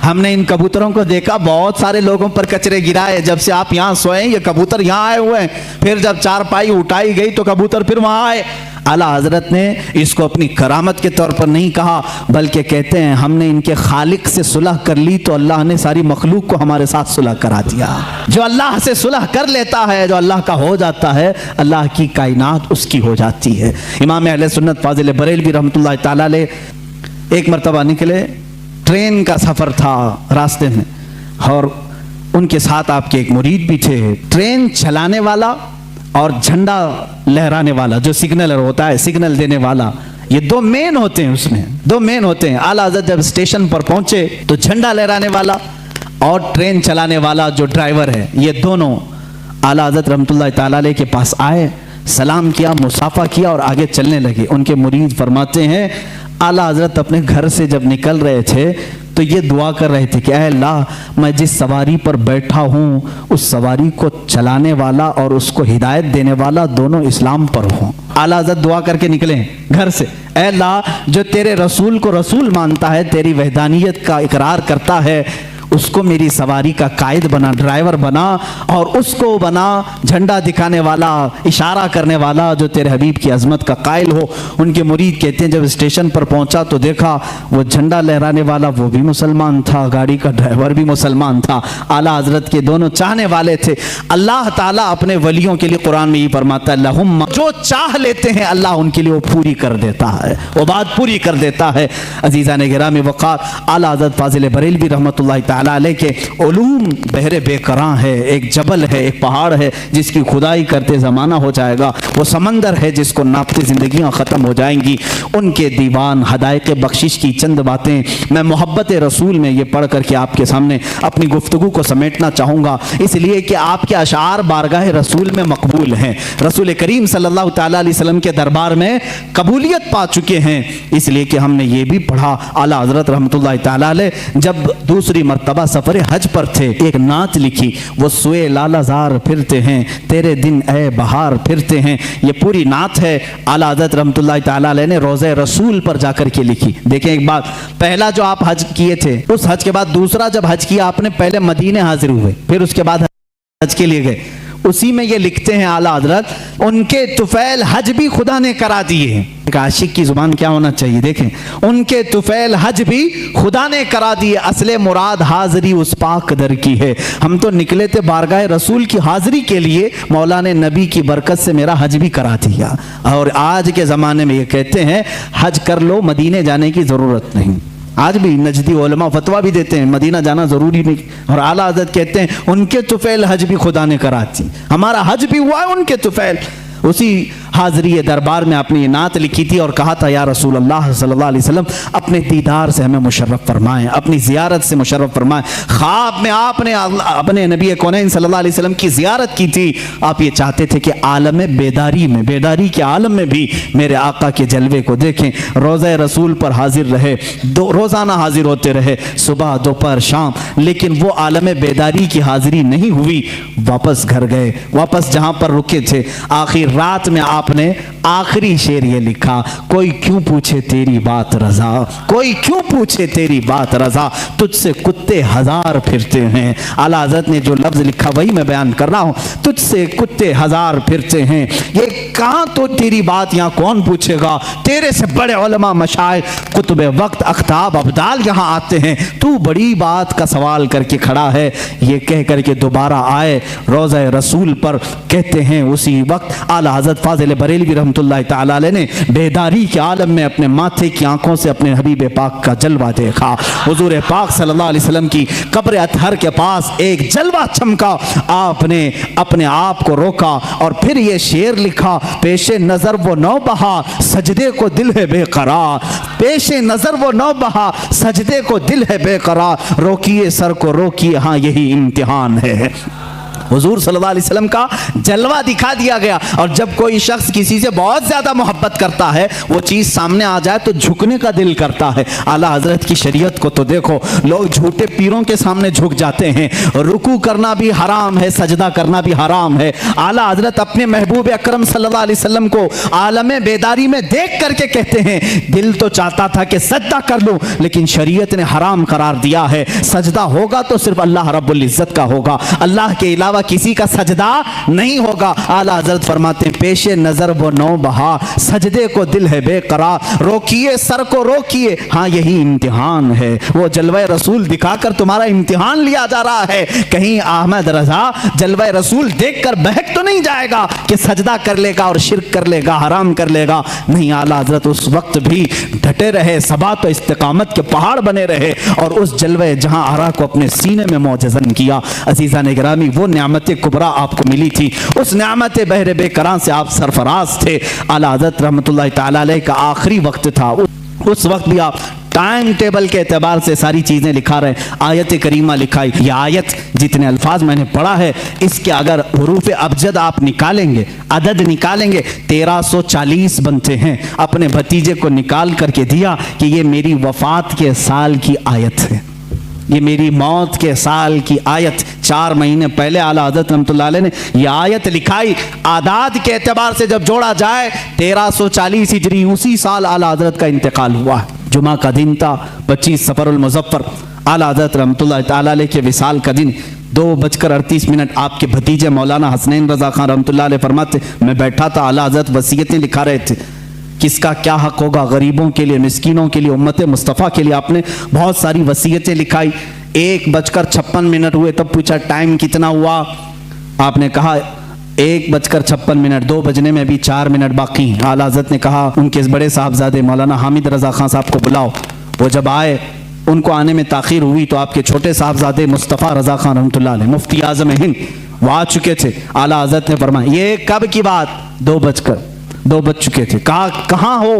हमने इन कबूतरों को देखा, बहुत सारे लोगों पर कचरे गिराए, जब से आप यहाँ सोए ये कबूतर यहाँ आए हुए हैं, फिर जब चारपाई उठाई गई तो कबूतर फिर वहाँ आए। आला हज़रत ने इसको अपनी करामत के तौर पर नहीं कहा, बल्कि कहते हैं हमने इनके खालिक से सुलह कर ली तो अल्लाह ने सारी मखलूक को हमारे साथ सुलह करा दिया। जो अल्लाह से सुलह कर लेता है, जो अल्लाह का हो जाता है, अल्लाह की कायनात उसकी हो जाती है। इमाम अहले सुन्नत फाजिल बरेलवी रहमतुल्लाह ताला अलैह एक मरतबा निकले, ट्रेन का सफ़र था रास्ते में और उनके साथ आपके एक मुरीद भी थे। ट्रेन चलाने वाला और झंडा लहराने वाला जो सिग्नलर होता है, सिग्नल देने वाला, ये 2 मेन होते हैं, उसमें 2 मेन होते हैं। आला हज़रत जब स्टेशन पर पहुंचे तो झंडा लहराने वाला और ट्रेन चलाने वाला जो ड्राइवर है, ये दोनों आला हज़रत रहमतुल्लाह ताला अलैह के पास आए, सलाम किया, मुसाफा किया और आगे चलने लगे। उनके मुरीद फरमाते हैं आला हज़रत अपने घर से जब निकल रहे थे तो ये दुआ कर रहे थे कि ऐ अल्लाह मैं जिस सवारी पर बैठा हूँ उस सवारी को चलाने वाला और उसको हिदायत देने वाला दोनों इस्लाम पर हों। आला हज़रत दुआ करके निकले घर से, ऐ अल्लाह जो तेरे रसूल को रसूल मानता है, तेरी वहदानियत का इकरार करता है, उसको मेरी सवारी का कायद बना, ड्राइवर बना, और उसको बना झंडा दिखाने वाला, इशारा करने वाला, जो तेरे हबीब की अजमत का कायल हो। उनके मुरीद कहते हैं जब स्टेशन पर पहुंचा तो देखा वो झंडा लहराने वाला वो भी मुसलमान था, गाड़ी का ड्राइवर भी मुसलमान था। आला हजरत के दोनों चाहने वाले थे। अल्लाह ताला अपने वलियों के लिए कुरान में ये फरमाता है, लहुम्मा, जो चाह लेते हैं अल्लाह उनके लिए वो पूरी कर देता है, वो बात पूरी कर देता है। अजीज़ान गिरामी वक़ार, आला हज़रत फाज़िल बरेलवी रहमतुल्लाहि ताला अलैह के उलूम बहरे बेकरां है, एक जबल है, एक पहाड़ है जिसकी खुदाई करते ज़माना हो जाएगा, वो समंदर है जिसको नापते ज़िंदगियाँ ख़त्म हो जाएंगी। उनके दीवान हदायक़ बख्शिश की चंद बातें मैं मोहब्बत रसूल में ये पढ़ करके आपके सामने अपनी गुफ्तगू को समेटना चाहूँगा, इसलिए कि आपके अशार बारगाह रसूल में मकबूल हैं, रसूल करीम सल्लल्लाहु तआला अलैहि वसल्लम के दरबार में कबूलियत पा चुके हैं। इसलिए कि हमने ये भी पढ़ा, आला हज़रत रहमतुल्लाहि तआला अलैह जब दूसरी मर्तबा सफ़र हज पर थे, एक नात लिखी, वो सुए लालाजार फिरते हैं, तेरे दिन ए बहार फिरते हैं। ये पूरी नात है, आला हज़रत रहमतुल्लाहि तआला अलैह ने रोज़े रसूल पर जाकर के लिखी। देखें एक बात, पहला जो आप हज किए थे, उस हज के बाद दूसरा जब हज किया आपने, पहले मदीने हाजिर हुए, फिर उसके बाद हज के लिए गए। उसी में ये लिखते हैं आला हज़रत, उनके तुफैल हज भी खुदा ने करा दिए हैं। एक आशिक की जुबान क्या होना चाहिए, देखें, उनके तुफैल हज भी खुदा ने करा दिए, असले मुराद हाजिरी उस पाक दर की है। हम तो निकले थे बारगाह रसूल की हाजिरी के लिए, मौला ने नबी की बरकत से मेरा हज भी करा दिया। और आज के ज़माने में ये कहते हैं हज कर लो, मदीने जाने की ज़रूरत नहीं। आज भी नजदी उलमा फतवा भी देते हैं मदीना जाना ज़रूरी नहीं, और आला हज़रत कहते हैं उनके तुफैल हज भी खुदा ने करा दी, हमारा हज भी हुआ है उनके तुफैल। उसी हाज़री दरबार में आपने ये नात लिखी थी और कहा था, या रसूल अल्लाह सल्लल्लाहु अलैहि वसल्लम अपने दीदार से हमें मुशर्रफ फरमाएं, अपनी ज़ियारत से मुशर्रफ फरमाएं। ख्वाब में आपने अपने नबी कौनैन सल्लल्लाहु अलैहि वसल्लम की ज़ियारत की थी। आप ये चाहते थे कि आलम बेदारी में, बेदारी के आलम में भी मेरे आका के जलवे को देखें। रोज़े रसूल पर हाजिर रहे, रोज़ाना हाजिर होते रहे, सुबह दोपहर शाम, लेकिन वो आलम बेदारी की हाजिरी नहीं हुई। वापस घर गए, वापस जहाँ पर रुके थे, आखिर रात में आपने आखिरी शेर ये लिखा, कोई क्यों पूछे तेरी बात रजा, कोई क्यों पूछे तेरी बात रजा, तुझसे कुत्ते हजार फिरते हैं। आला हज़रत ने जो लफ्ज़ लिखा वही मैं बयान कर रहा हूँ, तुझसे कुत्ते हजार फिरते हैं। ये कहाँ तो तेरी बात यहाँ कौन पूछेगा, तेरे से बड़े उलमा मशाइख कुतुब वक्त अख्ताब अब्दाल यहाँ आते हैं, तू बड़ी बात का सवाल करके खड़ा है। ये कह करके दोबारा आए रोज़ा रसूल पर, कहते हैं उसी वक्त आला हज़रत फाज़िल बरेलवी रहमतुल्लाहि ताला अलैह ने बेदारी के आलम में अपने माथे की आंखों से अपने हबीब पाक का जलवा देखा। हुजूर पाक सल्लल्लाहु अलैहि वसल्लम की कब्र अतहर के पास एक जलवा चमका, आपने अपने आप को रोका और फिर ये शेर लिखा, पेशे नज़र वो नौ बहा सजदे को दिल है बेकरार, पेशे नज़र वो नौ बहा सजदे को दिल है बेकरार, रोकिए सर को रोकिए, हाँ यही इम्तिहान है। हुजूर सल्लल्लाहु अलैहि वसल्लम का जलवा दिखा दिया गया। और जब कोई शख्स किसी से बहुत ज़्यादा मोहब्बत करता है, वो चीज़ सामने आ जाए तो झुकने का दिल करता है। आला हज़रत की शरीयत को तो देखो, लोग झूठे पीरों के सामने झुक जाते हैं, रुकू करना भी हराम है, सजदा करना भी हराम है। आला हज़रत अपने महबूब अकरम सल्लल्लाहु अलैहि वसल्लम को आलम बेदारी में देख करके कहते हैं, दिल तो चाहता था कि सजदा कर लूँ, लेकिन शरीयत ने हराम करार दिया है, सजदा होगा तो सिर्फ अल्लाह रब्बुल इज़्ज़त का होगा, अल्लाह के अलावा किसी का सजदा नहीं होगा। आला हज़रत फरमाते हैं, पेशे नजर वो नौ बहा सजदे को दिल है बेकरार, रोकिए सर को रोकिए, हाँ यही इम्तिहान है। वो जलवा रसूल दिखाकर तुम्हारा इम्तिहान लिया जा रहा है। कहीं अहमद रजा जलवा रसूल देखकर बहक तो नहीं जाएगा कि सजदा कर लेगा और शिरक कर लेगा, हराम कर लेगा। नहीं, आला हज़रत उस वक्त भी डटे रहे, सबात और इस्तिकामत के पहाड़ बने रहे और उस जलवे जहां आरा को अपने सीने में मौजज़न किया। अज़ीज़ान गिरामी, वो नियामत कुबरा आपको मिली थी, उस नियामत बहरे बेकरां से आप सरफराज थे। आला हज़रत रहमतुल्लाहि ताला अलैह का आखिरी वक्त था, उस वक्त भी आप टाइम टेबल के एतबार से सारी चीज़ें लिखा रहे। आयत करीमा लिखाई, ये आयत जितने अल्फाज मैंने पढ़ा है, इसके अगर हुरूफ अबजद आप निकालेंगे, अदद निकालेंगे, 1340 बनते हैं। अपने भतीजे को निकाल करके दिया कि ये मेरी वफात के साल की आयत है, ये मेरी मौत के साल की आयत। 4 महीने पहले आला हज़रत रहमतुल्लाह अलैह ने ये आयत लिखाई। आदाद के एतबार से जब जोड़ा जाए 1340 हिजरी, उसी साल आला हज़रत का इंतकाल हुआ। जुमा का दिन था, 25 सफरुल मुज़फ्फर। आला हज़रत रहमतुल्लाह ताला अलैह के विसाल का दिन 2:38 आप के भतीजे मौलाना हसनैन रज़ा खान रहमतुल्लाह अलैह फरमाते, मैं बैठा था, आला हज़रत वसीयतें लिखा रहे थे, किसका क्या हक होगा, गरीबों के लिए, मिस्कीनों के लिए, उम्मत मुस्तफ़ा के लिए आपने बहुत सारी वसीयतें लिखाई। 1:56 हुए, तब पूछा टाइम कितना हुआ, आपने कहा 1:56, 2 बजने में भी 4 मिनट बाकी हैं। आला हज़रत ने कहा उनके इस बड़े साहबजादे मौलाना हामिद रज़ा खान साहब को बुलाओ। वो जब आए, उनको आने में ताख़ीर हुई तो आपके छोटे साहबजादे मुस्तफ़ा रज़ा खान रहमतुल्लाह अलैह मुफ्ती आज़म हिंद वो आ चुके थे। आला हज़रत ने फरमाया, ये कब की बात, 2 बज चुके थे। कहा कहाँ हो,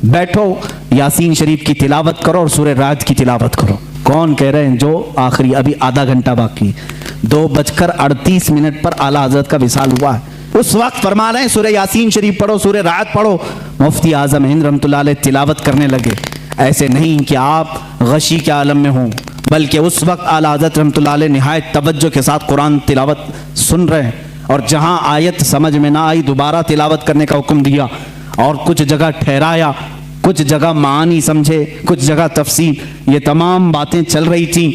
बैठो, यासीन शरीफ की तिलावत करो और सूरह राद की तिलावत करो। कौन कह रहे हैं जो आखिरी, अभी आधा घंटा बाकी। 2:38 पर आला हज़रत का विसाल हुआ है। उस वक्त फरमा रहे हैं सूरह यासीन शरीफ पढ़ो, सूरह राद पढ़ो। मुफ्ती आज़म हिंद रहमतुल्लाह अलैह तिलावत करने लगे। ऐसे नहीं कि आप गशी के आलम में हों, बल्कि उस वक्त आला हज़रत रहमतुल्लाह अलैह निहायत तवज्जो के साथ कुरान तिलावत सुन रहे हैं, और जहां आयत समझ में ना आई दोबारा तिलावत करने का हुक्म दिया, और कुछ जगह ठहराया, कुछ जगह मानी समझे, कुछ जगह तफसीर, ये तमाम बातें चल रही थी।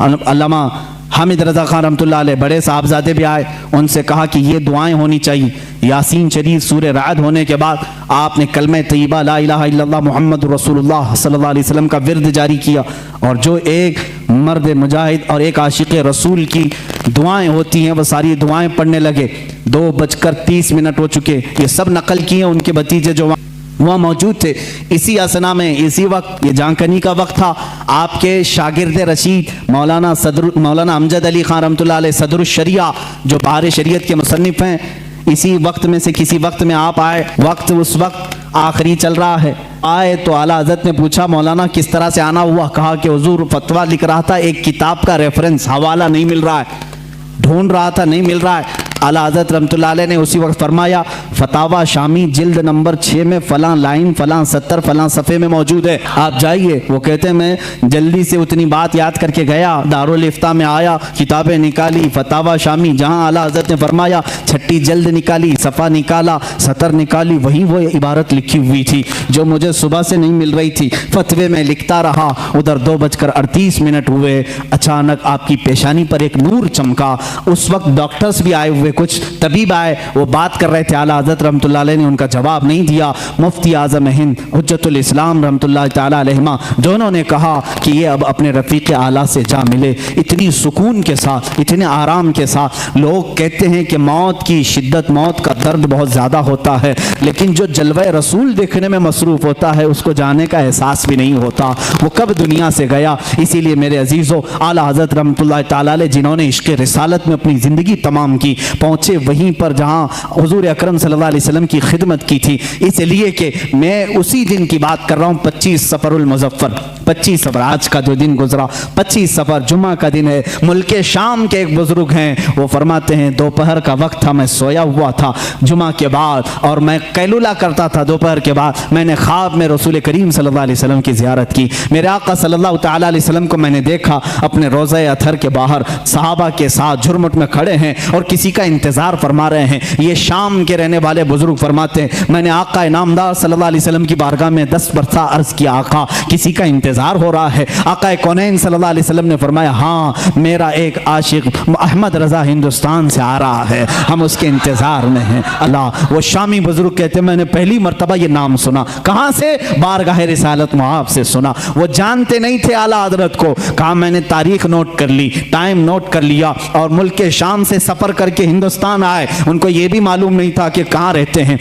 अल्लामा हामिद रज़ा खान रहमतुल्लाह अलैह बड़े साहबजादे भी आए, उनसे कहा कि ये दुआएं होनी चाहिए। यासीन शरीफ सूरह राद होने के बाद आपने कलमे तय्यबा ला इलाहा इल्लल्लाह मुहम्मद रसूलुल्लाह सल्लल्लाहु अलैहि वसल्लम का विर्द जारी किया, और जो एक मर्द मुजाहिद और एक आशिक रसूल की दुआएं होती हैं वो सारी दुआएं पढ़ने लगे। 2:30 हो चुके। ये सब नकल किए उनके भतीजे जो वहाँ मौजूद थे। इसी असना में, इसी वक्त, ये जानकनी का वक्त था, आपके शागिर्द रशीद मौलाना अमजद अली खान रहमतुल्लाह अलैह सदरुल शरिया जो बाहर शरीयत के मुसन्निफ हैं, इसी वक्त में से किसी वक्त में आप आए। वक्त उस वक्त आखिरी चल रहा है। आए तो आला हज़रत ने पूछा, मौलाना किस तरह से आना हुआ? कहा कि हुजूर फतवा लिख रहा था, एक किताब का रेफरेंस हवाला नहीं मिल रहा है, ढूंढ रहा था, नहीं मिल रहा है। आला हज़रत रहमतुल्लाह अलैह ने उसी वक्त फरमाया, फतावा शामी जिल्द नंबर 6 में फलां लाइन, फलां सत्तर, फलां सफ़े में मौजूद है, आप जाइए। वो कहते हैं मैं जल्दी से उतनी बात याद करके गया, दारुल इफ्ता में आया, किताबें निकाली, फतावा शामी, जहाँ आला हज़रत ने फरमाया 6ठी जल्द निकाली, सफ़ा निकाला, सतर निकाली, वहीं वो इबारत लिखी हुई थी जो मुझे सुबह से नहीं मिल रही थी। फतवे में लिखता रहा। उधर 2:38 हुए, अचानक आपकी पेशानी पर एक नूर चमका। उस वक्त डॉक्टर्स भी आए हुए, कुछ तबीब आए, वो बात कर रहे थे। आला हज़रत रहमतुल्लाह अलैह ने उनका जवाब नहीं दिया। मुफ्ती आज़म हिंद हुज्जतुल इस्लाम रहमतुल्लाह ताला अलैहिमा दोनों ने कहा कि ये अब अपने रफ़ीक़ आला से जा मिले। इतनी सुकून के साथ, इतने आराम के साथ। लोग कहते हैं कि मौत की शिद्दत, मौत का दर्द बहुत ज़्यादा होता है, लेकिन जो जलवे रसूल देखने में मसरूफ़ होता है उसको जाने का एहसास भी नहीं होता वो कब दुनिया से गया। इसीलिए मेरे अजीज़ों, आला हज़रत रहमतुल्लाह ताला अलैह जिन्होंने इश्क़ रिसालत में अपनी ज़िंदगी तमाम की, पहुँचे वहीं पर जहाँ हुज़ूर अकरम सल्लल्लाहु अलैहि वसल्लम की खिदमत की थी। इसलिए कि मैं उसी दिन की बात कर रहा हूँ, 25 सफ़रुल मुज़फ़्फ़र, 25 सफ़र, आज का जो दिन गुजरा 25 सफ़र जुम्मा का दिन है। मुल्क शाम के एक बुज़ुर्ग हैं, वो फरमाते हैं दोपहर का वक्त था, मैं सोया हुआ था जुम्मा के बाद, और मैं कैलुला करता था दोपहर के बाद। मैंने ख्वाब में रसूल करीम सल्लल्लाहु अलैहि वसल्लम की ज़ियारत की। मेरे आका सल्लल्लाहु ताला अलैहि वसल्लम को मैंने देखा अपने रोज़े अथर के बाहर सहाबा के साथ झुरमुट में खड़े हैं और किसी का इंतज़ार फरमा रहे हैं। ये शाम के रहने वाले बुजुर्ग फरमाते हैं, मैंने आका इनामदार सल्लल्लाहु अलैहि वसल्लम की बारगाह में 10 बरसा अर्ज़ किया, आका किसी का इंतज़ार हो रहा है। आका कौनैन सल्लल्लाहु अलैहि वसल्लम ने फरमाया, हाँ मेरा एक आशिक अहमद रज़ा हिंदुस्तान से आ रहा है, हम उसके इंतज़ार में हैं। अल्लाह, वो शामी बुजुर्ग कहते हैं मैंने पहली मरतबा ये नाम सुना। कहाँ से? बारगाह रिसालत मुआब से सुना। वो जानते नहीं थे आला हज़रत को। कहा मैंने तारीख नोट कर ली, टाइम नोट कर लिया, और मुल्क शाम से सफ़र करके हिंदुस्तान आए। उनको ये भी मालूम नहीं था कि कहाँ रहते हैं।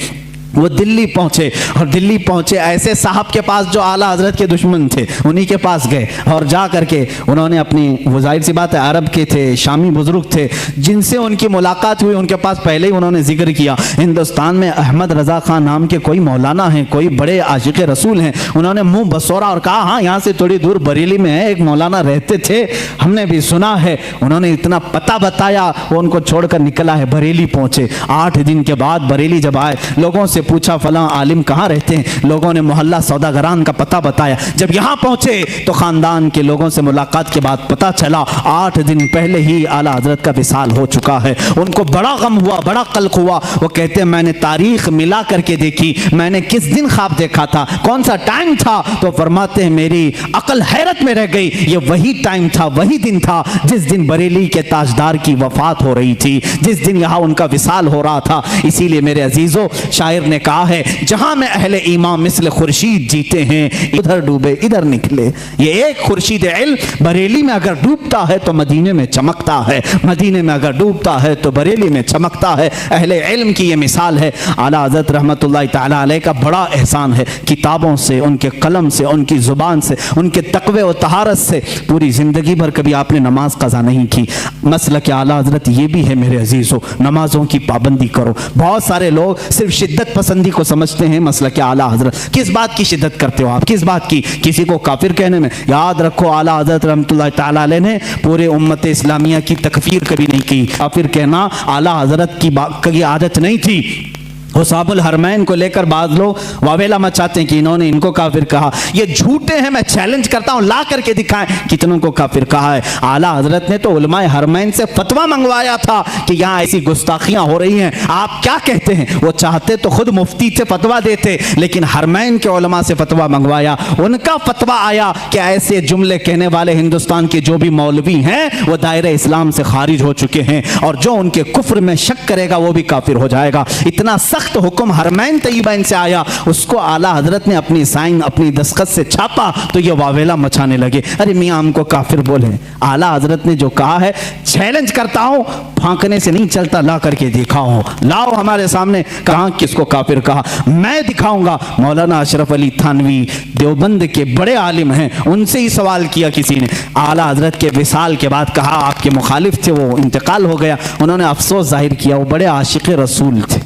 वो दिल्ली पहुँचे, और दिल्ली पहुँचे ऐसे साहब के पास जो आला हज़रत के दुश्मन थे, उन्हीं के पास गए, और जा करके उन्होंने अपनी, वो जाहिर सी बात है अरब के थे, शामी बुजुर्ग थे, जिनसे उनकी मुलाकात हुई उनके पास पहले ही उन्होंने जिक्र किया हिंदुस्तान में अहमद रज़ा खान नाम के कोई मौलाना हैं, कोई बड़े आशिक़ रसूल हैं। उन्होंने मुँह बसोरा और कहा हाँ यहाँ से थोड़ी दूर बरेली में है, एक मौलाना रहते थे, हमने भी सुना है। उन्होंने इतना पता बताया, वो उनको छोड़कर निकला है, बरेली पहुँचे। 8 दिन के बाद बरेली जब आए, लोगों से पूछा फलां आलिम कहाँ रहते हैं। लोगों ने मोहल्ला सौदागरान का पता बताया। जब यहाँ पहुंचे तो खानदान के लोगों से मुलाकात के बाद पता चला 8 दिन पहले ही आला हजरत का विसाल हो चुका है। उनको बड़ा गम हुआ, बड़ा कल्क हुआ। वो कहते हैं मैंने तारीख मिला करके देखी, मैंने किस दिन ख्वाब देखा था, कौन सा टाइम था। तो फरमाते हैं मेरी अकल हैरत में रह गई। ये वही टाइम था, वही दिन था जिस दिन बरेली के ताजदार की वफात हो रही थी, जिस दिन यहाँ उनका विसाल हो रहा था। इसीलिए मेरे अजीजों, शायर ने कहा है जहां में अहले ईमान मिस्ल खुर्शीद जीते हैं, इधर डूबे इधर निकले। ये एक खुर्शीद इल्म बरेली में अगर डूबता है तो मदीने में चमकता है, मदीने में अगर डूबता है तो बरेली में चमकता है। अहले इल्म की ये मिसाल है। आला हज़रत रहमतुल्लाहि तआला अलैह का बड़ा एहसान है, किताबों से, उनके कलम से, उनकी ज़ुबान से, उनके तक़वे और तहारत से पूरी ज़िंदगी भर कभी आपने नमाज क़ज़ा नहीं की। मसलक आला हज़रत ये भी है मेरे अजीज़ों, नमाजों की पाबंदी करो। बहुत सारे लोग सिर्फ शिद्दत पसंदी को समझते हैं मसलक आला हज़रत। किस बात की शिद्दत करते हो आप, किस बात की? किसी को काफिर कहने में। याद रखो आला हज़रत रहमतुल्लाहि तआला अलैह ने पूरे उम्मत इस्लामिया की तकफीर कभी नहीं की। काफिर कहना आला हज़रत की आदत नहीं थी। हुसाबुल हरमैन को लेकर बाज लोग वावेला मचाते हैं कि इन्होंने इनको काफिर कहा। ये झूठे हैं, मैं चैलेंज करता हूं, ला करके दिखाएं कितनों को काफिर कहा है। आला हजरत ने तो उलमाए हरमैन से फतवा मंगवाया था कि यहाँ ऐसी गुस्ताखियां हो रही हैं, आप क्या कहते हैं। वो चाहते तो खुद मुफ्ती से फतवा देते, लेकिन हरमैन के उलमा से फतवा मंगवाया। उनका फतवा आया कि ऐसे जुमले कहने वाले हिंदुस्तान के जो भी मौलवी हैं वो दायरे इस्लाम से खारिज हो चुके हैं, और जो उनके कुफ्र में शक करेगा वो भी काफिर हो जाएगा। इतना सख्त तो हुक्म हरमैन तैयबैन से आया, उसको आला हजरत ने अपनी साइन, अपनी दस्तखत से छापा तो ये वावेला मचाने लगे। अरे मियाँ हमको काफिर बोले। आला हजरत ने जो कहा है चैलेंज करता हूं, फांकने से नहीं चलता, ला करके दिखाओ। लाओ हमारे सामने, कहां किसको काफिर कहा, मैं दिखाऊंगा। मौलाना अशरफ अली थानवी देवबंद के बड़े आलिम हैं, उनसे ही सवाल किया किसी ने। आला हजरत के विसाल के बाद कहा आपके मुखालिफ थे, वो इंतकाल हो गया। उन्होंने अफसोस जाहिर किया, वो बड़े आशिक रसूल थे।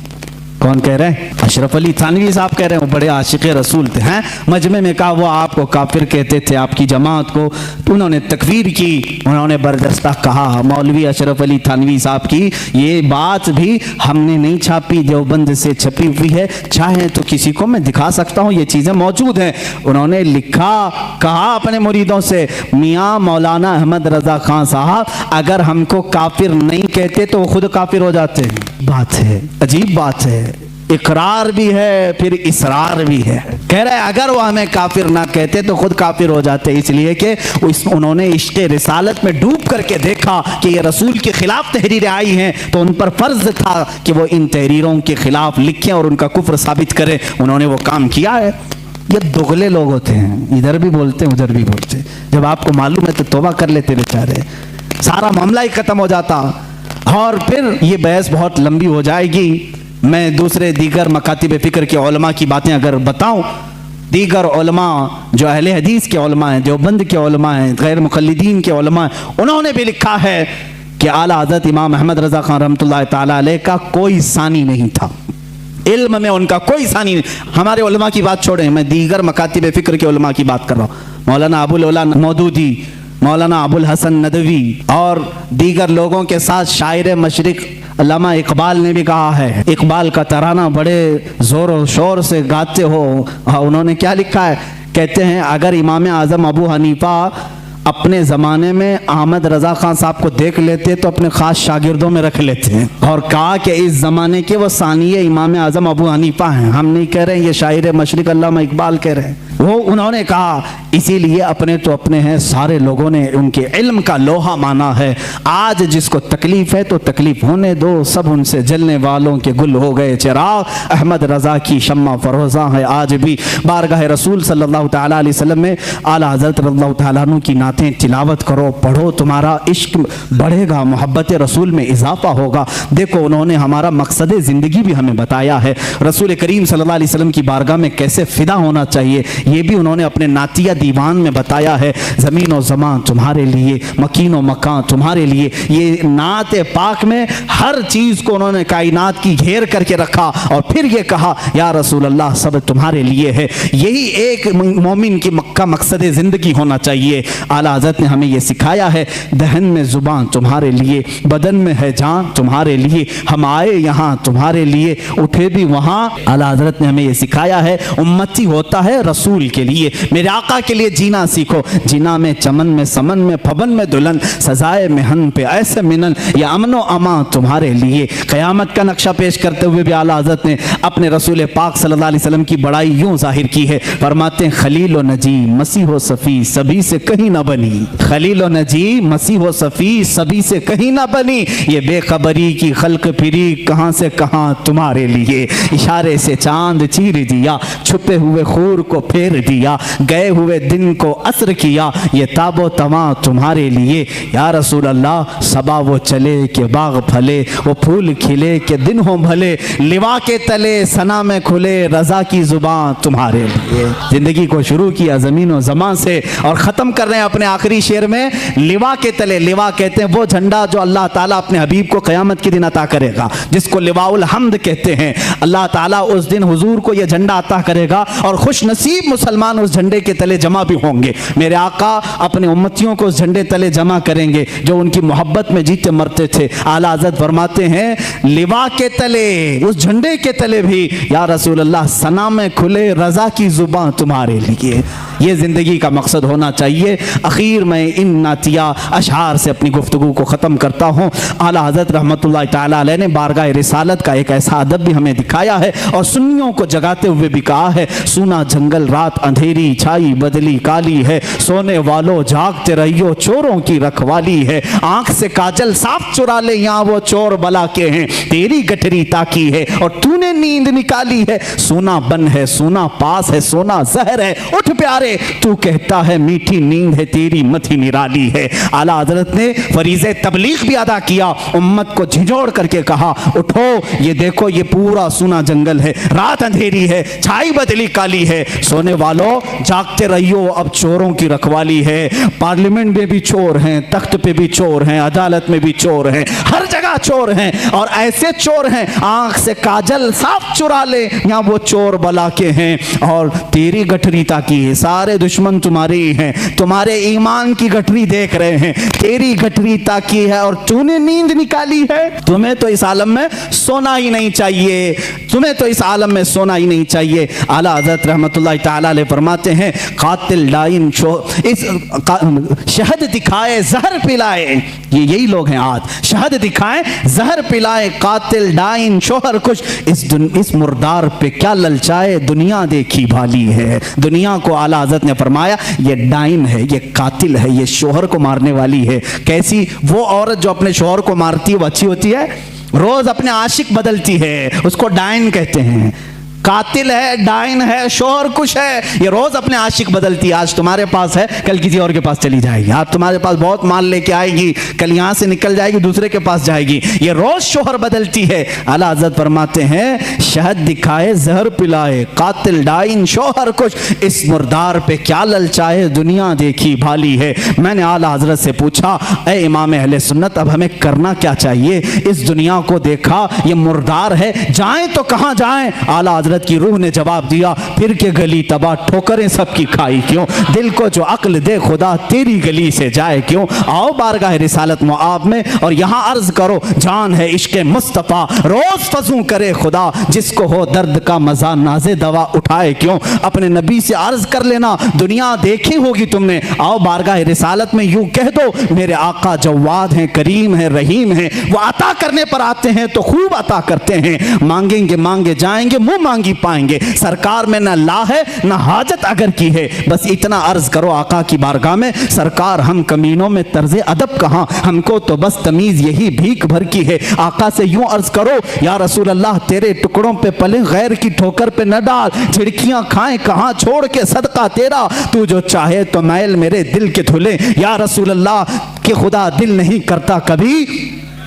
कौन कह रहे हैं? अशरफ अली थानवी साहब कह रहे हैं वो बड़े आशिक रसूल थे। हैं मजमे में कहा वो आपको काफिर कहते थे, आपकी जमात को। तो उन्होंने तकफीर की, उन्होंने बर्दस्ता कहा। मौलवी अशरफ अली थानवी साहब की ये बात भी हमने नहीं छापी, देवबंद से छपी हुई है, चाहे तो किसी को मैं दिखा सकता हूँ, ये चीज़ें मौजूद हैं। उन्होंने लिखा, कहा अपने मुरीदों से, मियाँ मौलाना अहमद रज़ा खान साहब अगर हमको काफिर नहीं कहते तो वो खुद काफिर हो जाते हैं। बात है, अजीब बात है, इकरार भी है फिर इसरार भी है। कह रहे हैं अगर वो हमें काफिर ना कहते तो खुद काफिर हो जाते, इसलिए कि उन्होंने इश्क़ रिसालत में डूब करके देखा कि ये रसूल के खिलाफ तहरीरें आई हैं, तो उन पर फर्ज था कि वो इन तहरीरों के खिलाफ लिखें और उनका कुफ्र साबित करें। उन्होंने वो काम किया है। ये दोगले लोग होते हैं, इधर भी बोलते हैं उधर भी बोलते हैं। जब आपको मालूम है तो तौबा कर लेते बेचारे, सारा मामला ही खत्म हो जाता। और फिर ये बहस बहुत लंबी हो जाएगी। मैं दूसरे दीगर मकातिब फ़िक्र के उलमा की बातें अगर बताऊं, दीगर उलमा जो अहले हदीस के उलमा हैं, देवबंद के उलमा हैं, गैर मुक़ल्लिदीन के उलमा हैं, उन्होंने भी लिखा है कि आला हज़रत इमाम अहमद रज़ा खान रहमतुल्लाहि तआला अलैह का कोई सानी नहीं था, इल्म में उनका कोई सानी नहीं। हमारे उलमा की बात छोड़ें, मैं दीगर मकातिब फ़िक्र के उलमा की बात कर रहा हूँ। मौलाना अबुल उला मौदूदी, मौलाना अबुल हसन नदवी और दीगर लोगों के साथ शायर मशरिक अल्लामा इकबाल ने भी कहा है। इकबाल का तराना बड़े ज़ोर और शोर से गाते हो। उन्होंने क्या लिखा है, कहते हैं अगर इमाम आज़म अबू हनीफा अपने ज़माने में अहमद रज़ा खान साहब को देख लेते तो अपने ख़ास शागिर्दों में रख लेते हैं, और कहा कि इस ज़माने के वो सानिए इमाम आज़म अबू हनीफा हैं। हम नहीं कह रहे हैं, ये शायर मशरिक अल्लामा इकबाल कह रहे हैं। वो उन्होंने कहा इसीलिए अपने तो अपने हैं, सारे लोगों ने उनके इल्म का लोहा माना है। आज जिसको तकलीफ़ है तो तकलीफ़ होने दो, सब उनसे जलने वालों के गुल हो गए चिराग। अहमद रज़ा की शम्मा फरोज़ा है आज भी। बारगाह रसूल सल्लल्लाहु तआला अलैहि वसल्लम में आला हज़रत रज़ियल्लाहु तआला अन्हु की नातें तिलावत करो, पढ़ो, तुम्हारा इश्क बढ़ेगा, मोहब्बत रसूल में इजाफा होगा। देखो उन्होंने हमारा मकसद ज़िंदगी भी हमें बताया है, रसूल करीम सल्लल्लाहु अलैहि वसल्लम की बारगाह में कैसे फ़िदा होना चाहिए یہ بھی انہوں نے اپنے نعتیہ دیوان میں بتایا ہے، زمین و زمان تمہارے لیے، مکین و مکان تمہارے لیے۔ یہ نعت پاک میں ہر چیز کو انہوں نے کائنات کی گھیر کر کے رکھا اور پھر یہ کہا یا رسول اللہ سب تمہارے لیے ہے۔ یہی ایک مومن کی کا مقصد زندگی ہونا چاہیے۔ اعلیٰ حضرت نے ہمیں یہ سکھایا ہے، دہن میں زبان تمہارے لیے، بدن میں ہے جان تمہارے لیے، ہم آئے یہاں تمہارے لیے، اٹھے بھی وہاں۔ اعلیٰ حضرت نے ہمیں یہ سکھایا ہے، امتی ہوتا ہے رسول کے لیے، میرے آقا کے لیے جینا سیکھو۔ جینا میں چمن میں سمن میں پھبن میں دلہن، سزائے مہن پہ ایسے منن، یہ امن و امان تمہارے لیے۔ قیامت کا نقشہ پیش کرتے ہوئے بھی اعلیٰ حضرت نے اپنے رسول پاک صلی اللہ علیہ وسلم کی بڑائی یوں ظاہر کی ہے، فرماتے ہیں خلیل و نجی مسیح و صفی سبھی سے کہیں نہ بنی، خلیل و نجی مسیح و صفی سبھی سے کہیں نہ بنی، یہ بے خبری کی خلق پھری کہاں سے کہاں تمہارے لیے، اشارے سے چاند چیر دیا، چھپے ہوئے خور کو پھیر دیا، گئے ہوئے دن کو عصر کیا، یہ تاب و تواں تمہارے لیے۔ یا رسول اللہ صبا وہ چلے کہ باغ پھلے، وہ پھول کھلے کہ دن ہو بھلے، لوا کے تلے ثنا میں کھلے، رضا کی زبان تمہارے لیے۔ زندگی کو شروع کیا زمین و زمان سے اور ختم کر رہے ہیں اپنے آخری شعر میں لوا کے تلے۔ لوا کہتے ہیں وہ جھنڈا جو اللہ تعالیٰ اپنے حبیب کو قیامت کے دن عطا کرے گا، جس کو لواء الحمد کہتے ہیں۔ اللہ تعالیٰ اس دن حضور کو یہ جھنڈا عطا کرے گا اور خوش نصیب مسلمان اس جھنڈے کے تلے جمع بھی ہوں گے۔ میرے آقا اپنے امتیوں کو اس جھنڈے تلے جمع کریں گے جو ان کی محبت میں جیتے مرتے تھے۔ اعلیٰ حضرت فرماتے ہیں لوا کے تلے، اس جھنڈے کے تلے بھی یا رسول اللہ ثنا میں کھلے، رضا کی زبان تمہارے لیے۔ یہ زندگی کا مقصد ہونا چاہیے۔ اخیر میں ان نعتیہ اشعار سے اپنی گفتگو کو ختم کرتا ہوں۔ اعلیٰ حضرت رحمۃ اللہ تعالیٰ علیہ نے بارگاہ رسالت کا ایک ایسا ادب بھی ہمیں دکھایا ہے اور سنیوں کو جگاتے ہوئے بھی کہا ہے، سونا جنگل رات اندھیری چھائی بدلی کالی ہے، سونے والو جاگتے رہیو چوروں کی رکھوالی ہے، آنکھ سے کاجل صاف چرا لے یہاں وہ چور بلا کے ہیں، تیری گٹھری تاکی ہے اور تو نے نیند نکالی ہے، سونا بن ہے سونا پاس ہے سونا زہر ہے، اٹھ پیارے تو کہتا ہے میٹھی نیند ہے تیری متھی نرالی ہے۔ اعلیٰ حضرت نے فریضہ تبلیغ بھی ادا کیا، امت کو جھنجھوڑ کر کے کہا اٹھو، یہ دیکھو یہ پورا سونا جنگل ہے، رات اندھیری ہے، چھائی بدلی کالی ہے، سونے والوں جاگتے رہیو اب چوروں کی رکھوالی ہے۔ پارلیمنٹ میں بھی چور ہیں، تخت پہ بھی چور ہیں، عدالت میں بھی چور ہیں، ہر جگہ چور ہیں اور ایسے چور ہیں آنکھ سے کاجل صاف چرا لے یہاں وہ چور بلا کے ہیں، اور تیری گٹھری تاکی ہے، سارے دشمن تمہارے ہی ہیں، تمہارے ایمان کی گٹھری دیکھ رہے ہیں، تیری گٹھری تاکی ہے اور تو نے نیند نکالی ہے۔ تمہیں تو اس عالم میں سونا ہی نہیں چاہیے، تمہیں تو اس عالم میں سونا ہی نہیں چاہیے۔ اعلیٰ حضرت رحمۃ اللہ تعالیٰ علیہ فرماتے ہیں قاتل ڈائن شہد دکھائے زہر پلائے، یہ یہی لوگ ہیں آج، شہد دکھائے زہر پلائے، قاتل ڈائن شوہر کش، اس مردار پہ کیا للچائے، دنیا دیکھی بھالی ہے۔ دنیا کو اعلیٰ حضرت نے فرمایا یہ ڈائن ہے، یہ قاتل ہے، یہ شوہر کو مارنے والی ہے۔ کیسی؟ وہ عورت جو اپنے شوہر کو مارتی ہے وہ اچھی ہوتی ہے؟ روز اپنے عاشق بدلتی ہے، اس کو ڈائن کہتے ہیں۔ قاتل ہے، ڈائن ہے، شوہر کش ہے، یہ روز اپنے عاشق بدلتی ہے، آج تمہارے پاس ہے کل کسی اور کے پاس چلی جائے گی، آج تمہارے پاس بہت مال لے کے آئے گی کل یہاں سے نکل جائے گی دوسرے کے پاس جائے گی، یہ روز شوہر بدلتی ہے۔ اعلیٰ حضرت فرماتے ہیں شہد دکھائے زہر پلائے، قاتل ڈائن شوہر کش، اس مردار پہ کیا للچائے، دنیا دیکھی بھالی ہے۔ میں نے اعلیٰ حضرت سے پوچھا اے امام اہل سنت اب ہمیں کرنا کیا چاہیے؟ اس دنیا کو دیکھا یہ مردار ہے، جائیں تو کہاں جائیں؟ اعلیٰ حضرت کی روح نے جواب دیا پھر کے گلی تباہ ٹھوکریں سب کی کھائی کیوں، دل کو جو عقل دے خدا تیری گلی سے جائے کیوں۔ آؤ بارگاہ رسالت معاب میں اور یہاں عرض کرو جان ہے عشق مصطفیٰ، روز فضوں کرے خدا، جس کو ہو درد کا مزہ ناز دوا اٹھائے کیوں۔ اپنے نبی سے عرض کر لینا دنیا دیکھی ہوگی تم نے، آؤ بارگاہ رسالت میں یوں کہہ دو میرے آقا جواد ہیں، کریم ہیں، رحیم ہیں، وہ عطا کرنے پر آتے ہیں تو خوب عطا کرتے ہیں، مانگیں گے مانگے جائیں گے، منہ مانگی پائیں گے، سرکار میں نہ لا ہے نہ حاجت اگر کی ہے، بس اتنا عرض کرو آقا کی بارگاہ میں سرکار ہم کمینوں میں طرز ادب کہاں، ہم کو تو بس تمیز یہی بھیک بھر کی ہے۔ آقا سے یوں عرض کرو یا رسول اللہ تیرے ٹکڑوں پہ پلے غیر کی ٹھوکر پہ نہ ڈال، جھڑکیاں کھائیں کہاں چھوڑ کے صدقہ تیرا، تو جو چاہے تو میل میرے دل کے دھلے، یا رسول اللہ کہ خدا دل نہیں کرتا کبھی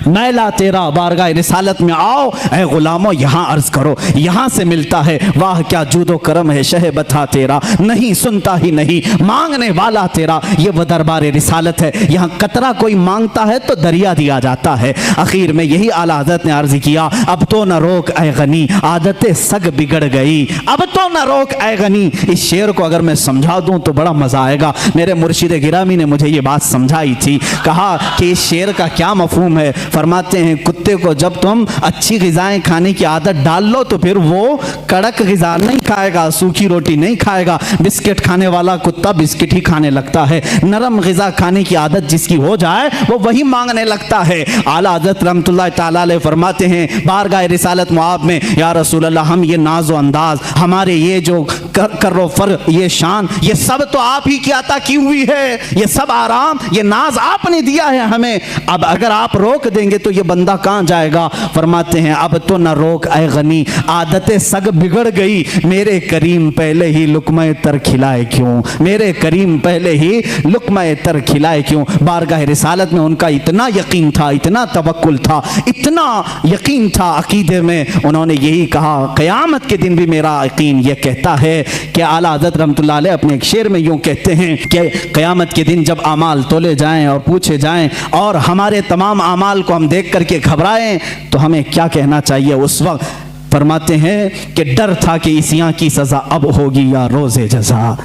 मैला तेरा बारगाह रिसालत में आओ, ऐ गुलामो यहाँ अर्ज करो, यहाँ से मिलता है। वाह क्या जूदो करम है शह बता तेरा, नहीं सुनता ही नहीं मांगने वाला तेरा। ये वो दरबार रिसालत है, यहाँ कतरा कोई मांगता है तो दरिया दिया जाता है। आखिर में यही आला हज़रत ने अर्ज किया, अब तो न रोक ऐ गनी, आदतें सग बिगड़ गई, अब तो न रोक ऐ गनी। इस शेर को अगर मैं समझा दूं तो बड़ा मजा आएगा। मेरे मुर्शिद गिरामी ने मुझे ये बात समझाई थी, कहा कि इस शेर का क्या मफहूम है। फरमाते हैं कुत्ते को जब तुम अच्छी ग़िज़ाएं खाने की आदत डाल लो तो फिर वो कड़क ग़िज़ा नहीं खाएगा, सूखी रोटी नहीं खाएगा। बिस्किट खाने वाला कुत्ता बिस्किट ही खाने लगता है। नरम ग़िज़ा खाने की आदत जिसकी हो जाए वो वही मांगने लगता है। आला हज़रत रहमतुल्लाह तआला अलैह फरमाते हैं बारगाह रिसालत मुआब में, या रसूल अल्लाह, हम ये नाज़ो अंदाज, हमारे ये जो कर्रो फर, ये शान, ये सब तो आप ही की अता की हुई है। ये सब आराम, ये नाज आपने दिया है हमें। अब अगर आप रोक देंगे तो ये बंदा कहाँ जाएगा। फरमाते हैं अब तो न रोक ऐ गनी, आदतें सग बिगड़ गई, मेरे करीम पहले ही लुक़्मा तर खिलाए क्यों, मेरे करीम पहले ही लुक़्मा तर खिलाए क्यों। बारगाह रिसालत में उनका इतना यकीन था, इतना तवक्कुल था, इतना यकीन था अकीदे में, उन्होंने यही कहा। क़यामत के दिन भी मेरा यकीन ये कहता है कि आला हज़रत रहमतुल्लाह अलैह अपने एक शेर में यूँ कहते हैं कि क़यामत के दिन जब आमाल तोले जाएं और पूछे जाएं और हमारे तमाम आमाल को हम देख करके घबराएं तो हमें क्या कहना चाहिए उस वक्त। फरमाते हैं कि डर था कि इसियां की सज़ा अब होगी या रोज़े जज़ा।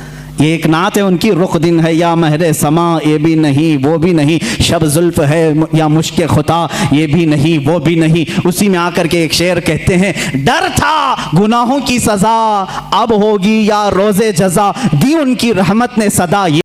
ये एक नात है उनकी, रुख दिन है या महरे समा, ये भी नहीं वो भी नहीं, शब जुल्फ है या मुश्क खुता, ये भी नहीं वो भी नहीं। उसी में आकर के एक शेर कहते हैं, डर था गुनाहों की सज़ा अब होगी या रोज़े जज़ा, दी उनकी रहमत ने सदा।